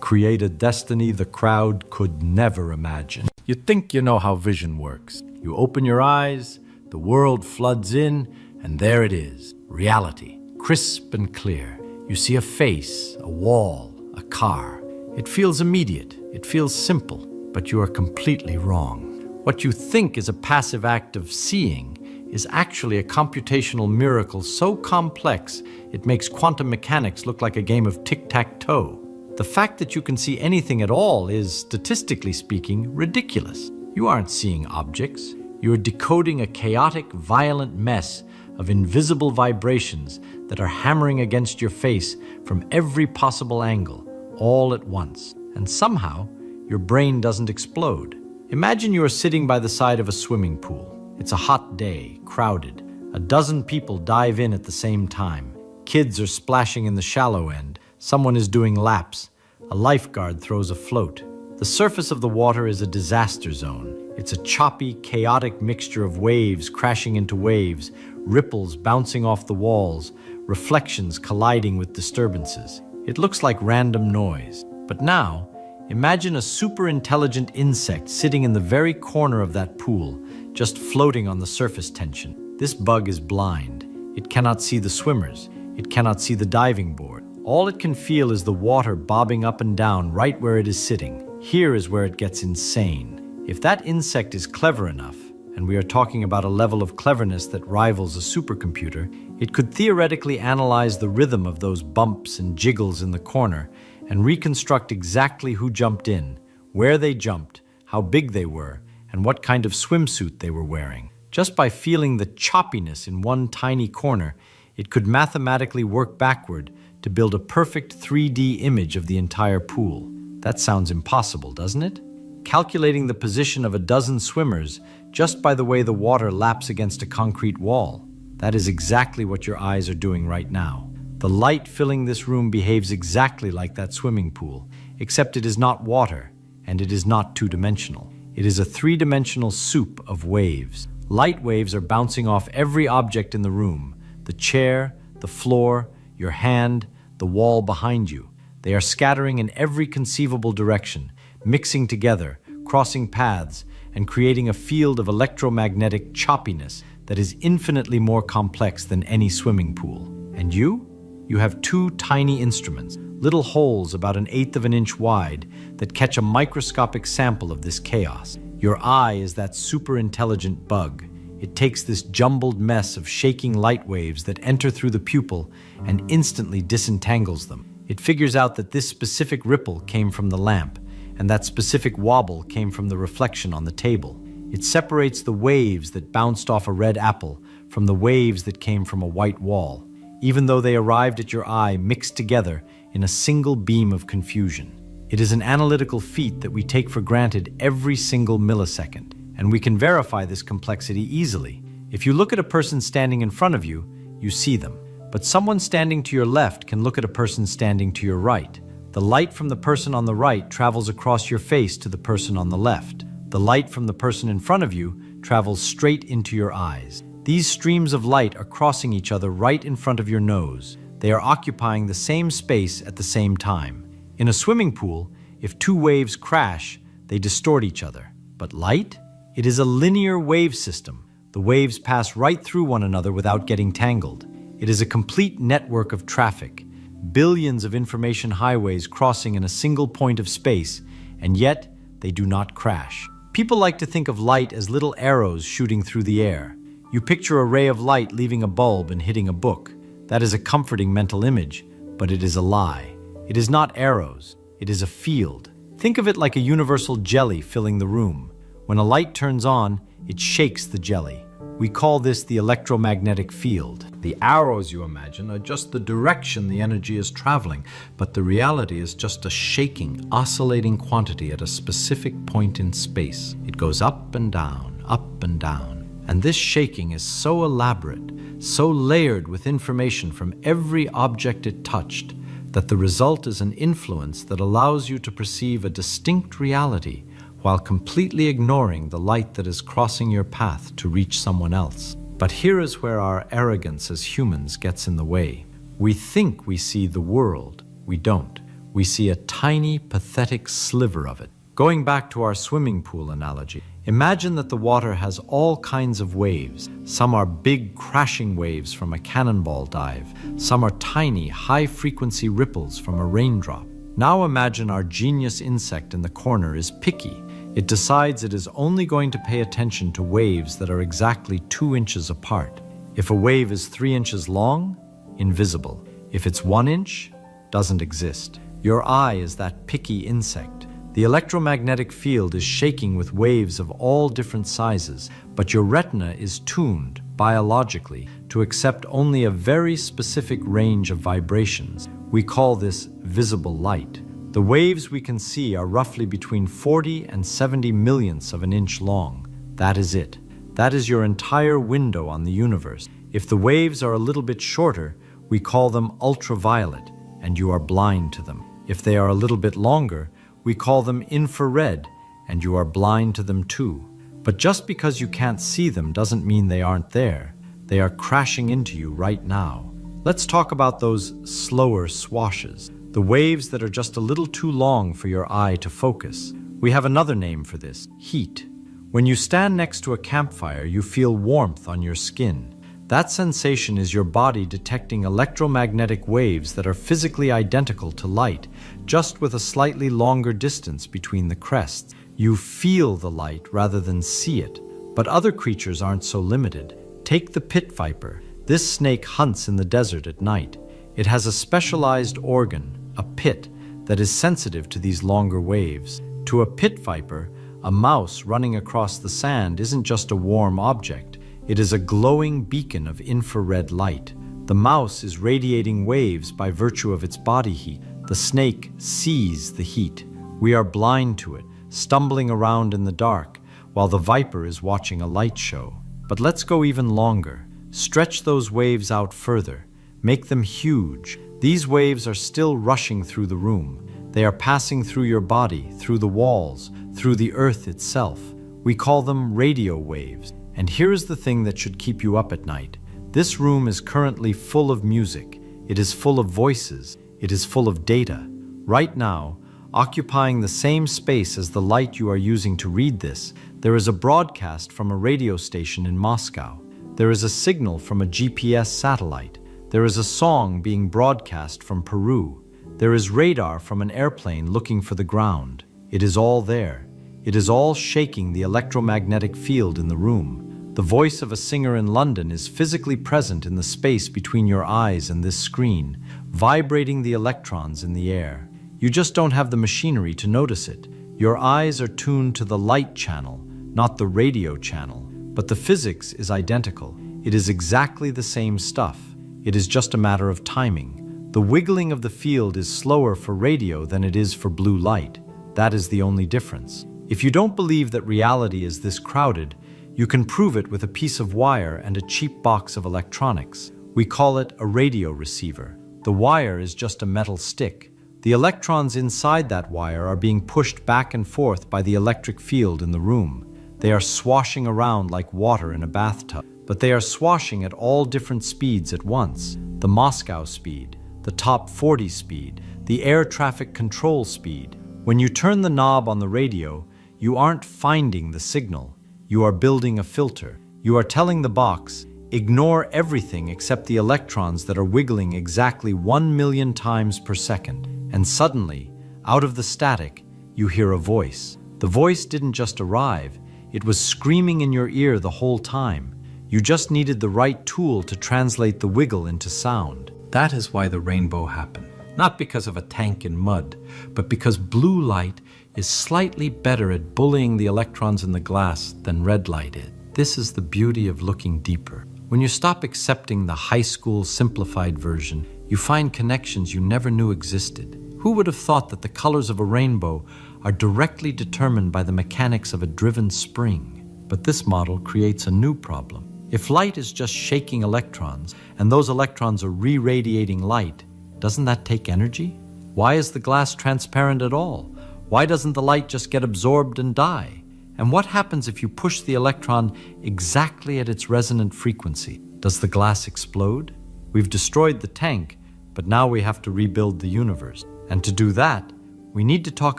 create a destiny the crowd could never imagine. You think you know how vision works. You open your eyes, the world floods in, and there it is, reality, crisp and clear. You see a face, a wall, a car. It feels immediate, it feels simple, but you are completely wrong. What you think is a passive act of seeing is actually a computational miracle so complex it makes quantum mechanics look like a game of tic-tac-toe. The fact that you can see anything at all is, statistically speaking, ridiculous. You aren't seeing objects. You're decoding a chaotic, violent mess of invisible vibrations that are hammering against your face from every possible angle, all at once. And somehow, your brain doesn't explode. Imagine you are sitting by the side of a swimming pool. It's a hot day, crowded. A dozen people dive in at the same time. Kids are splashing in the shallow end. Someone is doing laps. A lifeguard throws a float. The surface of the water is a disaster zone. It's a choppy, chaotic mixture of waves crashing into waves, ripples bouncing off the walls, reflections colliding with disturbances. It looks like random noise. But now, imagine a super intelligent insect sitting in the very corner of that pool, just floating on the surface tension. This bug is blind. It cannot see the swimmers. It cannot see the diving board. All it can feel is the water bobbing up and down right where it is sitting. Here is where it gets insane. If that insect is clever enough, and we are talking about a level of cleverness that rivals a supercomputer, it could theoretically analyze the rhythm of those bumps and jiggles in the corner and reconstruct exactly who jumped in, where they jumped, how big they were, and what kind of swimsuit they were wearing. Just by feeling the choppiness in one tiny corner, it could mathematically work backward to build a perfect 3D image of the entire pool. That sounds impossible, doesn't it? Calculating the position of a dozen swimmers just by the way the water laps against a concrete wall. That is exactly what your eyes are doing right now. The light filling this room behaves exactly like that swimming pool, except it is not water, and it is not two-dimensional. It is a three-dimensional soup of waves. Light waves are bouncing off every object in the room, the chair, the floor, your hand, the wall behind you. They are scattering in every conceivable direction, mixing together, crossing paths, and creating a field of electromagnetic choppiness that is infinitely more complex than any swimming pool. And you? You have two tiny instruments, little holes about 1/8 of an inch wide that catch a microscopic sample of this chaos. Your eye is that super intelligent bug. It takes this jumbled mess of shaking light waves that enter through the pupil and instantly disentangles them. It figures out that this specific ripple came from the lamp, and that specific wobble came from the reflection on the table. It separates the waves that bounced off a red apple from the waves that came from a white wall, even though they arrived at your eye mixed together in a single beam of confusion. It is an analytical feat that we take for granted every single millisecond, and we can verify this complexity easily. If you look at a person standing in front of you, you see them. But someone standing to your left can look at a person standing to your right. The light from the person on the right travels across your face to the person on the left. The light from the person in front of you travels straight into your eyes. These streams of light are crossing each other right in front of your nose. They are occupying the same space at the same time. In a swimming pool, if two waves crash, they distort each other. But light? It is a linear wave system. The waves pass right through one another without getting tangled. It is a complete network of traffic, billions of information highways crossing in a single point of space, and yet they do not crash. People like to think of light as little arrows shooting through the air. You picture a ray of light leaving a bulb and hitting a book. That is a comforting mental image, but it is a lie. It is not arrows, it is a field. Think of it like a universal jelly filling the room. When a light turns on, it shakes the jelly. We call this the electromagnetic field. The arrows you imagine are just the direction the energy is traveling, but the reality is just a shaking, oscillating quantity at a specific point in space. It goes up and down, up and down. And this shaking is so elaborate, so layered with information from every object it touched, that the result is an influence that allows you to perceive a distinct reality while completely ignoring the light that is crossing your path to reach someone else. But here is where our arrogance as humans gets in the way. We think we see the world. We don't. We see a tiny, pathetic sliver of it. Going back to our swimming pool analogy, imagine that the water has all kinds of waves. Some are big, crashing waves from a cannonball dive. Some are tiny, high-frequency ripples from a raindrop. Now imagine our genius insect in the corner is picky. It decides it is only going to pay attention to waves that are exactly 2 inches apart. If a wave is 3 inches long, invisible. If it's 1 inch, doesn't exist. Your eye is that picky insect. The electromagnetic field is shaking with waves of all different sizes, but your retina is tuned, biologically, to accept only a very specific range of vibrations. We call this visible light. The waves we can see are roughly between 40 and 70 millionths of an inch long. That is it. That is your entire window on the universe. If the waves are a little bit shorter, we call them ultraviolet, and you are blind to them. If they are a little bit longer, we call them infrared, and you are blind to them too. But just because you can't see them doesn't mean they aren't there. They are crashing into you right now. Let's talk about those slower swashes. The waves that are just a little too long for your eye to focus. We have another name for this, heat. When you stand next to a campfire, you feel warmth on your skin. That sensation is your body detecting electromagnetic waves that are physically identical to light, just with a slightly longer distance between the crests. You feel the light rather than see it. But other creatures aren't so limited. Take the pit viper. This snake hunts in the desert at night. It has a specialized organ, a pit, that is sensitive to these longer waves. To a pit viper, a mouse running across the sand isn't just a warm object. It is a glowing beacon of infrared light. The mouse is radiating waves by virtue of its body heat. The snake sees the heat. We are blind to it, stumbling around in the dark, while the viper is watching a light show. But let's go even longer. Stretch those waves out further. Make them huge. These waves are still rushing through the room. They are passing through your body, through the walls, through the earth itself. We call them radio waves. And here's the thing that should keep you up at night. This room is currently full of music. It is full of voices. It is full of data. Right now, occupying the same space as the light you are using to read this, there is a broadcast from a radio station in Moscow. There is a signal from a GPS satellite. There is a song being broadcast from Peru. There is radar from an airplane looking for the ground. It is all there. It is all shaking the electromagnetic field in the room. The voice of a singer in London is physically present in the space between your eyes and this screen, vibrating the electrons in the air. You just don't have the machinery to notice it. Your eyes are tuned to the light channel, not the radio channel. But the physics is identical. It is exactly the same stuff. It is just a matter of timing. The wiggling of the field is slower for radio than it is for blue light. That is the only difference. If you don't believe that reality is this crowded, you can prove it with a piece of wire and a cheap box of electronics. We call it a radio receiver. The wire is just a metal stick. The electrons inside that wire are being pushed back and forth by the electric field in the room. They are swashing around like water in a bathtub, but they are swashing at all different speeds at once. The Moscow speed, the top 40 speed, the air traffic control speed. When you turn the knob on the radio, you aren't finding the signal. You are building a filter. You are telling the box, ignore everything except the electrons that are wiggling exactly 1,000,000 times per second. And suddenly, out of the static, you hear a voice. The voice didn't just arrive, it was screaming in your ear the whole time. You just needed the right tool to translate the wiggle into sound. That is why the rainbow happened. Not because of a tank in mud, but because blue light is slightly better at bullying the electrons in the glass than red light is. This is the beauty of looking deeper. When you stop accepting the high school simplified version, you find connections you never knew existed. Who would have thought that the colors of a rainbow are directly determined by the mechanics of a driven spring? But this model creates a new problem. If light is just shaking electrons, and those electrons are re-radiating light, doesn't that take energy? Why is the glass transparent at all? Why doesn't the light just get absorbed and die? And what happens if you push the electron exactly at its resonant frequency? Does the glass explode? We've destroyed the tank, but now we have to rebuild the universe. And to do that, we need to talk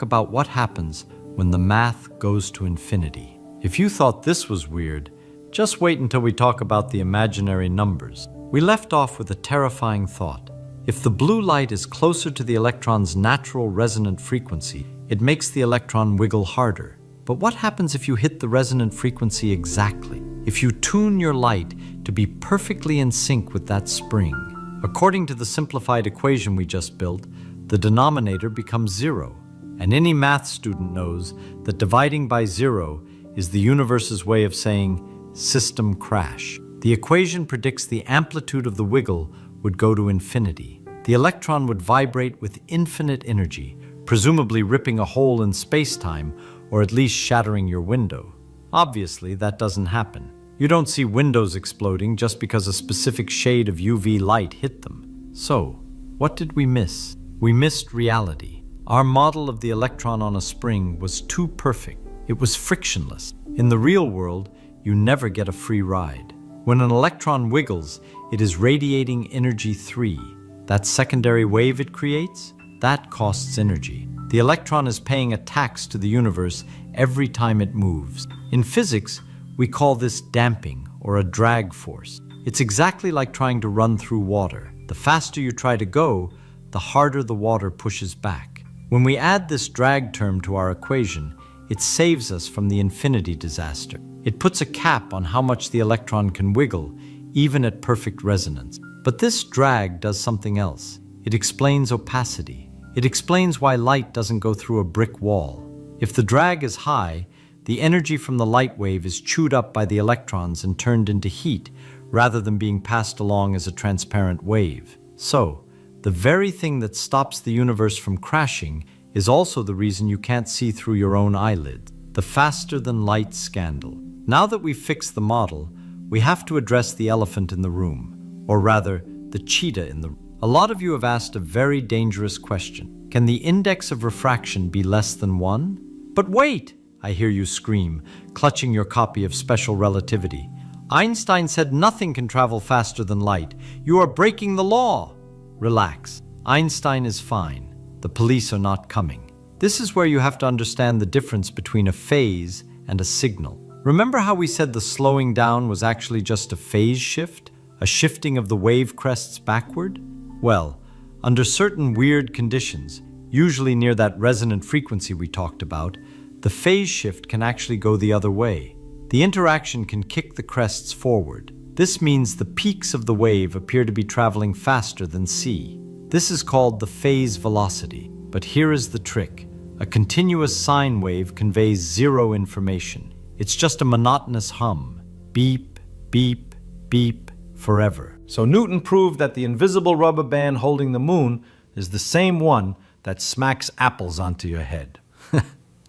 about what happens when the math goes to infinity. If you thought this was weird, just wait until we talk about the imaginary numbers. We left off with a terrifying thought. If the blue light is closer to the electron's natural resonant frequency, it makes the electron wiggle harder. But what happens if you hit the resonant frequency exactly? If you tune your light to be perfectly in sync with that spring? According to the simplified equation we just built, the denominator becomes 0. And any math student knows that dividing by 0 is the universe's way of saying system crash. The equation predicts the amplitude of the wiggle would go to infinity. The electron would vibrate with infinite energy, presumably ripping a hole in space-time or at least shattering your window. Obviously, that doesn't happen. You don't see windows exploding just because a specific shade of UV light hit them. So, what did we miss? We missed reality. Our model of the electron on a spring was too perfect. It was frictionless. In the real world, you never get a free ride. When an electron wiggles, it is radiating energy 3. That secondary wave it creates, that costs energy. The electron is paying a tax to the universe every time it moves. In physics, we call this damping or a drag force. It's exactly like trying to run through water. The faster you try to go, the harder the water pushes back. When we add this drag term to our equation, it saves us from the infinity disaster. It puts a cap on how much the electron can wiggle, even at perfect resonance. But this drag does something else. It explains opacity. It explains why light doesn't go through a brick wall. If the drag is high, the energy from the light wave is chewed up by the electrons and turned into heat, rather than being passed along as a transparent wave. So, the very thing that stops the universe from crashing is also the reason you can't see through your own eyelids. The faster-than-light scandal. Now that we've fixed the model, we have to address the elephant in the room, or rather, the cheetah in the room. A lot of you have asked a very dangerous question. Can the index of refraction be less than 1? But wait, I hear you scream, clutching your copy of Special Relativity. Einstein said nothing can travel faster than light. You are breaking the law. Relax. Einstein is fine. The police are not coming. This is where you have to understand the difference between a phase and a signal. Remember how we said the slowing down was actually just a phase shift? A shifting of the wave crests backward? Well, under certain weird conditions, usually near that resonant frequency we talked about, the phase shift can actually go the other way. The interaction can kick the crests forward. This means the peaks of the wave appear to be traveling faster than c. This is called the phase velocity. But here is the trick. A continuous sine wave conveys zero information. It's just a monotonous hum. Beep, beep, beep, forever. So Newton proved that the invisible rubber band holding the moon is the same one that smacks apples onto your head.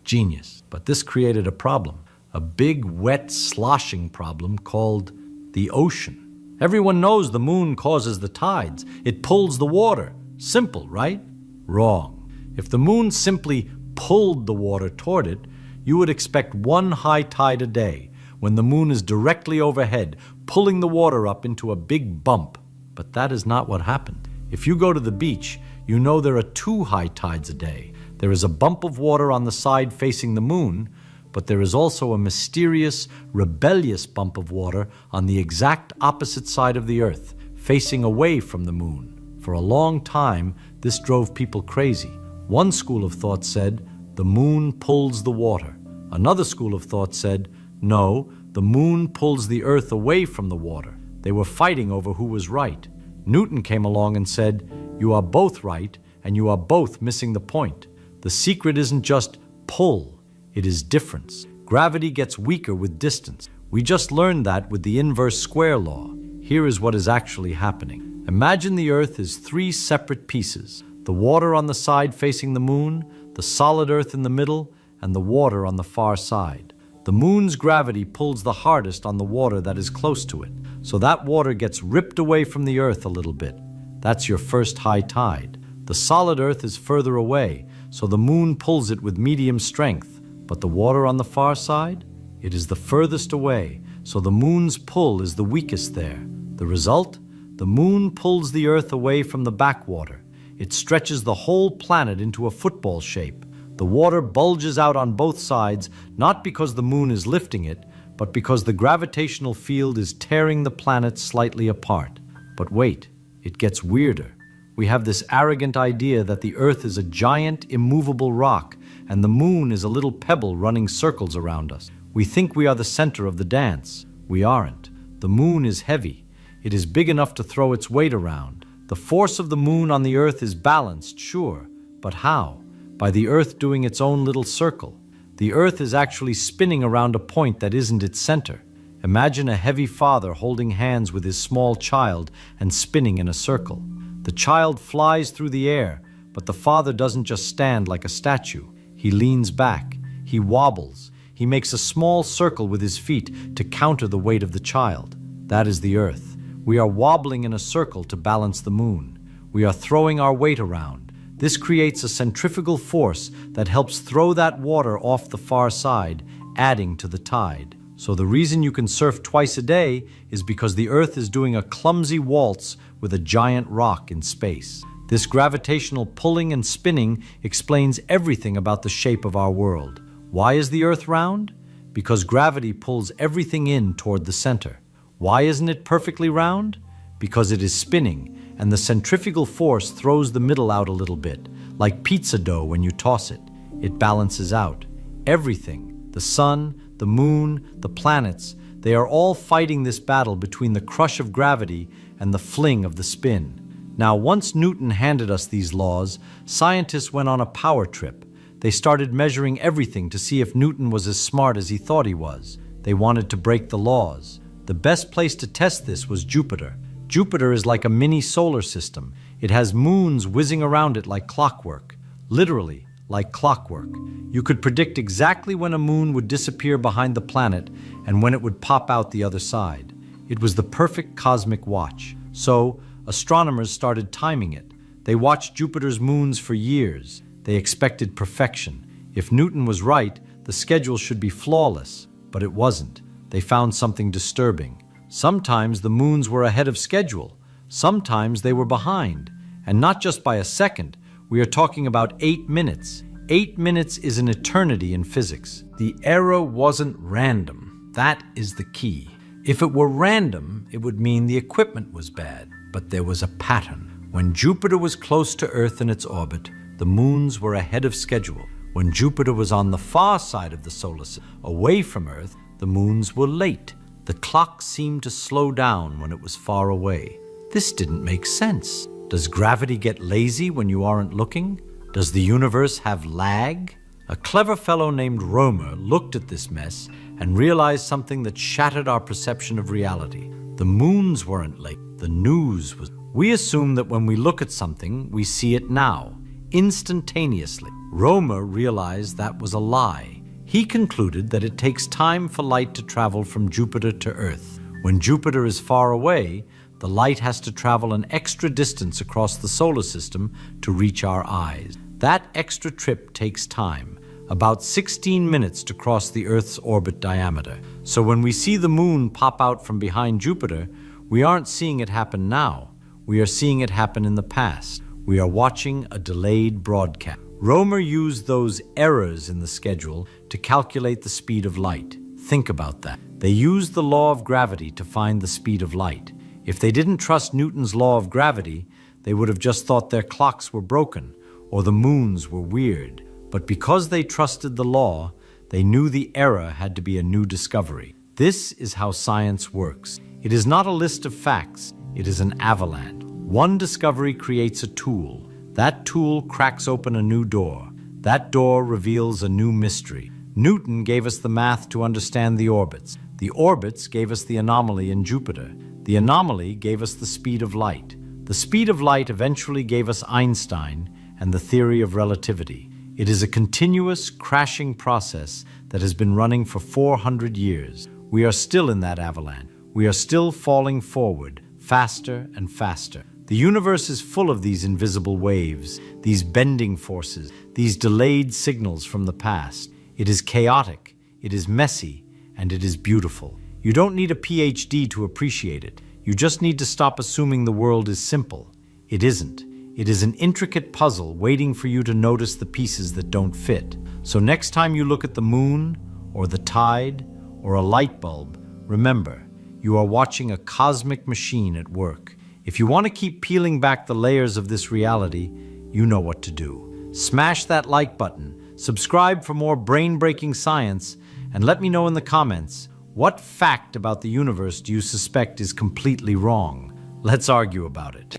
Genius. But this created a problem. A big, wet, sloshing problem called the ocean. Everyone knows the moon causes the tides. It pulls the water. Simple, right? Wrong. If the moon simply pulled the water toward it, you would expect one high tide a day, when the moon is directly overhead, pulling the water up into a big bump. But that is not what happened. If you go to the beach, you know there are 2 high tides a day. There is a bump of water on the side facing the moon, but there is also a mysterious, rebellious bump of water on the exact opposite side of the earth, facing away from the moon. For a long time, this drove people crazy. One school of thought said, the moon pulls the water. Another school of thought said, no, the moon pulls the earth away from the water. They were fighting over who was right. Newton came along and said, you are both right, and you are both missing the point. The secret isn't just pull, it is difference. Gravity gets weaker with distance. We just learned that with the inverse square law. Here is what is actually happening. Imagine the earth is 3 separate pieces. The water on the side facing the moon, the solid earth in the middle, and the water on the far side. The moon's gravity pulls the hardest on the water that is close to it, so that water gets ripped away from the earth a little bit. That's your first high tide. The solid earth is further away, so the moon pulls it with medium strength. But the water on the far side? It is the furthest away, so the moon's pull is the weakest there. The result? The moon pulls the earth away from the backwater. It stretches the whole planet into a football shape. The water bulges out on both sides, not because the moon is lifting it, but because the gravitational field is tearing the planet slightly apart. But wait, it gets weirder. We have this arrogant idea that the earth is a giant, immovable rock, and the moon is a little pebble running circles around us. We think we are the center of the dance. We aren't. The moon is heavy. It is big enough to throw its weight around. The force of the moon on the earth is balanced, sure, but how? By the earth doing its own little circle. The earth is actually spinning around a point that isn't its center. Imagine a heavy father holding hands with his small child and spinning in a circle. The child flies through the air, but the father doesn't just stand like a statue. He leans back. He wobbles. He makes a small circle with his feet to counter the weight of the child. That is the earth. We are wobbling in a circle to balance the moon. We are throwing our weight around. This creates a centrifugal force that helps throw that water off the far side, adding to the tide. So the reason you can surf twice a day is because the earth is doing a clumsy waltz with a giant rock in space. This gravitational pulling and spinning explains everything about the shape of our world. Why is the earth round? Because gravity pulls everything in toward the center. Why isn't it perfectly round? Because it is spinning, and the centrifugal force throws the middle out a little bit, like pizza dough when you toss it. It balances out. Everything, the sun, the moon, the planets, they are all fighting this battle between the crush of gravity and the fling of the spin. Now, once Newton handed us these laws, scientists went on a power trip. They started measuring everything to see if Newton was as smart as he thought he was. They wanted to break the laws. The best place to test this was Jupiter. Jupiter is like a mini solar system. It has moons whizzing around it like clockwork. Literally, like clockwork. You could predict exactly when a moon would disappear behind the planet and when it would pop out the other side. It was the perfect cosmic watch. So, astronomers started timing it. They watched Jupiter's moons for years. They expected perfection. If Newton was right, the schedule should be flawless. But it wasn't. They found something disturbing. Sometimes the moons were ahead of schedule. Sometimes they were behind. And not just by a second. We are talking about 8 minutes. 8 minutes is an eternity in physics. The error wasn't random. That is the key. If it were random, it would mean the equipment was bad. But there was a pattern. When Jupiter was close to Earth in its orbit, the moons were ahead of schedule. When Jupiter was on the far side of the solar system, away from Earth, the moons were late. The clock seemed to slow down when it was far away. This didn't make sense. Does gravity get lazy when you aren't looking? Does the universe have lag? A clever fellow named Romer looked at this mess and realized something that shattered our perception of reality. The moons weren't late. The news was. We assume that when we look at something, we see it now, instantaneously. Romer realized that was a lie. He concluded that it takes time for light to travel from Jupiter to Earth. When Jupiter is far away, the light has to travel an extra distance across the solar system to reach our eyes. That extra trip takes time, about 16 minutes to cross the Earth's orbit diameter. So when we see the moon pop out from behind Jupiter, we aren't seeing it happen now. We are seeing it happen in the past. We are watching a delayed broadcast. Romer used those errors in the schedule to calculate the speed of light. Think about that. They used the law of gravity to find the speed of light. If they didn't trust Newton's law of gravity, they would have just thought their clocks were broken or the moons were weird. But because they trusted the law, they knew the error had to be a new discovery. This is how science works. It is not a list of facts, it is an avalanche. One discovery creates a tool. That tool cracks open a new door. That door reveals a new mystery. Newton gave us the math to understand the orbits. The orbits gave us the anomaly in Jupiter. The anomaly gave us the speed of light. The speed of light eventually gave us Einstein and the theory of relativity. It is a continuous, crashing process that has been running for 400 years. We are still in that avalanche. We are still falling forward, faster and faster. The universe is full of these invisible waves, these bending forces, these delayed signals from the past. It is chaotic, it is messy, and it is beautiful. You don't need a PhD to appreciate it. You just need to stop assuming the world is simple. It isn't. It is an intricate puzzle waiting for you to notice the pieces that don't fit. So next time you look at the moon, or the tide, or a light bulb, remember, you are watching a cosmic machine at work. If you want to keep peeling back the layers of this reality, you know what to do. Smash that like button, subscribe for more brain-breaking science, and let me know in the comments, what fact about the universe do you suspect is completely wrong? Let's argue about it.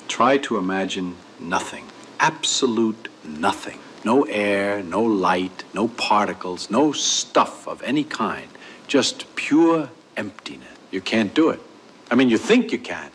Try to imagine nothing. Absolute nothing. No air, no light, no particles, no stuff of any kind. Just pure emptiness. You can't do it. I mean, you think you can.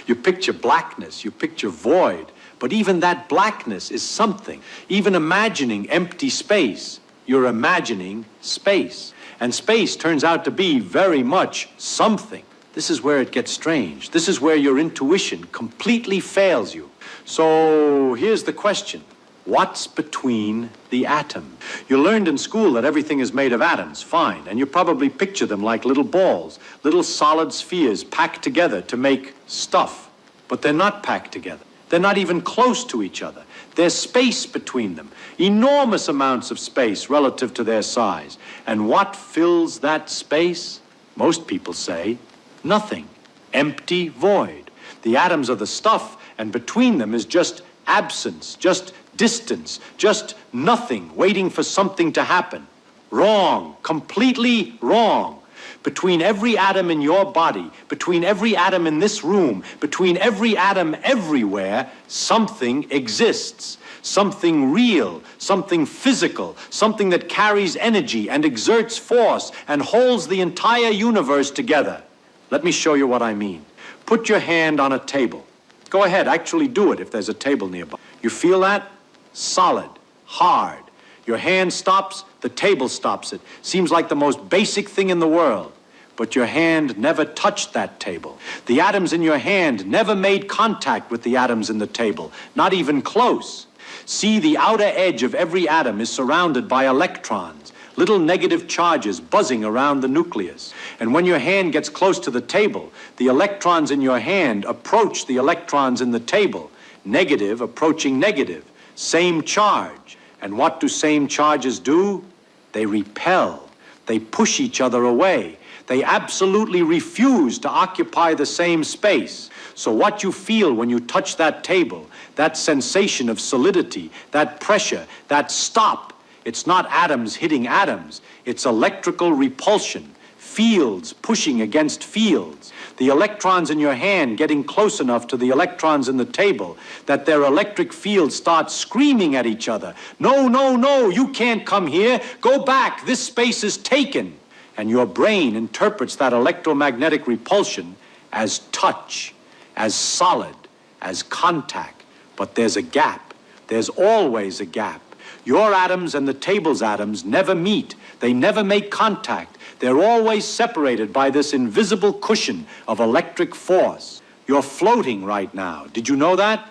You picture blackness, you picture void, but even that blackness is something. Even imagining empty space, you're imagining space. And space turns out to be very much something. This is where it gets strange. This is where your intuition completely fails you. So here's the question. What's between the atom? You learned in school that everything is made of atoms, fine, and you probably picture them like little balls, little solid spheres packed together to make stuff. But they're not packed together. They're not even close to each other. There's space between them, enormous amounts of space relative to their size. And what fills that space? Most people say, nothing. Empty void. The atoms are the stuff, and between them is just absence, just distance, just nothing waiting for something to happen. Wrong. Completely wrong. Between every atom in your body, between every atom in this room, between every atom everywhere, something exists. Something real, something physical, something that carries energy and exerts force and holds the entire universe together. Let me show you what I mean. Put your hand on a table. Go ahead, actually do it if there's a table nearby. You feel that? Solid, hard. Your hand stops, the table stops it. Seems like the most basic thing in the world. But your hand never touched that table. The atoms in your hand never made contact with the atoms in the table, not even close. See, the outer edge of every atom is surrounded by electrons, little negative charges buzzing around the nucleus. And when your hand gets close to the table, the electrons in your hand approach the electrons in the table, negative approaching negative, same charge. And what do same charges do? They repel. They push each other away. They absolutely refuse to occupy the same space. So what you feel when you touch that table, that sensation of solidity, that pressure, that stop, it's not atoms hitting atoms. It's electrical repulsion, fields pushing against fields. The electrons in your hand getting close enough to the electrons in the table that their electric fields start screaming at each other. No, no, no, you can't come here. Go back. This space is taken. And your brain interprets that electromagnetic repulsion as touch, as solid, as contact. But there's a gap. There's always a gap. Your atoms and the table's atoms never meet. They never make contact. They're always separated by this invisible cushion of electric force. You're floating right now. Did you know that?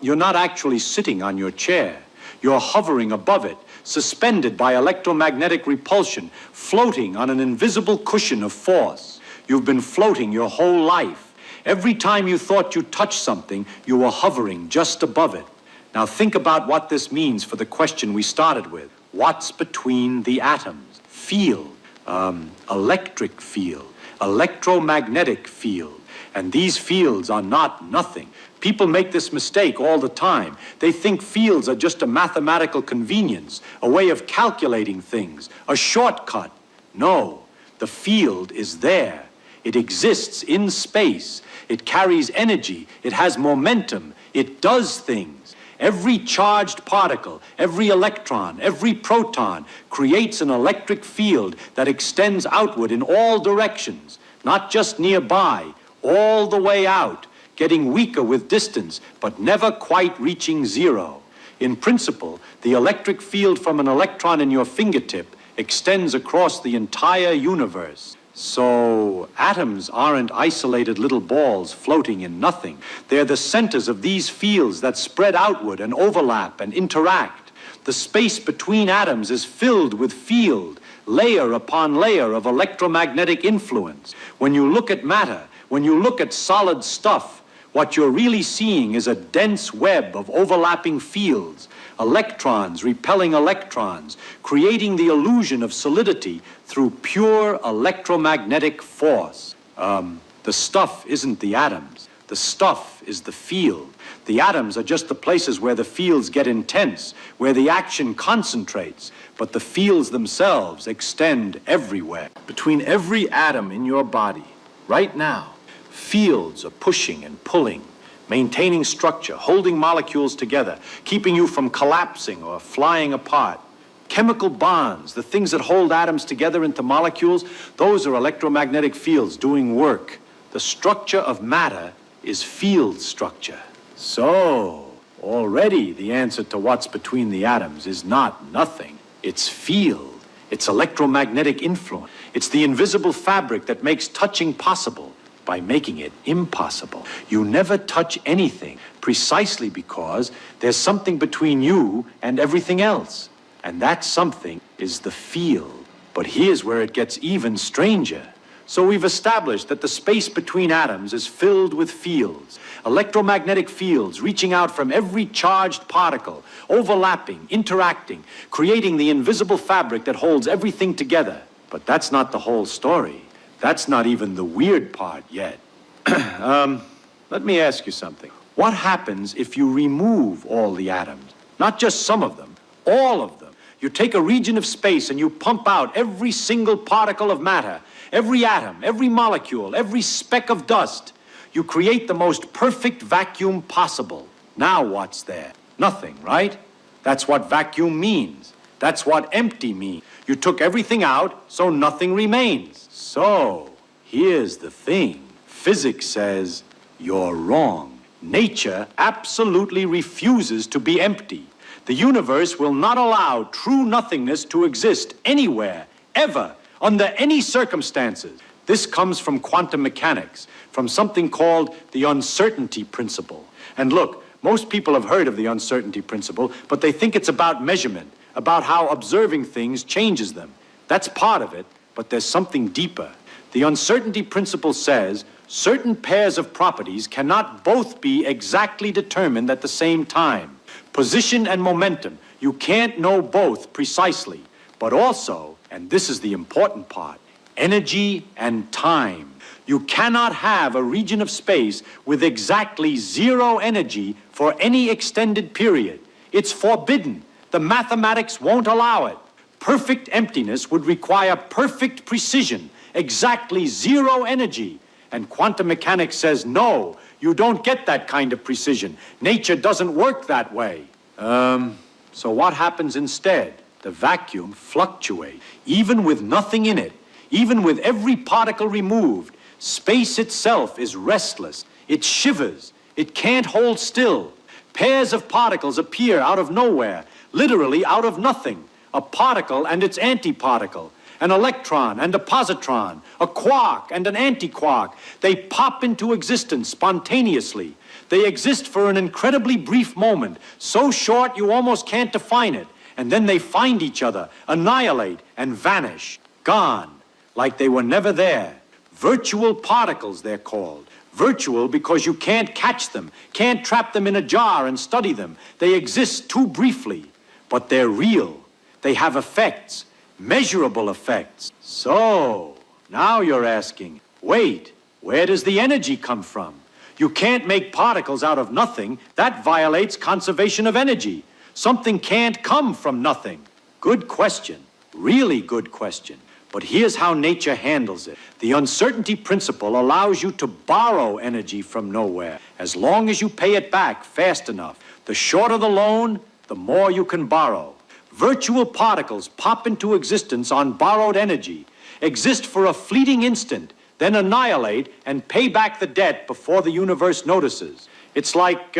You're not actually sitting on your chair. You're hovering above it, suspended by electromagnetic repulsion, floating on an invisible cushion of force. You've been floating your whole life. Every time you thought you touched something, you were hovering just above it. Now think about what this means for the question we started with. What's between the atoms? Field, electric field, electromagnetic field. And these fields are not nothing. People make this mistake all the time. They think fields are just a mathematical convenience, a way of calculating things, a shortcut. No, the field is there. It exists in space. It carries energy. It has momentum. It does things. Every charged particle, every electron, every proton creates an electric field that extends outward in all directions, not just nearby, all the way out, getting weaker with distance, but never quite reaching zero. In principle, the electric field from an electron in your fingertip extends across the entire universe. So, atoms aren't isolated little balls floating in nothing. They're the centers of these fields that spread outward and overlap and interact. The space between atoms is filled with field, layer upon layer of electromagnetic influence. When you look at matter, when you look at solid stuff, what you're really seeing is a dense web of overlapping fields, electrons repelling electrons, creating the illusion of solidity through pure electromagnetic force. The stuff isn't the atoms. The stuff is the field. The atoms are just the places where the fields get intense, where the action concentrates, but the fields themselves extend everywhere. Between every atom in your body, right now, fields are pushing and pulling, maintaining structure, holding molecules together, keeping you from collapsing or flying apart. Chemical bonds, the things that hold atoms together into molecules, those are electromagnetic fields doing work. The structure of matter is field structure. So, already the answer to what's between the atoms is not nothing. It's field. It's electromagnetic influence. It's the invisible fabric that makes touching possible by making it impossible. You never touch anything precisely because there's something between you and everything else. And that something is the field. But here's where it gets even stranger. So we've established that the space between atoms is filled with fields, electromagnetic fields reaching out from every charged particle, overlapping, interacting, creating the invisible fabric that holds everything together. But that's not the whole story. That's not even the weird part yet. Let me ask you something. What happens if you remove all the atoms? Not just some of them, all of them. You take a region of space and you pump out every single particle of matter, every atom, every molecule, every speck of dust. You create the most perfect vacuum possible. Now what's there? Nothing, right? That's what vacuum means. That's what empty means. You took everything out, so nothing remains. So, here's the thing. Physics says you're wrong. Nature absolutely refuses to be empty. The universe will not allow true nothingness to exist anywhere, ever, under any circumstances. This comes from quantum mechanics, from something called the uncertainty principle. And look, most people have heard of the uncertainty principle, but they think it's about measurement, about how observing things changes them. That's part of it, but there's something deeper. The uncertainty principle says certain pairs of properties cannot both be exactly determined at the same time. Position and momentum, you can't know both precisely, but also, and this is the important part, energy and time. You cannot have a region of space with exactly zero energy for any extended period. It's forbidden. The mathematics won't allow it. Perfect emptiness would require perfect precision, exactly zero energy. And quantum mechanics says, no, you don't get that kind of precision. Nature doesn't work that way. So what happens instead? The vacuum fluctuates, even with nothing in it, even with every particle removed. Space itself is restless. It shivers. It can't hold still. Pairs of particles appear out of nowhere, literally out of nothing. A particle and its antiparticle, an electron and a positron, a quark and an antiquark. They pop into existence spontaneously. They exist for an incredibly brief moment, so short you almost can't define it. And then they find each other, annihilate, and vanish. Gone, like they were never there. Virtual particles, they're called. Virtual because you can't catch them, can't trap them in a jar and study them. They exist too briefly, but they're real. They have effects, measurable effects. So, now you're asking, wait, where does the energy come from? You can't make particles out of nothing. That violates conservation of energy. Something can't come from nothing. Good question, really good question. But here's how nature handles it. The uncertainty principle allows you to borrow energy from nowhere, as long as you pay it back fast enough. The shorter the loan, the more you can borrow. Virtual particles pop into existence on borrowed energy, exist for a fleeting instant, then annihilate and pay back the debt before the universe notices. It's like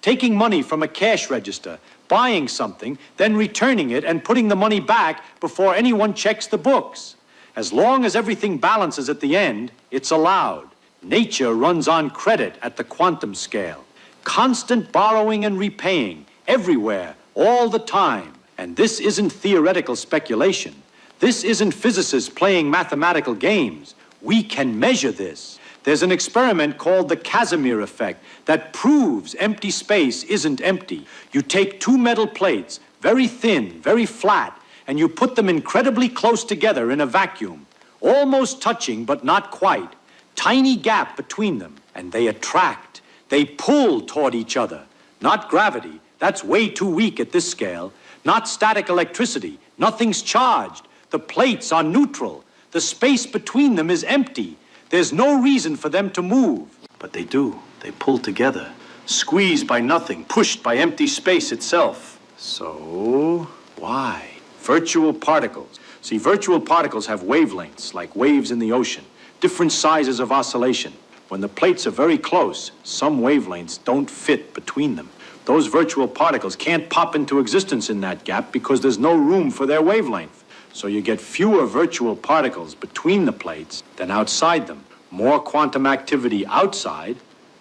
taking money from a cash register, buying something, then returning it and putting the money back before anyone checks the books. As long as everything balances at the end, it's allowed. Nature runs on credit at the quantum scale. Constant borrowing and repaying, everywhere, all the time. And this isn't theoretical speculation. This isn't physicists playing mathematical games. We can measure this. There's an experiment called the Casimir effect that proves empty space isn't empty. You take two metal plates, very thin, very flat, and you put them incredibly close together in a vacuum, almost touching but not quite. Tiny gap between them, and they attract. They pull toward each other. Not gravity, that's way too weak at this scale. Not static electricity, nothing's charged. The plates are neutral. The space between them is empty. There's no reason for them to move. But they do. They pull together. Squeezed by nothing, pushed by empty space itself. So, why? Virtual particles. See, virtual particles have wavelengths, like waves in the ocean. Different sizes of oscillation. When the plates are very close, some wavelengths don't fit between them. Those virtual particles can't pop into existence in that gap because there's no room for their wavelength. So you get fewer virtual particles between the plates than outside them. More quantum activity outside,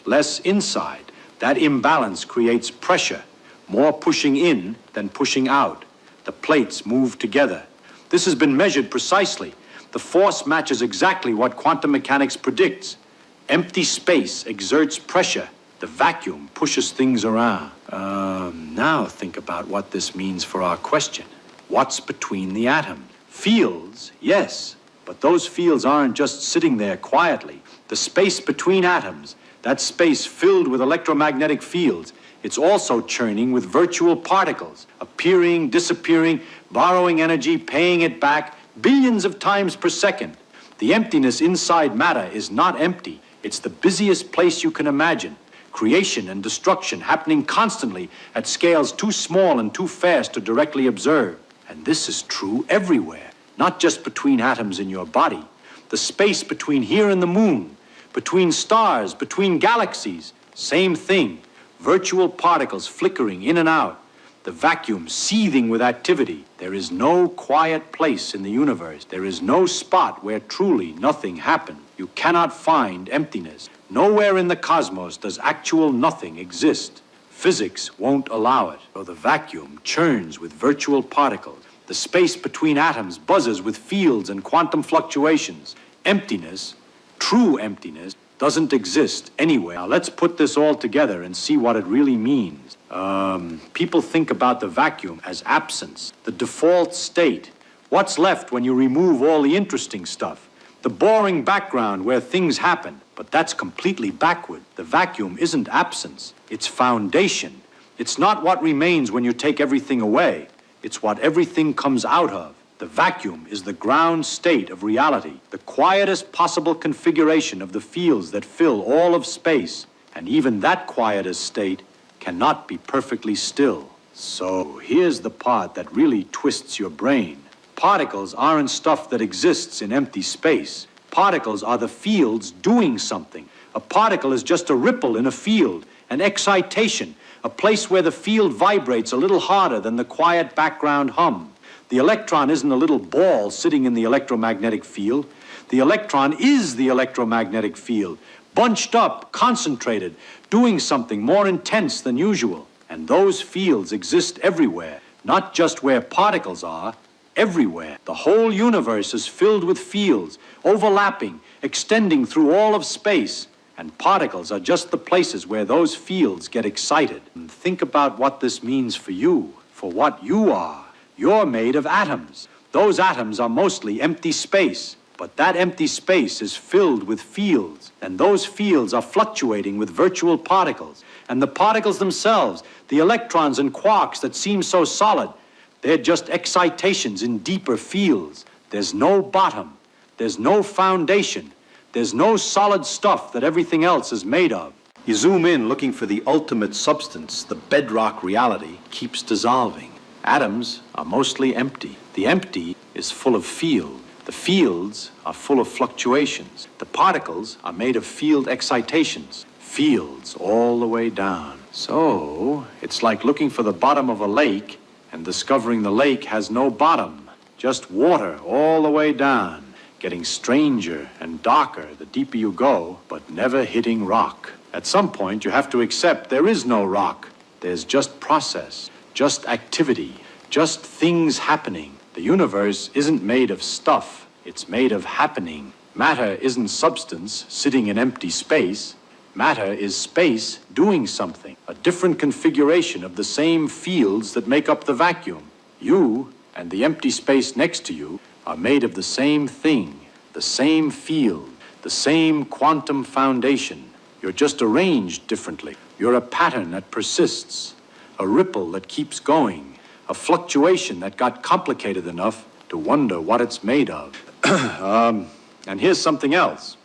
less inside. That imbalance creates pressure. More pushing in than pushing out. The plates move together. This has been measured precisely. The force matches exactly what quantum mechanics predicts. Empty space exerts pressure. The vacuum pushes things around. Now think about what this means for our question. What's between the atoms? Fields, yes, but those fields aren't just sitting there quietly. The space between atoms, that space filled with electromagnetic fields, it's also churning with virtual particles, appearing, disappearing, borrowing energy, paying it back, billions of times per second. The emptiness inside matter is not empty. It's the busiest place you can imagine. Creation and destruction happening constantly at scales too small and too fast to directly observe. And this is true everywhere, not just between atoms in your body. The space between here and the moon, between stars, between galaxies, same thing. Virtual particles flickering in and out. The vacuum seething with activity. There is no quiet place in the universe. There is no spot where truly nothing happened. You cannot find emptiness. Nowhere in the cosmos does actual nothing exist. Physics won't allow it. So the vacuum churns with virtual particles. The space between atoms buzzes with fields and quantum fluctuations. Emptiness, true emptiness, doesn't exist anywhere. Now let's put this all together and see what it really means. People think about the vacuum as absence, the default state. What's left when you remove all the interesting stuff? The boring background where things happen. But that's completely backward. The vacuum isn't absence. It's foundation. It's not what remains when you take everything away. It's what everything comes out of. The vacuum is the ground state of reality, the quietest possible configuration of the fields that fill all of space. And even that quietest state cannot be perfectly still. So here's the part that really twists your brain. Particles aren't stuff that exists in empty space. Particles are the fields doing something. A particle is just a ripple in a field, an excitation, a place where the field vibrates a little harder than the quiet background hum. The electron isn't a little ball sitting in the electromagnetic field. The electron is the electromagnetic field, bunched up, concentrated, doing something more intense than usual. And those fields exist everywhere, not just where particles are, everywhere. The whole universe is filled with fields, overlapping, extending through all of space. And particles are just the places where those fields get excited. And think about what this means for you, for what you are. You're made of atoms. Those atoms are mostly empty space, but that empty space is filled with fields, and those fields are fluctuating with virtual particles. And the particles themselves, the electrons and quarks that seem so solid, they're just excitations in deeper fields. There's no bottom. There's no foundation. There's no solid stuff that everything else is made of. You zoom in looking for the ultimate substance. The bedrock reality keeps dissolving. Atoms are mostly empty. The empty is full of field. The fields are full of fluctuations. The particles are made of field excitations. Fields all the way down. So, it's like looking for the bottom of a lake and discovering the lake has no bottom. Just water all the way down, getting stranger and darker the deeper you go, but never hitting rock. At some point, you have to accept there is no rock. There's just process. Just activity, just things happening. The universe isn't made of stuff, it's made of happening. Matter isn't substance sitting in empty space. Matter is space doing something, a different configuration of the same fields that make up the vacuum. You and the empty space next to you are made of the same thing, the same field, the same quantum foundation. You're just arranged differently. You're a pattern that persists. A ripple that keeps going, a fluctuation that got complicated enough to wonder what it's made of. And here's something else.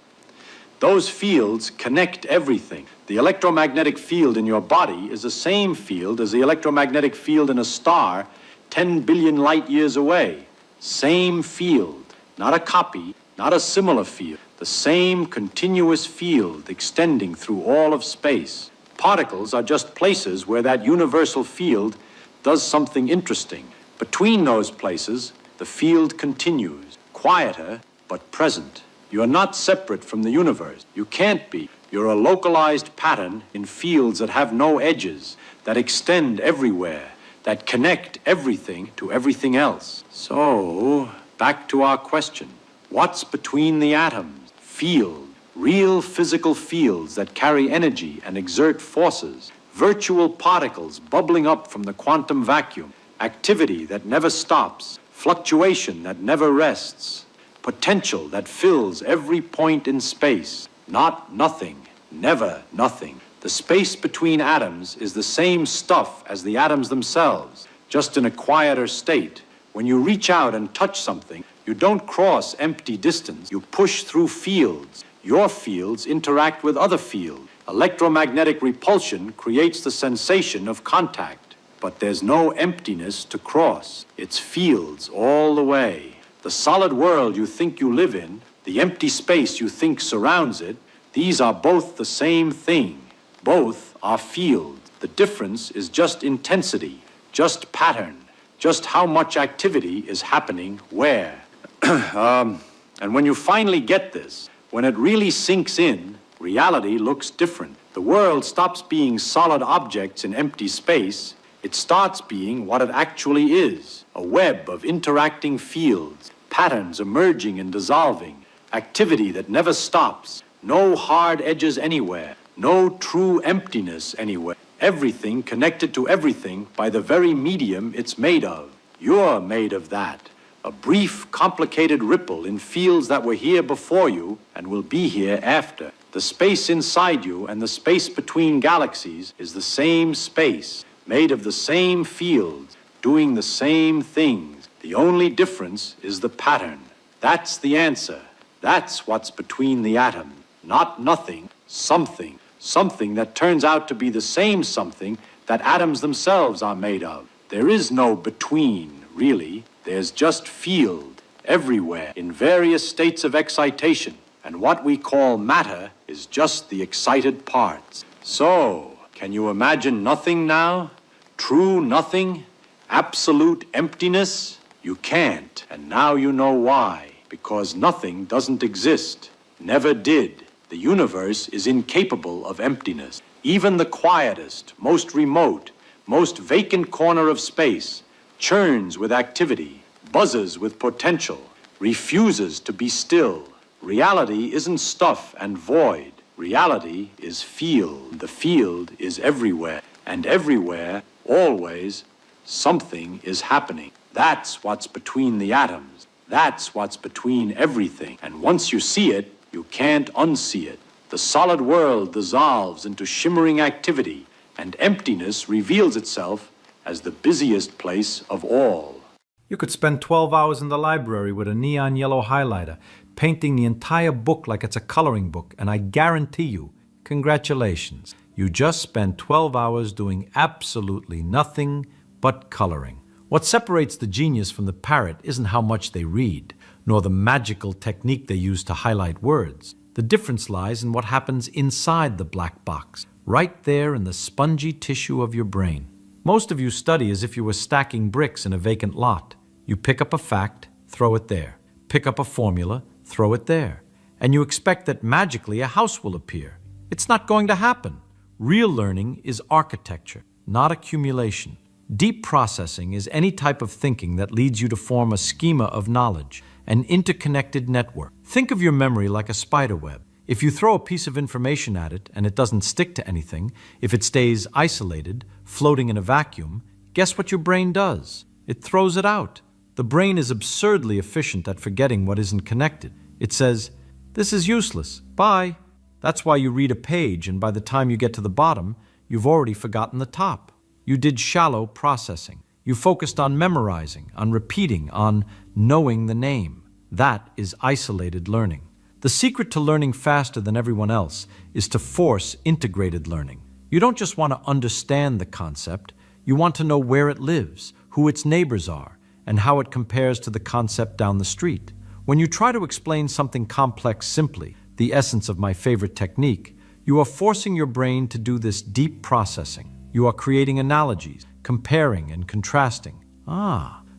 Those fields connect everything. The electromagnetic field in your body is the same field as the electromagnetic field in a star 10 billion light years away. Same field, not a copy, not a similar field. The same continuous field extending through all of space. Particles are just places where that universal field does something interesting. Between those places, the field continues, quieter but present. You're not separate from the universe. You can't be. You're a localized pattern in fields that have no edges, that extend everywhere, that connect everything to everything else. So, back to our question. What's between the atoms? Field. Real physical fields that carry energy and exert forces, virtual particles bubbling up from the quantum vacuum, activity that never stops, fluctuation that never rests, potential that fills every point in space, not nothing, never nothing. The space between atoms is the same stuff as the atoms themselves, just in a quieter state. When you reach out and touch something, you don't cross empty distance, you push through fields. Your fields interact with other fields. Electromagnetic repulsion creates the sensation of contact, but there's no emptiness to cross. It's fields all the way. The solid world you think you live in, the empty space you think surrounds it, these are both the same thing. Both are fields. The difference is just intensity, just pattern, just how much activity is happening where. And when you finally get this, when it really sinks in, reality looks different. The world stops being solid objects in empty space. It starts being what it actually is, a web of interacting fields, patterns emerging and dissolving, activity that never stops, no hard edges anywhere, no true emptiness anywhere, everything connected to everything by the very medium it's made of. You're made of that. A brief, complicated ripple in fields that were here before you and will be here after. The space inside you and the space between galaxies is the same space, made of the same fields, doing the same things. The only difference is the pattern. That's the answer. That's what's between the atoms. Not nothing, something. Something that turns out to be the same something that atoms themselves are made of. There is no between, really. There's just field, everywhere, in various states of excitation. And what we call matter is just the excited parts. So, can you imagine nothing now? True nothing? Absolute emptiness? You can't, and now you know why. Because nothing doesn't exist. Never did. The universe is incapable of emptiness. Even the quietest, most remote, most vacant corner of space churns with activity, buzzes with potential, refuses to be still. Reality isn't stuff and void. Reality is field. The field is everywhere, and everywhere, always, something is happening. That's what's between the atoms. That's what's between everything. And once you see it, you can't unsee it. The solid world dissolves into shimmering activity, and emptiness reveals itself as the busiest place of all. You could spend 12 hours in the library with a neon yellow highlighter, painting the entire book like it's a coloring book, and I guarantee you, congratulations, you just spent 12 hours doing absolutely nothing but coloring. What separates the genius from the parrot isn't how much they read, nor the magical technique they use to highlight words. The difference lies in what happens inside the black box, right there in the spongy tissue of your brain. Most of you study as if you were stacking bricks in a vacant lot. You pick up a fact, throw it there. Pick up a formula, throw it there. And you expect that magically a house will appear. It's not going to happen. Real learning is architecture, not accumulation. Deep processing is any type of thinking that leads you to form a schema of knowledge, an interconnected network. Think of your memory like a spider web. If you throw a piece of information at it and it doesn't stick to anything, if it stays isolated, floating in a vacuum, guess what your brain does? It throws it out. The brain is absurdly efficient at forgetting what isn't connected. It says, "This is useless. Bye." That's why you read a page, and by the time you get to the bottom, you've already forgotten the top. You did shallow processing. You focused on memorizing, on repeating, on knowing the name. That is isolated learning. The secret to learning faster than everyone else is to force integrated learning. You don't just want to understand the concept, you want to know where it lives, who its neighbors are, and how it compares to the concept down the street. When you try to explain something complex simply, the essence of my favorite technique, you are forcing your brain to do this deep processing. You are creating analogies, comparing and contrasting.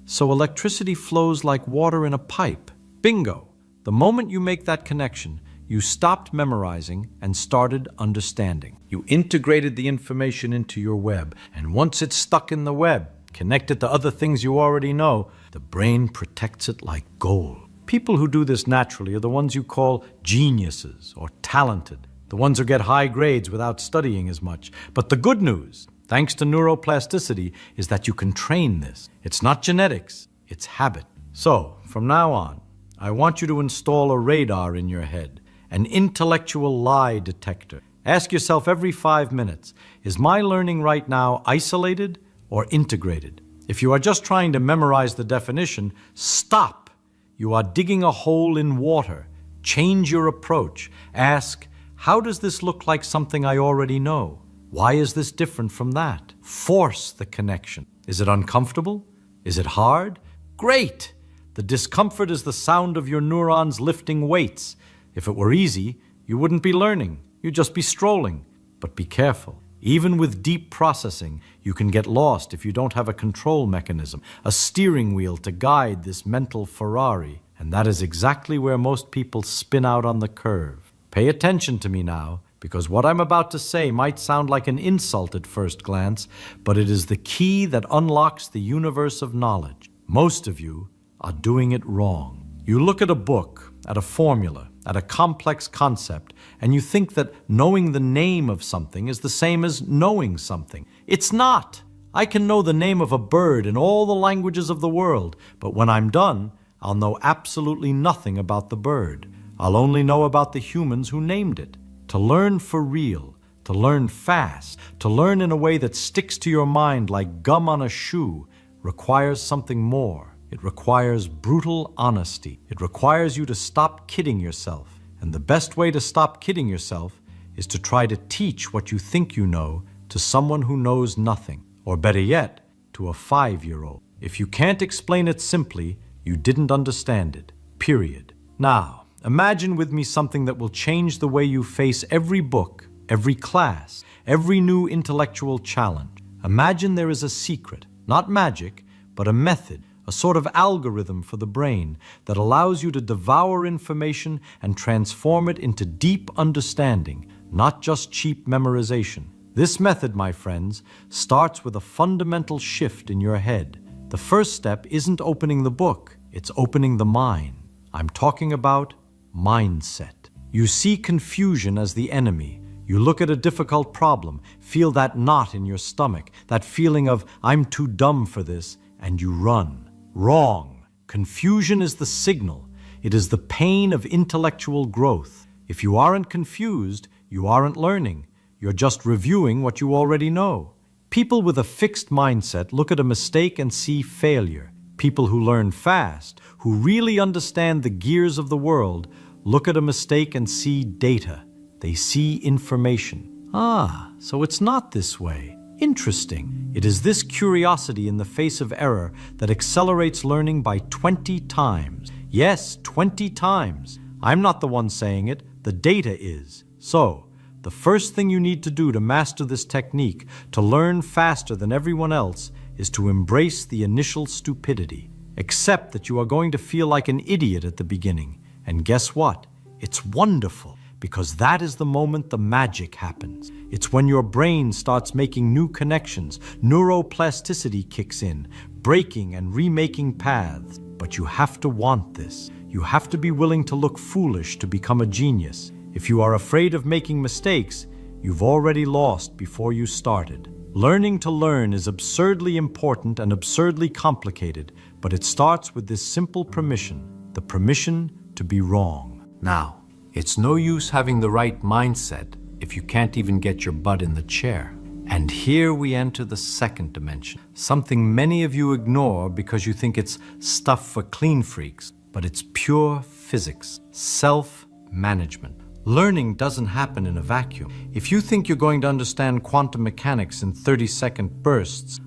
So electricity flows like water in a pipe. Bingo! The moment you make that connection, you stopped memorizing and started understanding. You integrated the information into your web, and once it's stuck in the web, connected to other things you already know, the brain protects it like gold. People who do this naturally are the ones you call geniuses or talented, the ones who get high grades without studying as much. But the good news, thanks to neuroplasticity, is that you can train this. It's not genetics, it's habit. So, from now on, I want you to install a radar in your head, an intellectual lie detector. Ask yourself every 5 minutes, is my learning right now isolated or integrated? If you are just trying to memorize the definition, stop. You are digging a hole in water. Change your approach. Ask, how does this look like something I already know? Why is this different from that? Force the connection. Is it uncomfortable? Is it hard? Great! The discomfort is the sound of your neurons lifting weights. If it were easy, you wouldn't be learning. You'd just be strolling. But be careful. Even with deep processing, you can get lost if you don't have a control mechanism, a steering wheel to guide this mental Ferrari. And that is exactly where most people spin out on the curve. Pay attention to me now, because what I'm about to say might sound like an insult at first glance, but it is the key that unlocks the universe of knowledge. Most of you are doing it wrong. You look at a book, at a formula, at a complex concept, and you think that knowing the name of something is the same as knowing something. It's not. I can know the name of a bird in all the languages of the world, but when I'm done, I'll know absolutely nothing about the bird. I'll only know about the humans who named it. To learn for real, to learn fast, to learn in a way that sticks to your mind like gum on a shoe, requires something more. It requires brutal honesty. It requires you to stop kidding yourself. And the best way to stop kidding yourself is to try to teach what you think you know to someone who knows nothing. Or better yet, to a 5-year-old. If you can't explain it simply, You didn't understand it. Period. Now, imagine with me something that will change the way you face every book, every class, every new intellectual challenge. Imagine there is a secret, not magic, but a method, a sort of algorithm for the brain that allows you to devour information and transform it into deep understanding, not just cheap memorization. This method, my friends, starts with a fundamental shift in your head. The first step isn't opening the book, it's opening the mind. I'm talking about mindset. You see confusion as the enemy. You look at a difficult problem, feel that knot in your stomach, that feeling of, I'm too dumb for this, and you run. Wrong. Confusion is the signal. It is the pain of intellectual growth. If you aren't confused, you aren't learning. You're just reviewing what you already know. People with a fixed mindset look at a mistake and see failure. People who learn fast, who really understand the gears of the world, look at a mistake and see data. They see information. Ah, so it's not this way. Interesting. It is this curiosity in the face of error that accelerates learning by 20 times. Yes, 20 times. I'm not the one saying it, the data is. So, the first thing you need to do to master this technique, to learn faster than everyone else, is to embrace the initial stupidity. Accept that you are going to feel like an idiot at the beginning. And guess what? It's wonderful, because that is the moment the magic happens. It's when your brain starts making new connections, neuroplasticity kicks in, breaking and remaking paths. But you have to want this. You have to be willing to look foolish to become a genius. If you are afraid of making mistakes, you've already lost before you started. Learning to learn is absurdly important and absurdly complicated, but it starts with this simple permission, the permission to be wrong. Now, it's no use having the right mindset if you can't even get your butt in the chair. And here we enter the second dimension, something many of you ignore because you think it's stuff for clean freaks, but it's pure physics, self-management. Learning doesn't happen in a vacuum. If you think you're going to understand quantum mechanics in 30-second bursts,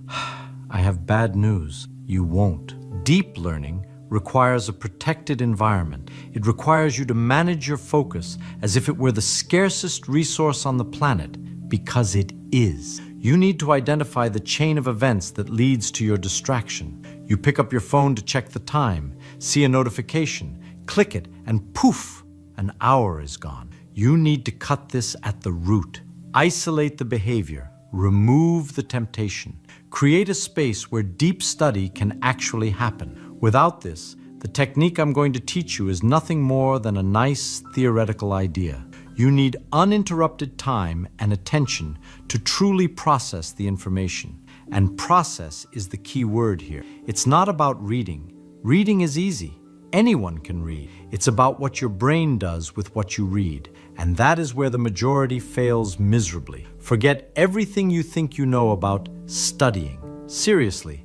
I have bad news. You won't. Deep learning requires a protected environment. It requires you to manage your focus as if it were the scarcest resource on the planet, because it is. You need to identify the chain of events that leads to your distraction. You pick up your phone to check the time, see a notification, click it, and poof, an hour is gone. You need to cut this at the root. Isolate the behavior, remove the temptation, create a space where deep study can actually happen. Without this, the technique I'm going to teach you is nothing more than a nice theoretical idea. You need uninterrupted time and attention to truly process the information. And process is the key word here. It's not about reading. Reading is easy. Anyone can read. It's about what your brain does with what you read. And that is where the majority fails miserably. Forget everything you think you know about studying. Seriously,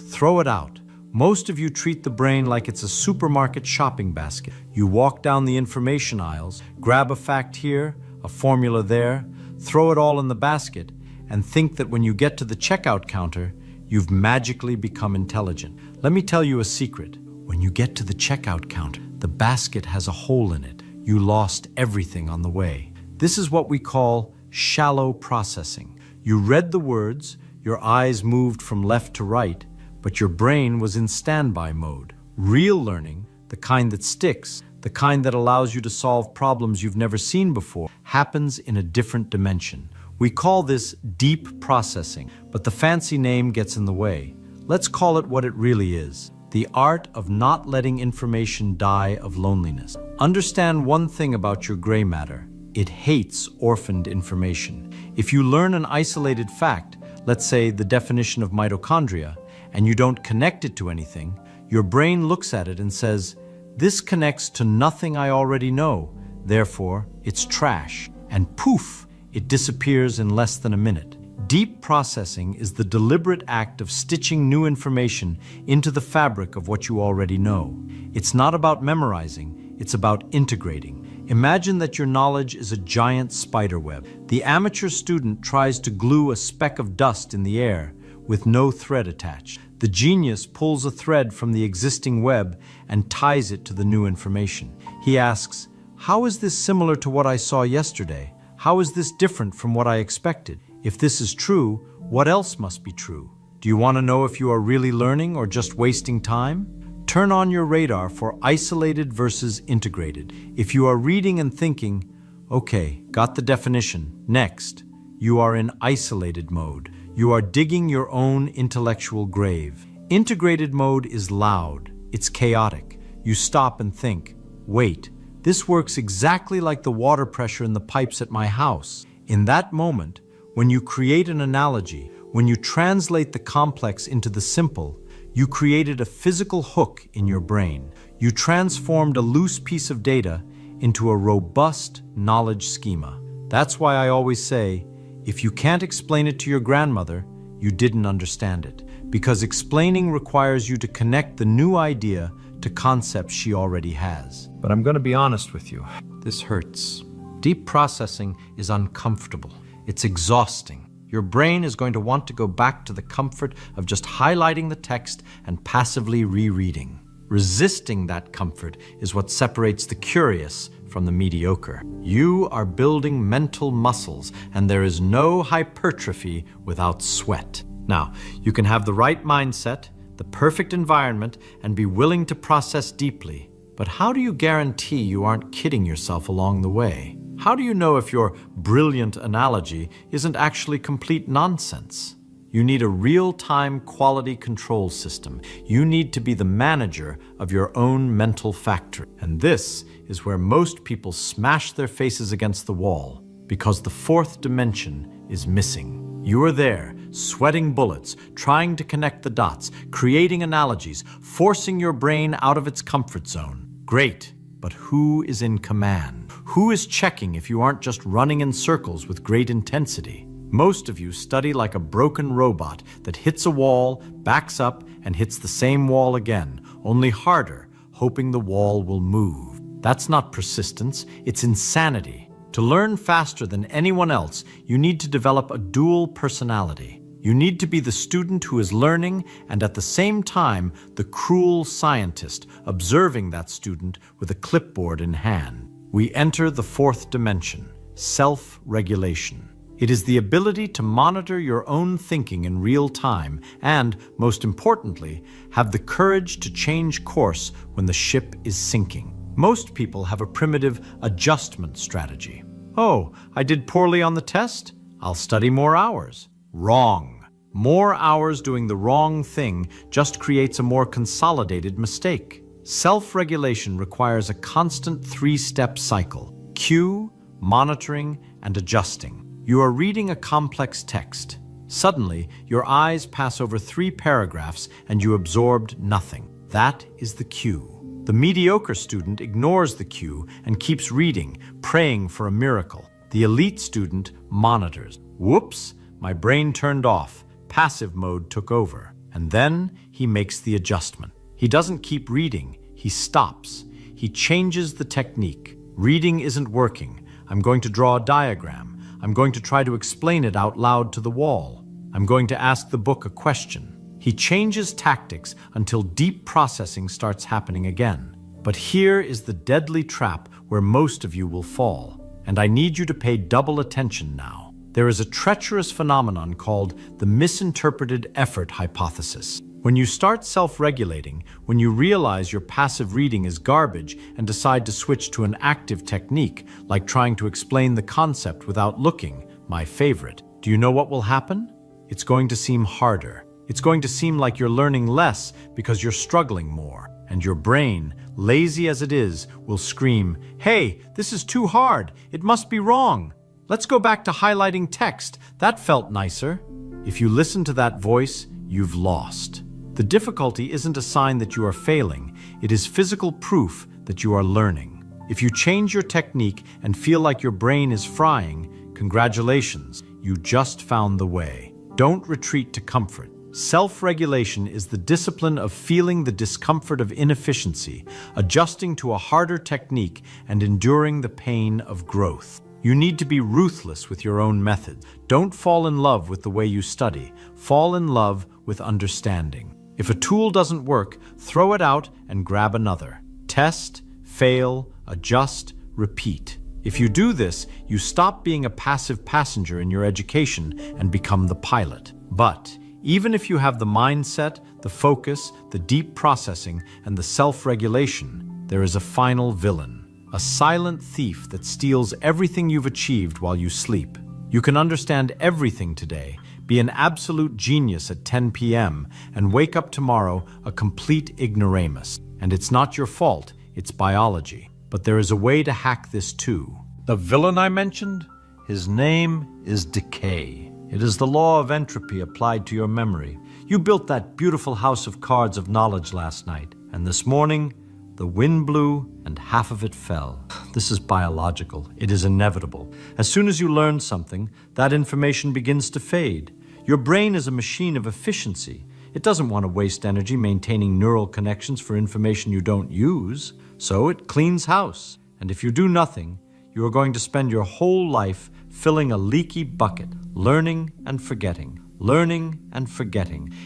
throw it out. Most of you treat the brain like it's a supermarket shopping basket. You walk down the information aisles, grab a fact here, a formula there, throw it all in the basket, and think that when you get to the checkout counter, you've magically become intelligent. Let me tell you a secret. When you get to the checkout counter, the basket has a hole in it. You lost everything on the way. This is what we call shallow processing. You read the words, your eyes moved from left to right, but your brain was in standby mode. Real learning, the kind that sticks, the kind that allows you to solve problems you've never seen before, happens in a different dimension. We call this deep processing, but the fancy name gets in the way. Let's call it what it really is: the art of not letting information die of loneliness. Understand one thing about your gray matter: it hates orphaned information. If you learn an isolated fact, let's say the definition of mitochondria, and you don't connect it to anything, your brain looks at it and says, "This connects to nothing I already know, therefore it's trash." And poof, it disappears in less than a minute. Deep processing is the deliberate act of stitching new information into the fabric of what you already know. It's not about memorizing, it's about integrating. Imagine that your knowledge is a giant spider web. The amateur student tries to glue a speck of dust in the air, with no thread attached. The genius pulls a thread from the existing web and ties it to the new information. He asks, how is this similar to what I saw yesterday? How is this different from what I expected? If this is true, what else must be true? Do you want to know if you are really learning or just wasting time? Turn on your radar for isolated versus integrated. If you are reading and thinking, okay, got the definition, next, you are in isolated mode. You are digging your own intellectual grave. Integrated mode is loud. It's chaotic. You stop and think, wait, this works exactly like the water pressure in the pipes at my house. In that moment, when you create an analogy, when you translate the complex into the simple, you created a physical hook in your brain. You transformed a loose piece of data into a robust knowledge schema. That's why I always say, if you can't explain it to your grandmother, you didn't understand it. Because explaining requires you to connect the new idea to concepts she already has. But I'm going to be honest with you. This hurts. Deep processing is uncomfortable. It's exhausting. Your brain is going to want to go back to the comfort of just highlighting the text and passively rereading. Resisting that comfort is what separates the curious from the mediocre. You are building mental muscles, and there is no hypertrophy without sweat. Now, you can have the right mindset, the perfect environment, and be willing to process deeply. But how do you guarantee you aren't kidding yourself along the way? How do you know if your brilliant analogy isn't actually complete nonsense? You need a real-time quality control system. You need to be the manager of your own mental factory. And this is where most people smash their faces against the wall, because the fourth dimension is missing. You are there, sweating bullets, trying to connect the dots, creating analogies, forcing your brain out of its comfort zone. Great, but who is in command? Who is checking if you aren't just running in circles with great intensity? Most of you study like a broken robot that hits a wall, backs up, and hits the same wall again, only harder, hoping the wall will move. That's not persistence, it's insanity. To learn faster than anyone else, you need to develop a dual personality. You need to be the student who is learning and at the same time the cruel scientist observing that student with a clipboard in hand. We enter the fourth dimension, self-regulation. It is the ability to monitor your own thinking in real time and, most importantly, have the courage to change course when the ship is sinking. Most people have a primitive adjustment strategy. Oh, I did poorly on the test? I'll study more hours. Wrong. More hours doing the wrong thing just creates a more consolidated mistake. Self-regulation requires a constant three-step cycle: cue, monitoring, and adjusting. You are reading a complex text. Suddenly, your eyes pass over 3 paragraphs and you absorbed nothing. That is the cue. The mediocre student ignores the cue and keeps reading, praying for a miracle. The elite student monitors. Whoops, my brain turned off. Passive mode took over. And then he makes the adjustment. He doesn't keep reading, he stops. He changes the technique. Reading isn't working. I'm going to draw a diagram. I'm going to try to explain it out loud to the wall. I'm going to ask the book a question. He changes tactics until deep processing starts happening again. But here is the deadly trap where most of you will fall. And I need you to pay double attention now. There is a treacherous phenomenon called the misinterpreted effort hypothesis. When you start self-regulating, when you realize your passive reading is garbage and decide to switch to an active technique, like trying to explain the concept without looking, my favorite, do you know what will happen? It's going to seem harder. It's going to seem like you're learning less because you're struggling more. And your brain, lazy as it is, will scream, "Hey, this is too hard. It must be wrong. Let's go back to highlighting text. That felt nicer." If you listen to that voice, you've lost. The difficulty isn't a sign that you are failing. It is physical proof that you are learning. If you change your technique and feel like your brain is frying, congratulations, you just found the way. Don't retreat to comfort. Self-regulation is the discipline of feeling the discomfort of inefficiency, adjusting to a harder technique, and enduring the pain of growth. You need to be ruthless with your own method. Don't fall in love with the way you study. Fall in love with understanding. If a tool doesn't work, throw it out and grab another. Test, fail, adjust, repeat. If you do this, you stop being a passive passenger in your education and become the pilot. But even if you have the mindset, the focus, the deep processing, and the self-regulation, there is a final villain, a silent thief that steals everything you've achieved while you sleep. You can understand everything today, be an absolute genius at 10 p.m., and wake up tomorrow a complete ignoramus. And it's not your fault, it's biology. But there is a way to hack this too. The villain I mentioned? His name is decay. It is the law of entropy applied to your memory. You built that beautiful house of cards of knowledge last night, and this morning, the wind blew and half of it fell. This is biological. It is inevitable. As soon as you learn something, that information begins to fade. Your brain is a machine of efficiency. It doesn't want to waste energy maintaining neural connections for information you don't use. So it cleans house. And if you do nothing, you are going to spend your whole life filling a leaky bucket, learning and forgetting,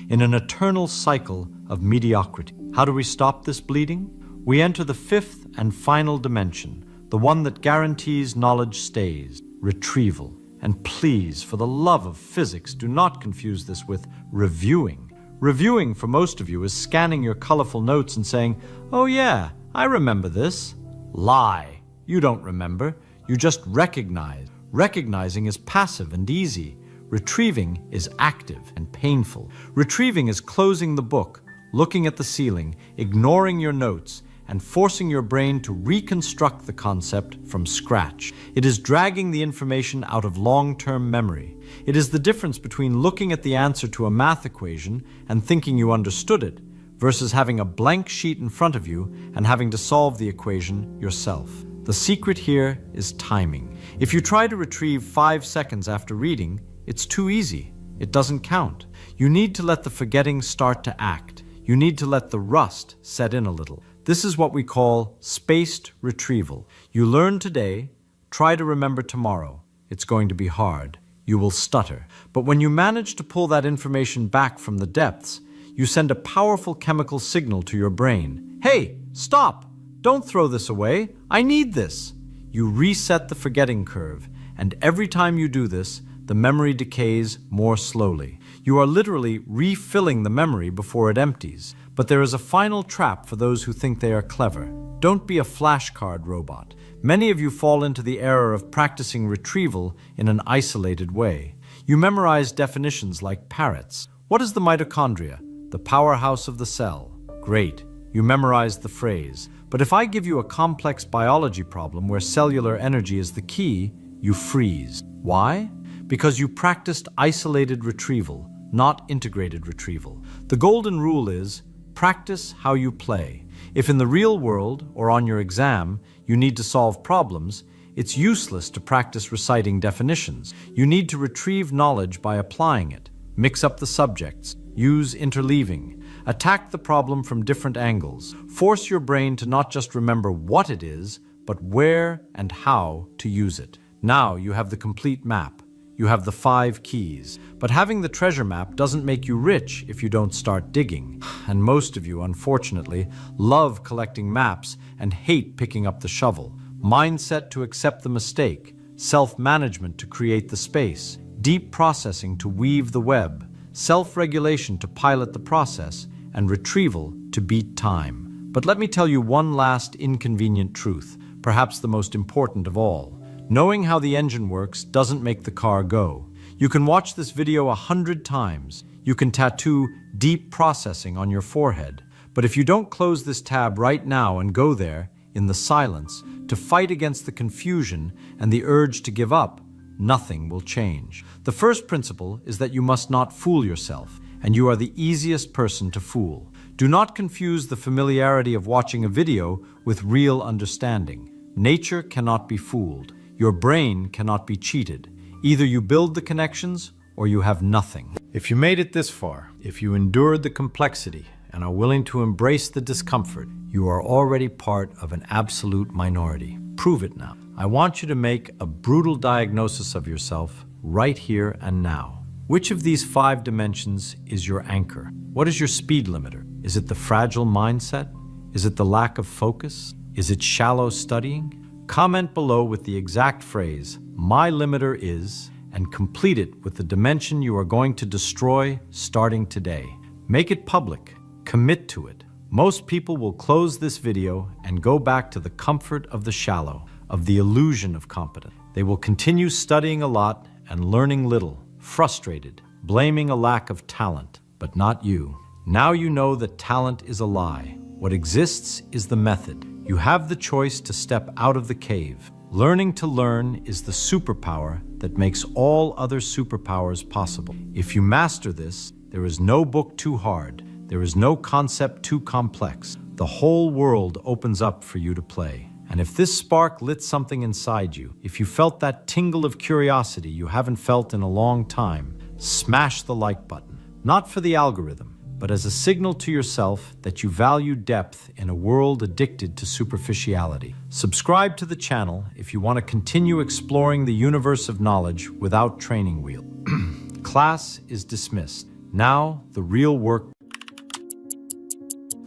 in an eternal cycle of mediocrity. How do we stop this bleeding? We enter the fifth and final dimension, the one that guarantees knowledge stays, retrieval. And please, for the love of physics, do not confuse this with reviewing. Reviewing, for most of you, is scanning your colorful notes and saying, "Oh yeah, I remember this." Lie. You don't remember. You just recognize. Recognizing is passive and easy. Retrieving is active and painful. Retrieving is closing the book, looking at the ceiling, ignoring your notes, and forcing your brain to reconstruct the concept from scratch. It is dragging the information out of long-term memory. It is the difference between looking at the answer to a math equation and thinking you understood it, versus having a blank sheet in front of you and having to solve the equation yourself. The secret here is timing. If you try to retrieve 5 seconds after reading, it's too easy. It doesn't count. You need to let the forgetting start to act. You need to let the rust set in a little. This is what we call spaced retrieval. You learn today, try to remember tomorrow. It's going to be hard. You will stutter. But when you manage to pull that information back from the depths, you send a powerful chemical signal to your brain. Hey, stop! Don't throw this away. I need this. You reset the forgetting curve, and every time you do this, the memory decays more slowly. You are literally refilling the memory before it empties. But there is a final trap for those who think they are clever. Don't be a flashcard robot. Many of you fall into the error of practicing retrieval in an isolated way. You memorize definitions like parrots. What is the mitochondria? The powerhouse of the cell. Great. You memorize the phrase. But if I give you a complex biology problem where cellular energy is the key, you freeze. Why? Because you practiced isolated retrieval, not integrated retrieval. The golden rule is, practice how you play. If in the real world, or on your exam, you need to solve problems, it's useless to practice reciting definitions. You need to retrieve knowledge by applying it. Mix up the subjects. Use interleaving. Attack the problem from different angles. Force your brain to not just remember what it is, but where and how to use it. Now you have the complete map. You have the 5 keys. But having the treasure map doesn't make you rich if you don't start digging. And most of you, unfortunately, love collecting maps and hate picking up the shovel. Mindset to accept the mistake. Self-management to create the space. Deep processing to weave the web. Self-regulation to pilot the process. And retrieval to beat time. But let me tell you one last inconvenient truth, perhaps the most important of all. Knowing how the engine works doesn't make the car go. You can watch this video 100 times. You can tattoo deep processing on your forehead. But if you don't close this tab right now and go there, in the silence, to fight against the confusion and the urge to give up, nothing will change. The first principle is that you must not fool yourself, and you are the easiest person to fool. Do not confuse the familiarity of watching a video with real understanding. Nature cannot be fooled. Your brain cannot be cheated. Either you build the connections or you have nothing. If you made it this far, if you endured the complexity and are willing to embrace the discomfort, you are already part of an absolute minority. Prove it now. I want you to make a brutal diagnosis of yourself right here and now. Which of these 5 dimensions is your anchor? What is your speed limiter? Is it the fragile mindset? Is it the lack of focus? Is it shallow studying? Comment below with the exact phrase, "My limiter is," and complete it with the dimension you are going to destroy starting today. Make it public. Commit to it. Most people will close this video and go back to the comfort of the shallow, of the illusion of competence. They will continue studying a lot and learning little, frustrated, blaming a lack of talent, but not you. Now you know that talent is a lie. What exists is the method. You have the choice to step out of the cave. Learning to learn is the superpower that makes all other superpowers possible. If you master this, there is no book too hard. There is no concept too complex. The whole world opens up for you to play. And if this spark lit something inside you, if you felt that tingle of curiosity you haven't felt in a long time, smash the like button. Not for the algorithm, but as a signal to yourself that you value depth in a world addicted to superficiality. Subscribe to the channel if you want to continue exploring the universe of knowledge without training wheel. Class is dismissed. Now, the real work.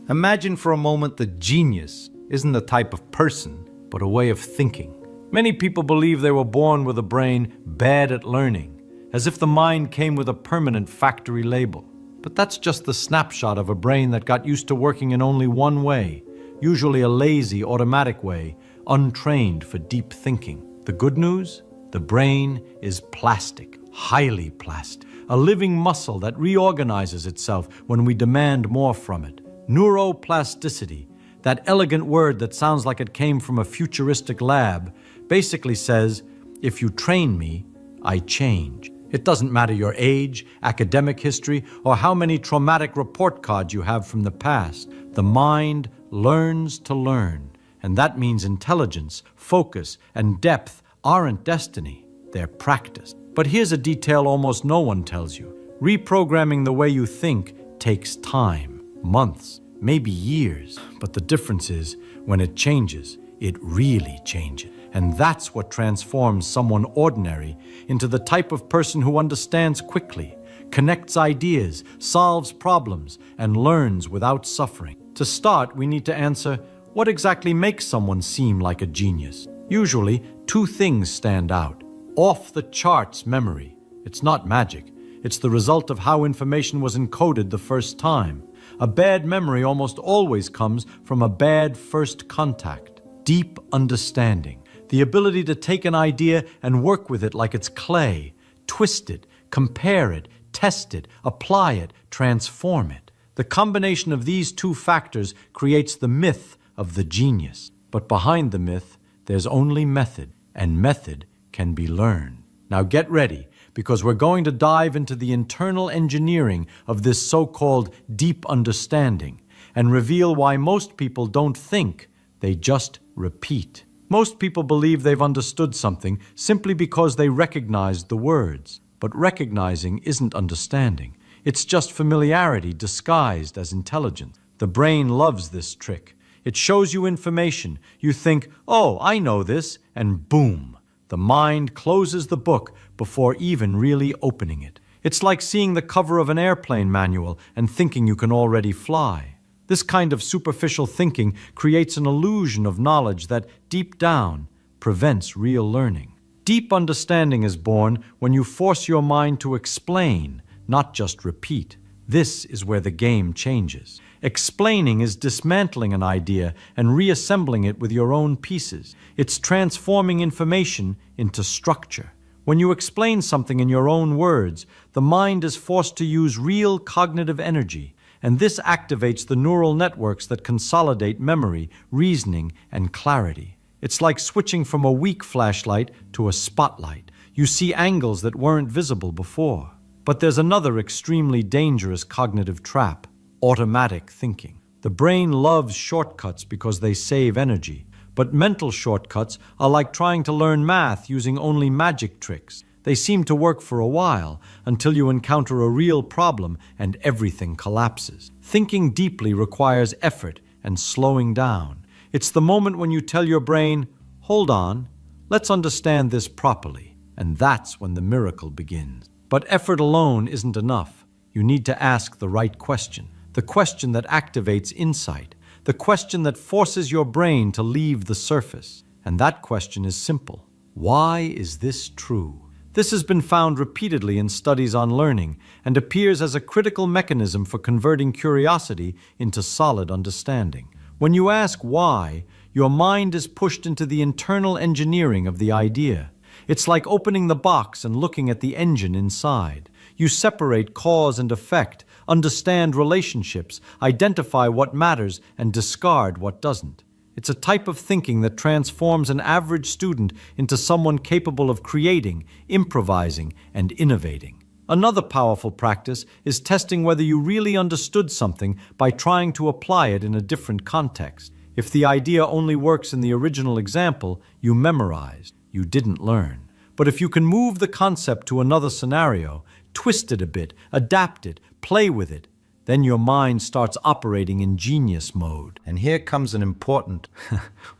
Imagine for a moment that genius isn't a type of person, but a way of thinking. Many people believe they were born with a brain bad at learning, as if the mind came with a permanent factory label. But that's just the snapshot of a brain that got used to working in only one way, usually a lazy, automatic way, untrained for deep thinking. The good news? The brain is plastic, highly plastic, a living muscle that reorganizes itself when we demand more from it. Neuroplasticity, that elegant word that sounds like it came from a futuristic lab, basically says, if you train me, I change. It doesn't matter your age, academic history, or how many traumatic report cards you have from the past. The mind learns to learn, and that means intelligence, focus, and depth aren't destiny, they're practice. But here's a detail almost no one tells you. Reprogramming the way you think takes time, months, maybe years. But the difference is, when it changes, it really changes. And that's what transforms someone ordinary into the type of person who understands quickly, connects ideas, solves problems, and learns without suffering. To start, we need to answer, what exactly makes someone seem like a genius? Usually, 2 things stand out. Off-the-charts memory. It's not magic. It's the result of how information was encoded the first time. A bad memory almost always comes from a bad first contact. Deep understanding. The ability to take an idea and work with it like it's clay, twist it, compare it, test it, apply it, transform it. The combination of these 2 factors creates the myth of the genius. But behind the myth, there's only method, and method can be learned. Now get ready, because we're going to dive into the internal engineering of this so-called deep understanding and reveal why most people don't think, they just repeat. Most people believe they've understood something simply because they recognized the words. But recognizing isn't understanding. It's just familiarity disguised as intelligence. The brain loves this trick. It shows you information. You think, oh, I know this, and boom. The mind closes the book before even really opening it. It's like seeing the cover of an airplane manual and thinking you can already fly. This kind of superficial thinking creates an illusion of knowledge that, deep down, prevents real learning. Deep understanding is born when you force your mind to explain, not just repeat. This is where the game changes. Explaining is dismantling an idea and reassembling it with your own pieces. It's transforming information into structure. When you explain something in your own words, the mind is forced to use real cognitive energy. And this activates the neural networks that consolidate memory, reasoning, and clarity. It's like switching from a weak flashlight to a spotlight. You see angles that weren't visible before. But there's another extremely dangerous cognitive trap: automatic thinking. The brain loves shortcuts because they save energy. But mental shortcuts are like trying to learn math using only magic tricks. They seem to work for a while, until you encounter a real problem and everything collapses. Thinking deeply requires effort and slowing down. It's the moment when you tell your brain, hold on, Let's understand this properly, and that's when the miracle begins. But effort alone isn't enough. You need to ask the right question, the question that activates insight, the question that forces your brain to leave the surface. And that question is simple. Why is this true? This has been found repeatedly in studies on learning and appears as a critical mechanism for converting curiosity into solid understanding. When you ask why, your mind is pushed into the internal engineering of the idea. It's like opening the box and looking at the engine inside. You separate cause and effect, understand relationships, identify what matters, and discard what doesn't. It's a type of thinking that transforms an average student into someone capable of creating, improvising, and innovating. Another powerful practice is testing whether you really understood something by trying to apply it in a different context. If the idea only works in the original example, you memorized, you didn't learn. But if you can move the concept to another scenario, twist it a bit, adapt it, play with it, then your mind starts operating in genius mode. And here comes an important,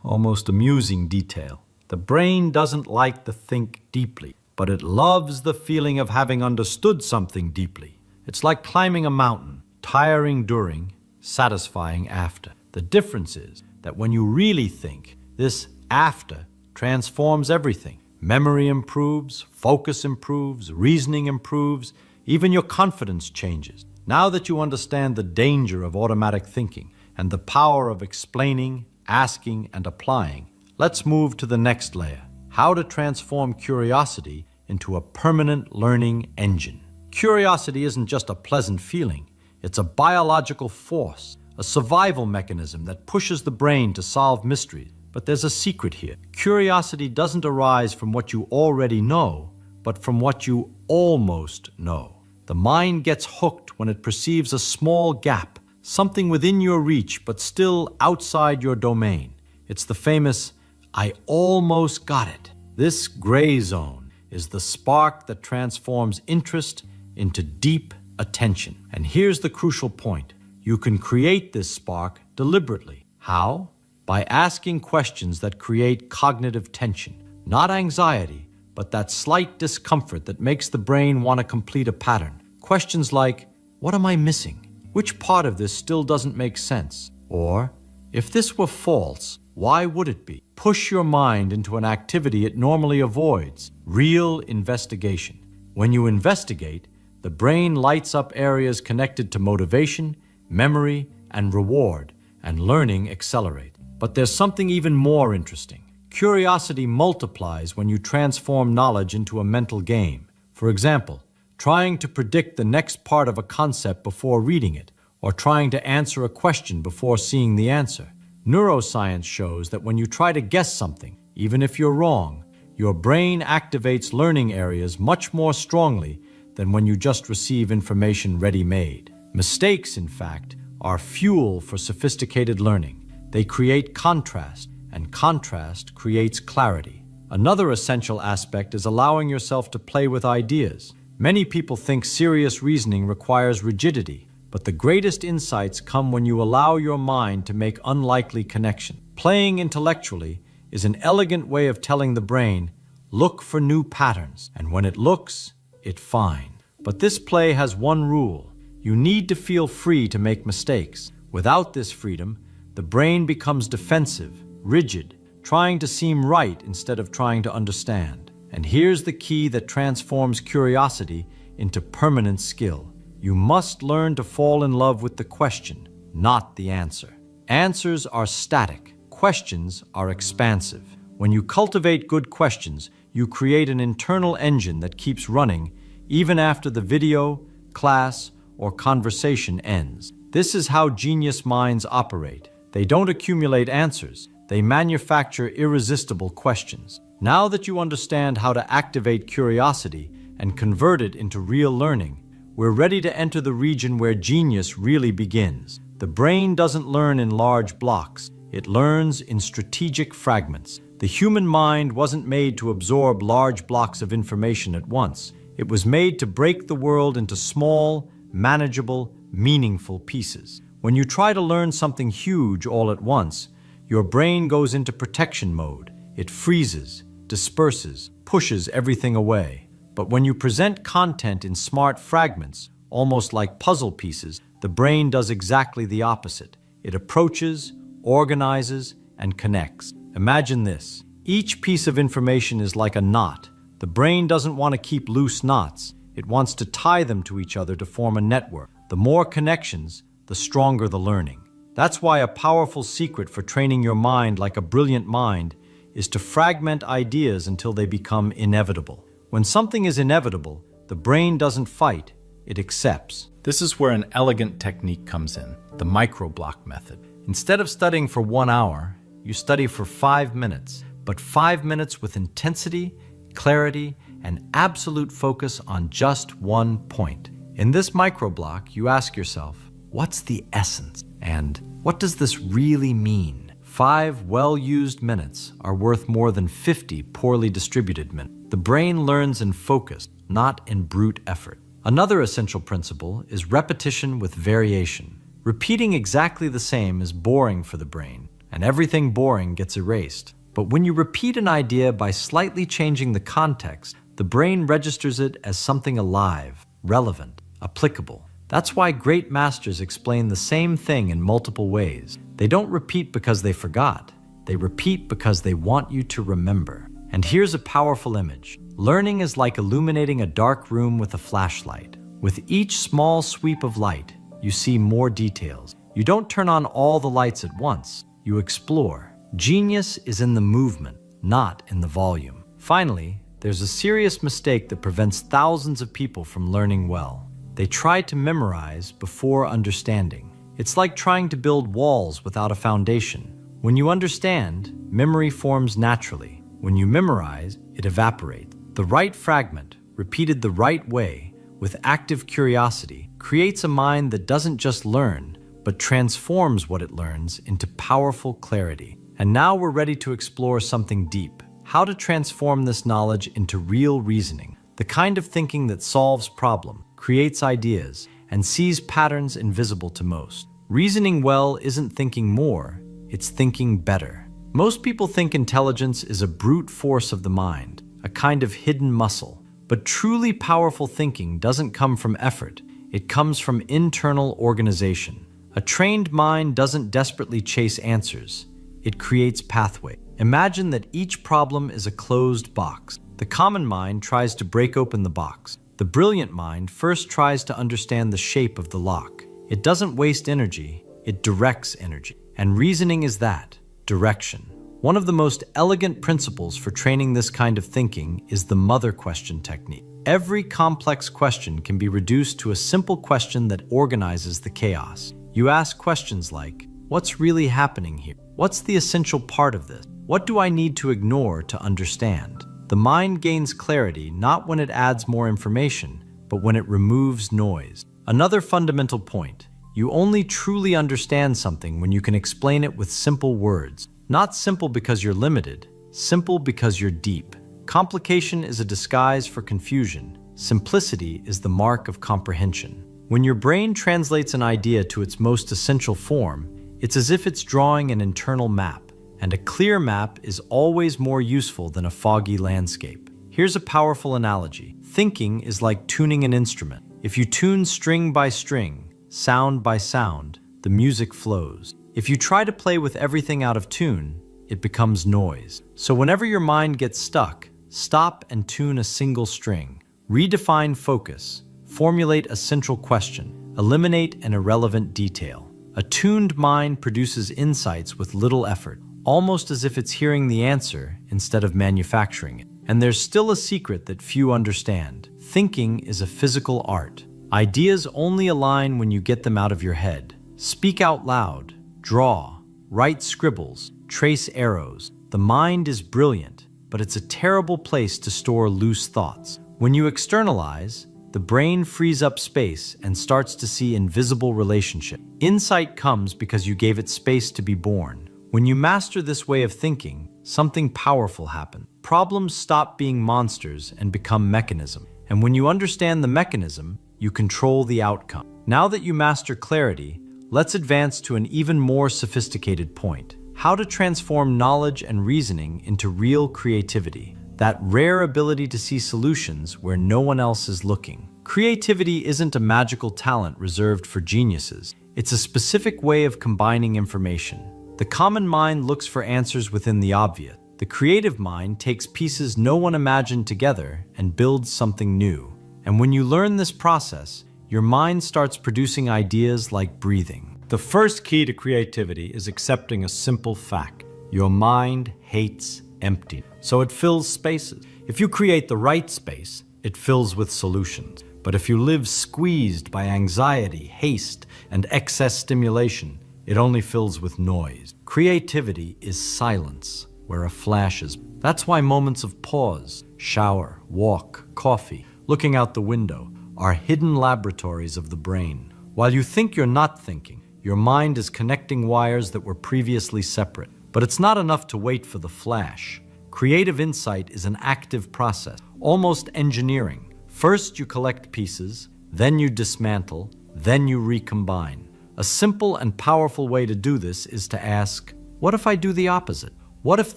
almost amusing detail. The brain doesn't like to think deeply, but it loves the feeling of having understood something deeply. It's like climbing a mountain, tiring during, satisfying after. The difference is that when you really think, this after transforms everything. Memory improves, focus improves, reasoning improves, even your confidence changes. Now that you understand the danger of automatic thinking and the power of explaining, asking, and applying, let's move to the next layer: how to transform curiosity into a permanent learning engine. Curiosity isn't just a pleasant feeling, it's a biological force, a survival mechanism that pushes the brain to solve mysteries. But there's a secret here. Curiosity doesn't arise from what you already know, but from what you almost know. The mind gets hooked when it perceives a small gap, something within your reach but still outside your domain. It's the famous, "I almost got it." This gray zone is the spark that transforms interest into deep attention. And here's the crucial point. You can create this spark deliberately. How? By asking questions that create cognitive tension, not anxiety, but that slight discomfort that makes the brain want to complete a pattern. Questions like, what am I missing? Which part of this still doesn't make sense? Or, if this were false, why would it be? Push your mind into an activity it normally avoids, real investigation. When you investigate, the brain lights up areas connected to motivation, memory, and reward, and learning accelerates. But there's something even more interesting. Curiosity multiplies when you transform knowledge into a mental game. For example, trying to predict the next part of a concept before reading it, or trying to answer a question before seeing the answer. Neuroscience shows that when you try to guess something, even if you're wrong, your brain activates learning areas much more strongly than when you just receive information ready-made. Mistakes, in fact, are fuel for sophisticated learning. They create contrast, and contrast creates clarity. Another essential aspect is allowing yourself to play with ideas. Many people think serious reasoning requires rigidity, but the greatest insights come when you allow your mind to make unlikely connections. Playing intellectually is an elegant way of telling the brain, look for new patterns, and when it looks, it finds. But this play has one rule. You need to feel free to make mistakes. Without this freedom, the brain becomes defensive, rigid, trying to seem right instead of trying to understand. And here's the key that transforms curiosity into permanent skill. You must learn to fall in love with the question, not the answer. Answers are static. Questions are expansive. When you cultivate good questions, you create an internal engine that keeps running even after the video, class, or conversation ends. This is how genius minds operate. They don't accumulate answers. They manufacture irresistible questions. Now that you understand how to activate curiosity and convert it into real learning, we're ready to enter the region where genius really begins. The brain doesn't learn in large blocks. It learns in strategic fragments. The human mind wasn't made to absorb large blocks of information at once. It was made to break the world into small, manageable, meaningful pieces. When you try to learn something huge all at once, your brain goes into protection mode. It freezes, disperses, pushes everything away. But when you present content in smart fragments, almost like puzzle pieces, the brain does exactly the opposite. It approaches, organizes, and connects. Imagine this. Each piece of information is like a knot. The brain doesn't want to keep loose knots. It wants to tie them to each other to form a network. The more connections, the stronger the learning. That's why a powerful secret for training your mind like a brilliant mind is to fragment ideas until they become inevitable. When something is inevitable, the brain doesn't fight, it accepts. This is where an elegant technique comes in, the micro-block method. Instead of studying for 1 hour, you study for 5 minutes, but 5 minutes with intensity, clarity, and absolute focus on just one point. In this micro-block, you ask yourself, what's the essence? And what does this really mean? 5 well-used minutes are worth more than 50 poorly distributed minutes. The brain learns in focus, not in brute effort. Another essential principle is repetition with variation. Repeating exactly the same is boring for the brain, and everything boring gets erased. But when you repeat an idea by slightly changing the context, the brain registers it as something alive, relevant, applicable. That's why great masters explain the same thing in multiple ways. They don't repeat because they forgot. They repeat because they want you to remember. And here's a powerful image. Learning is like illuminating a dark room with a flashlight. With each small sweep of light, you see more details. You don't turn on all the lights at once. You explore. Genius is in the movement, not in the volume. Finally, there's a serious mistake that prevents thousands of people from learning well. They try to memorize before understanding. It's like trying to build walls without a foundation. When you understand, memory forms naturally. When you memorize, it evaporates. The right fragment, repeated the right way, with active curiosity, creates a mind that doesn't just learn, but transforms what it learns into powerful clarity. And now we're ready to explore something deep. How to transform this knowledge into real reasoning. The kind of thinking that solves problems, creates ideas, and sees patterns invisible to most. Reasoning well isn't thinking more, it's thinking better. Most people think intelligence is a brute force of the mind, a kind of hidden muscle. But truly powerful thinking doesn't come from effort, it comes from internal organization. A trained mind doesn't desperately chase answers, it creates pathways. Imagine that each problem is a closed box. The common mind tries to break open the box. The brilliant mind first tries to understand the shape of the lock. It doesn't waste energy, it directs energy. And reasoning is that, direction. One of the most elegant principles for training this kind of thinking is the mother question technique. Every complex question can be reduced to a simple question that organizes the chaos. You ask questions like, what's really happening here? What's the essential part of this? What do I need to ignore to understand? The mind gains clarity not when it adds more information, but when it removes noise. Another fundamental point, you only truly understand something when you can explain it with simple words. Not simple because you're limited, simple because you're deep. Complication is a disguise for confusion. Simplicity is the mark of comprehension. When your brain translates an idea to its most essential form, it's as if it's drawing an internal map. And a clear map is always more useful than a foggy landscape. Here's a powerful analogy. Thinking is like tuning an instrument. If you tune string by string, sound by sound, the music flows. If you try to play with everything out of tune, it becomes noise. So whenever your mind gets stuck, stop and tune a single string. Redefine focus. Formulate a central question. Eliminate an irrelevant detail. A tuned mind produces insights with little effort, almost as if it's hearing the answer instead of manufacturing it. And there's still a secret that few understand. Thinking is a physical art. Ideas only align when you get them out of your head. Speak out loud, draw, write scribbles, trace arrows. The mind is brilliant, but it's a terrible place to store loose thoughts. When you externalize, the brain frees up space and starts to see invisible relationships. Insight comes because you gave it space to be born. When you master this way of thinking, something powerful happens. Problems stop being monsters and become mechanisms. And when you understand the mechanism, you control the outcome. Now that you master clarity, let's advance to an even more sophisticated point. how to transform knowledge and reasoning into real creativity, that rare ability to see solutions where no one else is looking. Creativity isn't a magical talent reserved for geniuses. It's a specific way of combining information. The common mind looks for answers within the obvious. The creative mind takes pieces no one imagined together and builds something new. And when you learn this process, your mind starts producing ideas like breathing. The first key to creativity is accepting a simple fact. Your mind hates empty, so it fills spaces. If you create the right space, it fills with solutions. But if you live squeezed by anxiety, haste, and excess stimulation, it only fills with noise. Creativity is silence where a flash is. That's why moments of pause, shower, walk, coffee, looking out the window are hidden laboratories of the brain. While you think you're not thinking, your mind is connecting wires that were previously separate. But it's not enough to wait for the flash. Creative insight is an active process, almost engineering. First you collect pieces, then you dismantle, then you recombine. A simple and powerful way to do this is to ask, what if I do the opposite? What if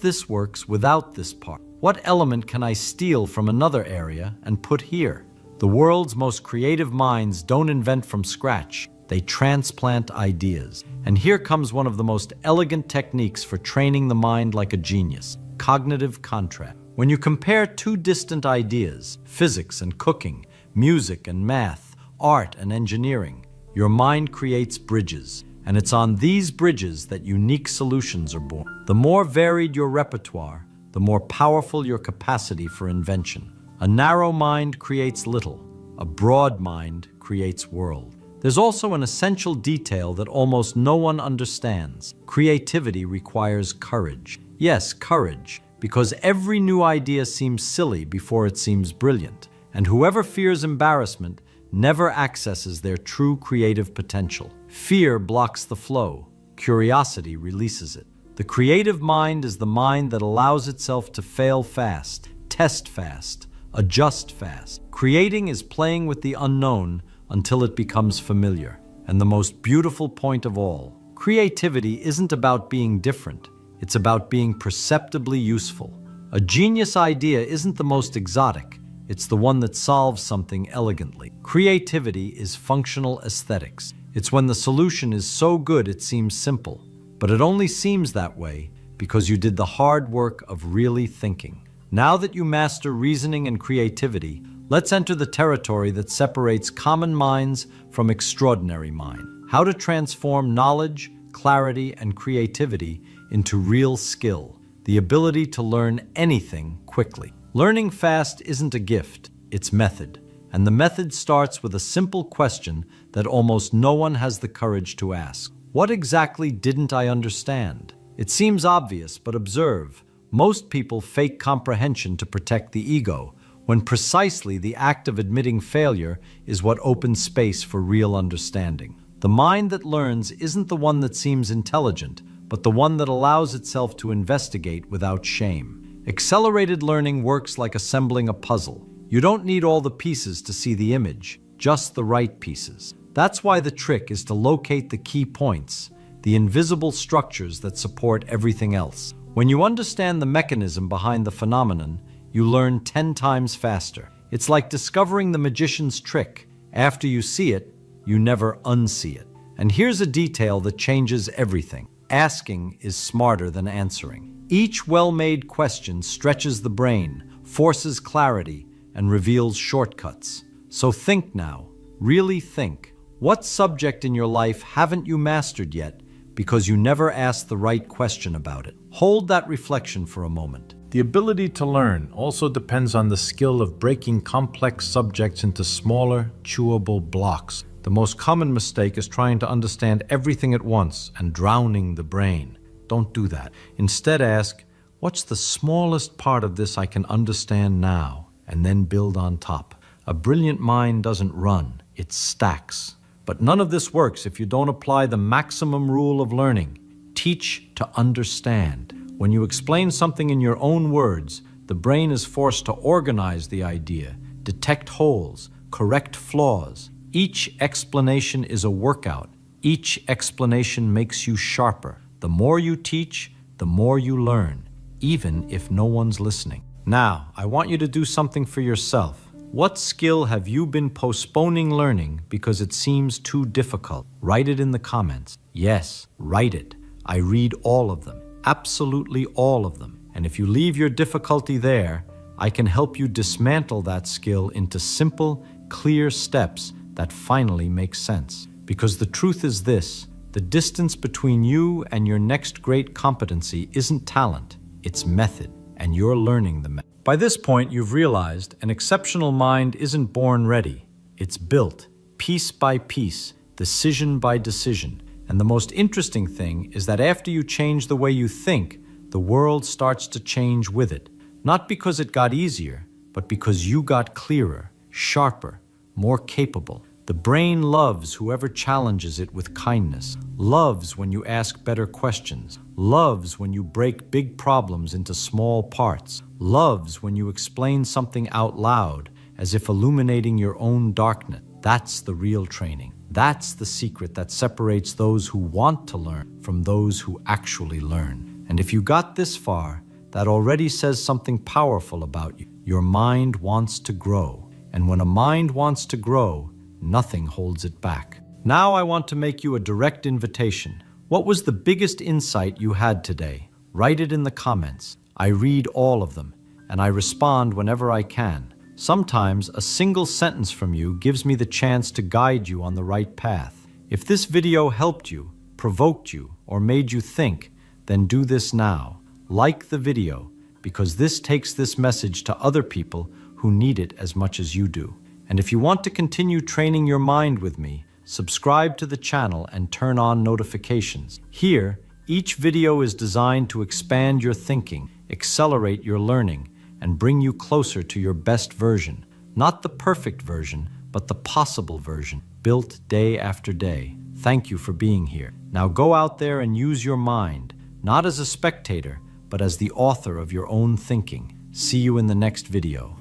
this works without this part? What element can I steal from another area and put here? The world's most creative minds don't invent from scratch. They transplant ideas. And here comes one of the most elegant techniques for training the mind like a genius: cognitive contrast. When you compare two distant ideas, physics and cooking, music and math, art and engineering, your mind creates bridges. And it's on these bridges that unique solutions are born. The more varied your repertoire, the more powerful your capacity for invention. A narrow mind creates little. A broad mind creates world. There's also an essential detail that almost no one understands. Creativity requires courage. Yes, courage, because every new idea seems silly before it seems brilliant. And whoever fears embarrassment never accesses their true creative potential. Fear blocks the flow. Curiosity releases it. The creative mind is the mind that allows itself to fail fast, test fast, adjust fast. Creating is playing with the unknown until it becomes familiar. And the most beautiful point of all, creativity isn't about being different. It's about being perceptibly useful. A genius idea isn't the most exotic. It's the one that solves something elegantly. Creativity is functional aesthetics. It's when the solution is so good it seems simple. But it only seems that way because you did the hard work of really thinking. Now that you master reasoning and creativity, let's enter the territory that separates common minds from extraordinary minds. How to transform knowledge, clarity, and creativity into real skill. The ability to learn anything quickly. Learning fast isn't a gift, it's method. And the method starts with a simple question that almost no one has the courage to ask. What exactly didn't I understand? It seems obvious, but observe. Most people fake comprehension to protect the ego, when precisely the act of admitting failure is what opens space for real understanding. The mind that learns isn't the one that seems intelligent, but the one that allows itself to investigate without shame. Accelerated learning works like assembling a puzzle. You don't need all the pieces to see the image, just the right pieces. That's why the trick is to locate the key points, the invisible structures that support everything else. When you understand the mechanism behind the phenomenon, you learn 10 times faster. It's like discovering the magician's trick. After you see it, you never unsee it. And here's a detail that changes everything. Asking is smarter than answering. Each well-made question stretches the brain, forces clarity, and reveals shortcuts. So think now, really think. What subject in your life haven't you mastered yet because you never asked the right question about it? Hold that reflection for a moment. The ability to learn also depends on the skill of breaking complex subjects into smaller, chewable blocks. The most common mistake is trying to understand everything at once and drowning the brain. Don't do that. Instead ask, what's the smallest part of this I can understand now? And then build on top. A brilliant mind doesn't run, it stacks. But none of this works if you don't apply the maximum rule of learning. Teach to understand. When you explain something in your own words, the brain is forced to organize the idea, detect holes, correct flaws. Each explanation is a workout. Each explanation makes you sharper. The more you teach, the more you learn, even if no one's listening. Now, I want you to do something for yourself. What skill have you been postponing learning because it seems too difficult? Write it in the comments. Yes, write it. I read all of them, absolutely all of them. And if you leave your difficulty there, I can help you dismantle that skill into simple, clear steps that finally make sense. Because the truth is this: the distance between you and your next great competency isn't talent, it's method, and you're learning the method. By this point, you've realized an exceptional mind isn't born ready. It's built, piece by piece, decision by decision. And the most interesting thing is that after you change the way you think, the world starts to change with it. Not because it got easier, but because you got clearer, sharper, more capable. The brain loves whoever challenges it with kindness, loves when you ask better questions, loves when you break big problems into small parts, loves when you explain something out loud as if illuminating your own darkness. That's the real training. That's the secret that separates those who want to learn from those who actually learn. And if you got this far, that already says something powerful about you. Your mind wants to grow. And when a mind wants to grow, nothing holds it back. Now I want to make you a direct invitation. What was the biggest insight you had today? Write it in the comments. I read all of them, and I respond whenever I can. Sometimes a single sentence from you gives me the chance to guide you on the right path. If this video helped you, provoked you, or made you think, then do this now. Like the video, because this takes this message to other people who need it as much as you do. And if you want to continue training your mind with me, subscribe to the channel and turn on notifications. Here, each video is designed to expand your thinking, accelerate your learning, and bring you closer to your best version. Not the perfect version, but the possible version, built day after day. Thank you for being here. Now go out there and use your mind, not as a spectator, but as the author of your own thinking. See you in the next video.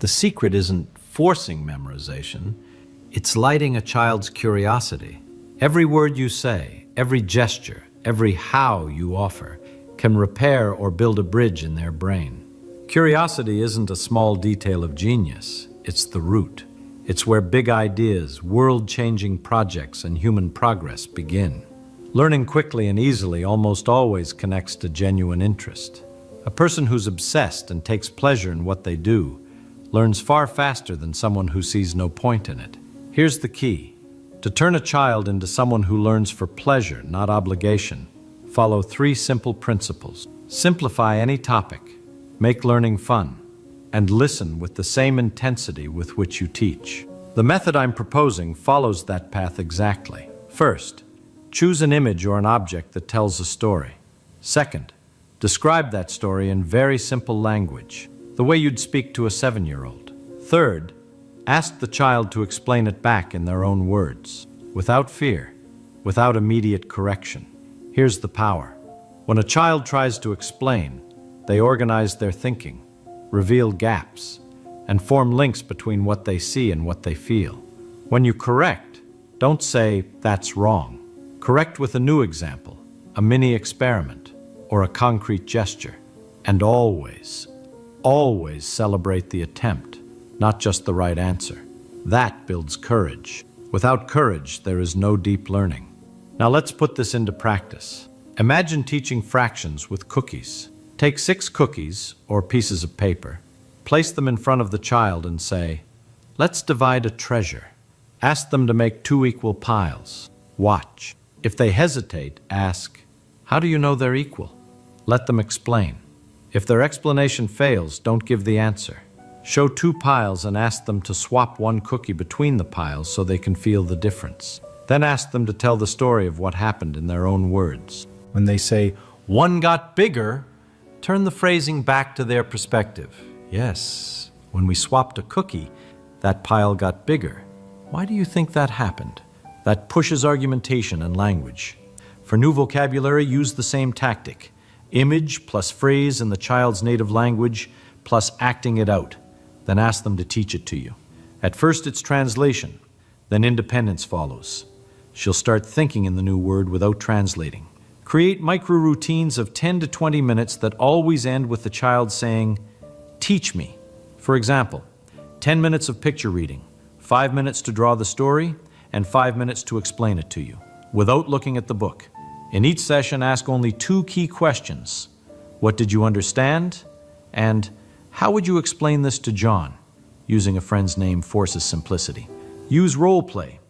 The secret isn't forcing memorization, it's lighting a child's curiosity. Every word you say, every gesture, every how you offer can repair or build a bridge in their brain. Curiosity isn't a small detail of genius, it's the root. It's where big ideas, world-changing projects, and human progress begin. Learning quickly and easily almost always connects to genuine interest. A person who's obsessed and takes pleasure in what they do learns far faster than someone who sees no point in it. Here's the key. To turn a child into someone who learns for pleasure, not obligation, follow 3 simple principles. Simplify any topic, make learning fun, and listen with the same intensity with which you teach. The method I'm proposing follows that path exactly. First, choose an image or an object that tells a story. Second, describe that story in very simple language, the way you'd speak to a 7-year-old. Third, ask the child to explain it back in their own words, without fear, without immediate correction. Here's the power. When a child tries to explain, they organize their thinking, reveal gaps, and form links between what they see and what they feel. When you correct, don't say, "That's wrong." Correct with a new example, a mini experiment, or a concrete gesture. And always celebrate the attempt, not just the right answer. That builds courage. Without courage, there is no deep learning. Now let's put this into practice. Imagine teaching fractions with cookies. Take 6 cookies, or pieces of paper, place them in front of the child and say, "Let's divide a treasure." Ask them to make 2 equal piles. Watch. If they hesitate, ask, "How do you know they're equal?" Let them explain. If their explanation fails, don't give the answer. Show 2 piles and ask them to swap 1 cookie between the piles so they can feel the difference. Then ask them to tell the story of what happened in their own words. When they say, "One got bigger," turn the phrasing back to their perspective. Yes, when we swapped a cookie, that pile got bigger. Why do you think that happened? That pushes argumentation and language. For new vocabulary, use the same tactic. Image plus phrase in the child's native language plus acting it out. Then ask them to teach it to you. At first it's translation, then independence follows. She'll start thinking in the new word without translating. Create micro-routines of 10 to 20 minutes that always end with the child saying, "Teach me." For example, 10 minutes of picture reading, 5 minutes to draw the story, and 5 minutes to explain it to you, without looking at the book. In each session, ask only 2 key questions. What did you understand? And how would you explain this to John? Using a friend's name forces simplicity. Use role play.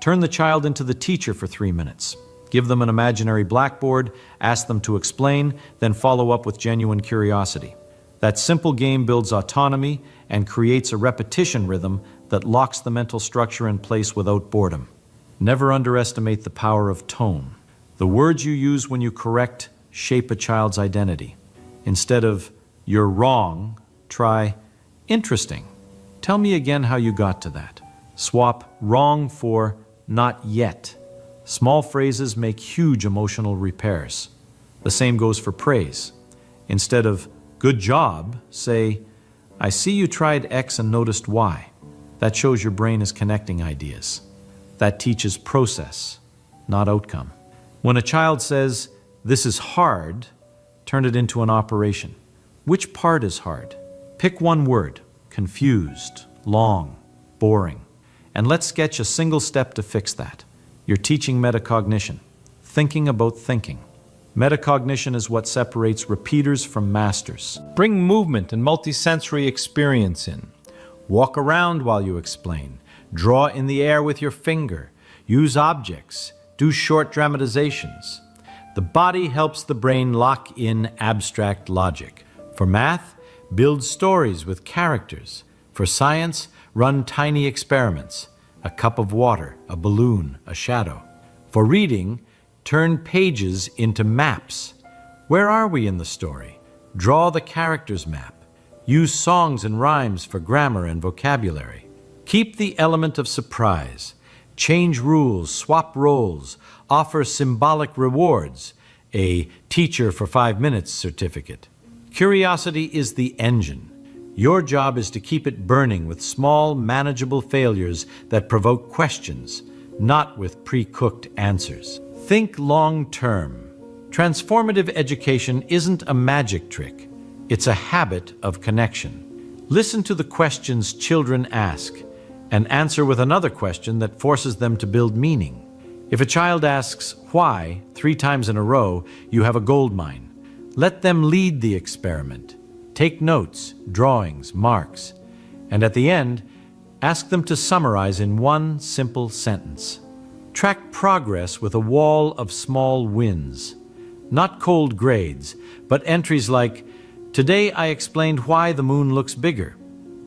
Turn the child into the teacher for 3 minutes. Give them an imaginary blackboard, ask them to explain, then follow up with genuine curiosity. That simple game builds autonomy and creates a repetition rhythm that locks the mental structure in place without boredom. Never underestimate the power of tone. The words you use when you correct shape a child's identity. Instead of, "You're wrong," try, "Interesting. Tell me again how you got to that." Swap wrong for not yet. Small phrases make huge emotional repairs. The same goes for praise. Instead of, "Good job," say, "I see you tried X and noticed Y." That shows your brain is connecting ideas. That teaches process, not outcome. When a child says, "This is hard," turn it into an operation. Which part is hard? Pick one word: confused, long, boring. And let's sketch a single step to fix that. You're teaching metacognition, thinking about thinking. Metacognition is what separates repeaters from masters. Bring movement and multisensory experience in. Walk around while you explain. Draw in the air with your finger. Use objects. Do short dramatizations. The body helps the brain lock in abstract logic. For math, build stories with characters. For science, run tiny experiments. A cup of water, a balloon, a shadow. For reading, turn pages into maps. Where are we in the story? Draw the character's map. Use songs and rhymes for grammar and vocabulary. Keep the element of surprise. Change rules, swap roles, offer symbolic rewards, a teacher for 5 minutes certificate. Curiosity is the engine. Your job is to keep it burning with small, manageable failures that provoke questions, not with pre-cooked answers. Think long-term. Transformative education isn't a magic trick. It's a habit of connection. Listen to the questions children ask and answer with another question that forces them to build meaning. If a child asks why 3 times in a row, you have a gold mine. Let them lead the experiment. Take notes, drawings, marks, and at the end, ask them to summarize in one simple sentence. Track progress with a wall of small wins. Not cold grades, but entries like, "Today I explained why the moon looks bigger."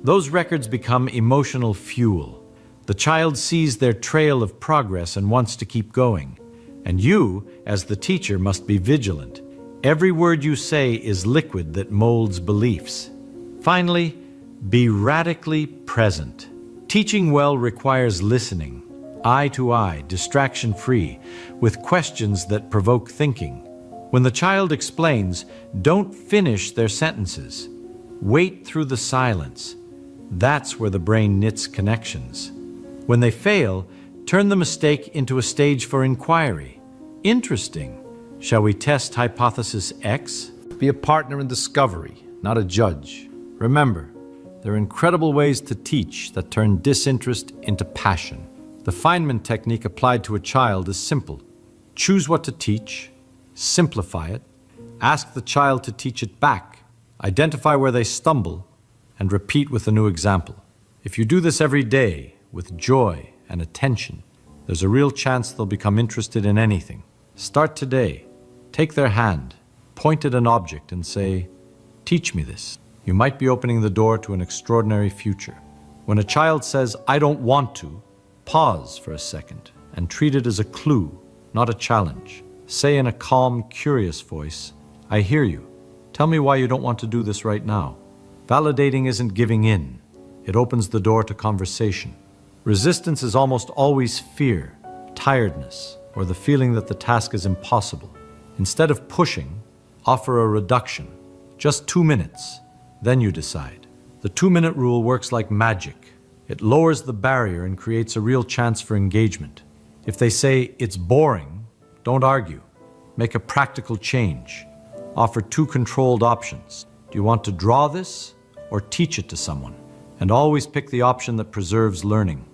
Those records become emotional fuel. The child sees their trail of progress and wants to keep going. And you, as the teacher, must be vigilant. Every word you say is liquid that molds beliefs. Finally, be radically present. Teaching well requires listening, eye to eye, distraction-free, with questions that provoke thinking. When the child explains, don't finish their sentences. Wait through the silence. That's where the brain knits connections. When they fail, turn the mistake into a stage for inquiry. Interesting. Shall we test hypothesis X? Be a partner in discovery, not a judge. Remember, there are incredible ways to teach that turn disinterest into passion. The Feynman technique applied to a child is simple. Choose what to teach, simplify it, ask the child to teach it back, identify where they stumble, and repeat with a new example. If you do this every day with joy and attention, there's a real chance they'll become interested in anything. Start today. Take their hand, point at an object and say, "Teach me this." You might be opening the door to an extraordinary future. When a child says, "I don't want to," pause for a second and treat it as a clue, not a challenge. Say in a calm, curious voice, "I hear you. Tell me why you don't want to do this right now." Validating isn't giving in. It opens the door to conversation. Resistance is almost always fear, tiredness, or the feeling that the task is impossible. Instead of pushing, offer a reduction. Just 2 minutes. Then you decide. The 2-minute rule works like magic. It lowers the barrier and creates a real chance for engagement. If they say, "It's boring," don't argue. Make a practical change. Offer 2 controlled options. Do you want to draw this or teach it to someone? And always pick the option that preserves learning.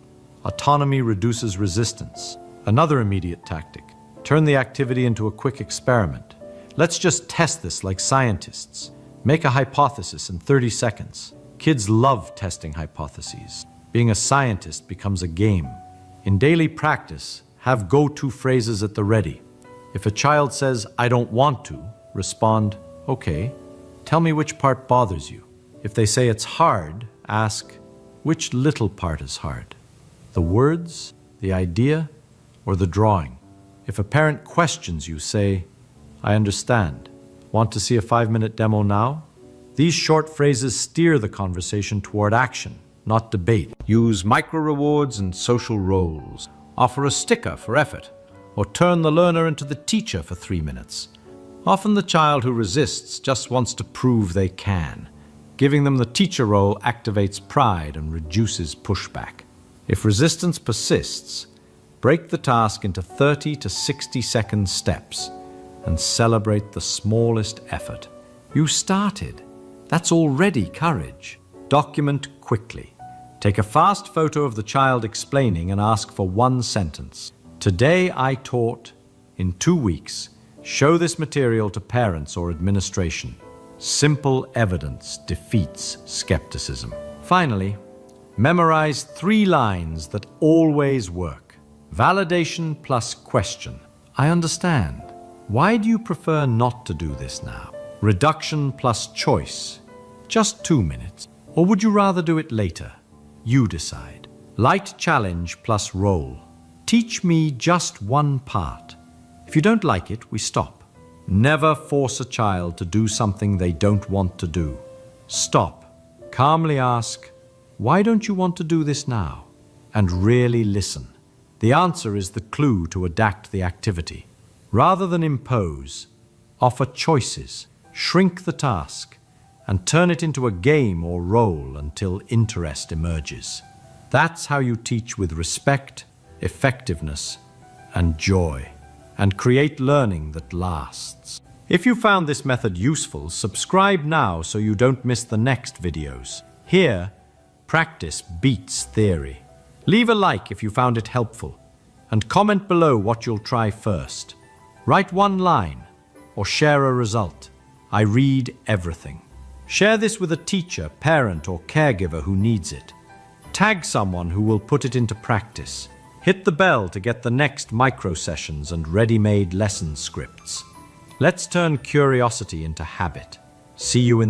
Autonomy reduces resistance. Another immediate tactic. Turn the activity into a quick experiment. Let's just test this like scientists. Make a hypothesis in 30 seconds. Kids love testing hypotheses. Being a scientist becomes a game. In daily practice, have go-to phrases at the ready. If a child says, "I don't want to," respond, "Okay, tell me which part bothers you." If they say it's hard, ask, "Which little part is hard? The words, the idea, or the drawing?" If a parent questions you, say, "I understand. Want to see a 5-minute demo now?" These short phrases steer the conversation toward action, not debate. Use micro-rewards and social roles. Offer a sticker for effort, or turn the learner into the teacher for 3 minutes. Often the child who resists just wants to prove they can. Giving them the teacher role activates pride and reduces pushback. If resistance persists, break the task into 30 to 60-second steps and celebrate the smallest effort. You started. That's already courage. Document quickly. Take a fast photo of the child explaining and ask for 1 sentence. "Today I taught," in 2 weeks, show this material to parents or administration. Simple evidence defeats skepticism. Finally, memorize 3 lines that always work. Validation plus question. "I understand. Why do you prefer not to do this now?" Reduction plus choice. "Just 2 minutes. Or would you rather do it later?" You decide. Light challenge plus role. "Teach me just 1 part. If you don't like it, we stop." Never force a child to do something they don't want to do. Stop. Calmly ask, "Why don't you want to do this now?" And really listen. The answer is the clue to adapt the activity. Rather than impose, offer choices, shrink the task, and turn it into a game or role until interest emerges. That's how you teach with respect, effectiveness, and joy, and create learning that lasts. If you found this method useful, subscribe now so you don't miss the next videos. Here, practice beats theory. Leave a like if you found it helpful, and comment below what you'll try first. Write 1 line, or share a result. I read everything. Share this with a teacher, parent, or caregiver who needs it. Tag someone who will put it into practice. Hit the bell to get the next micro sessions and ready-made lesson scripts. Let's turn curiosity into habit. See you in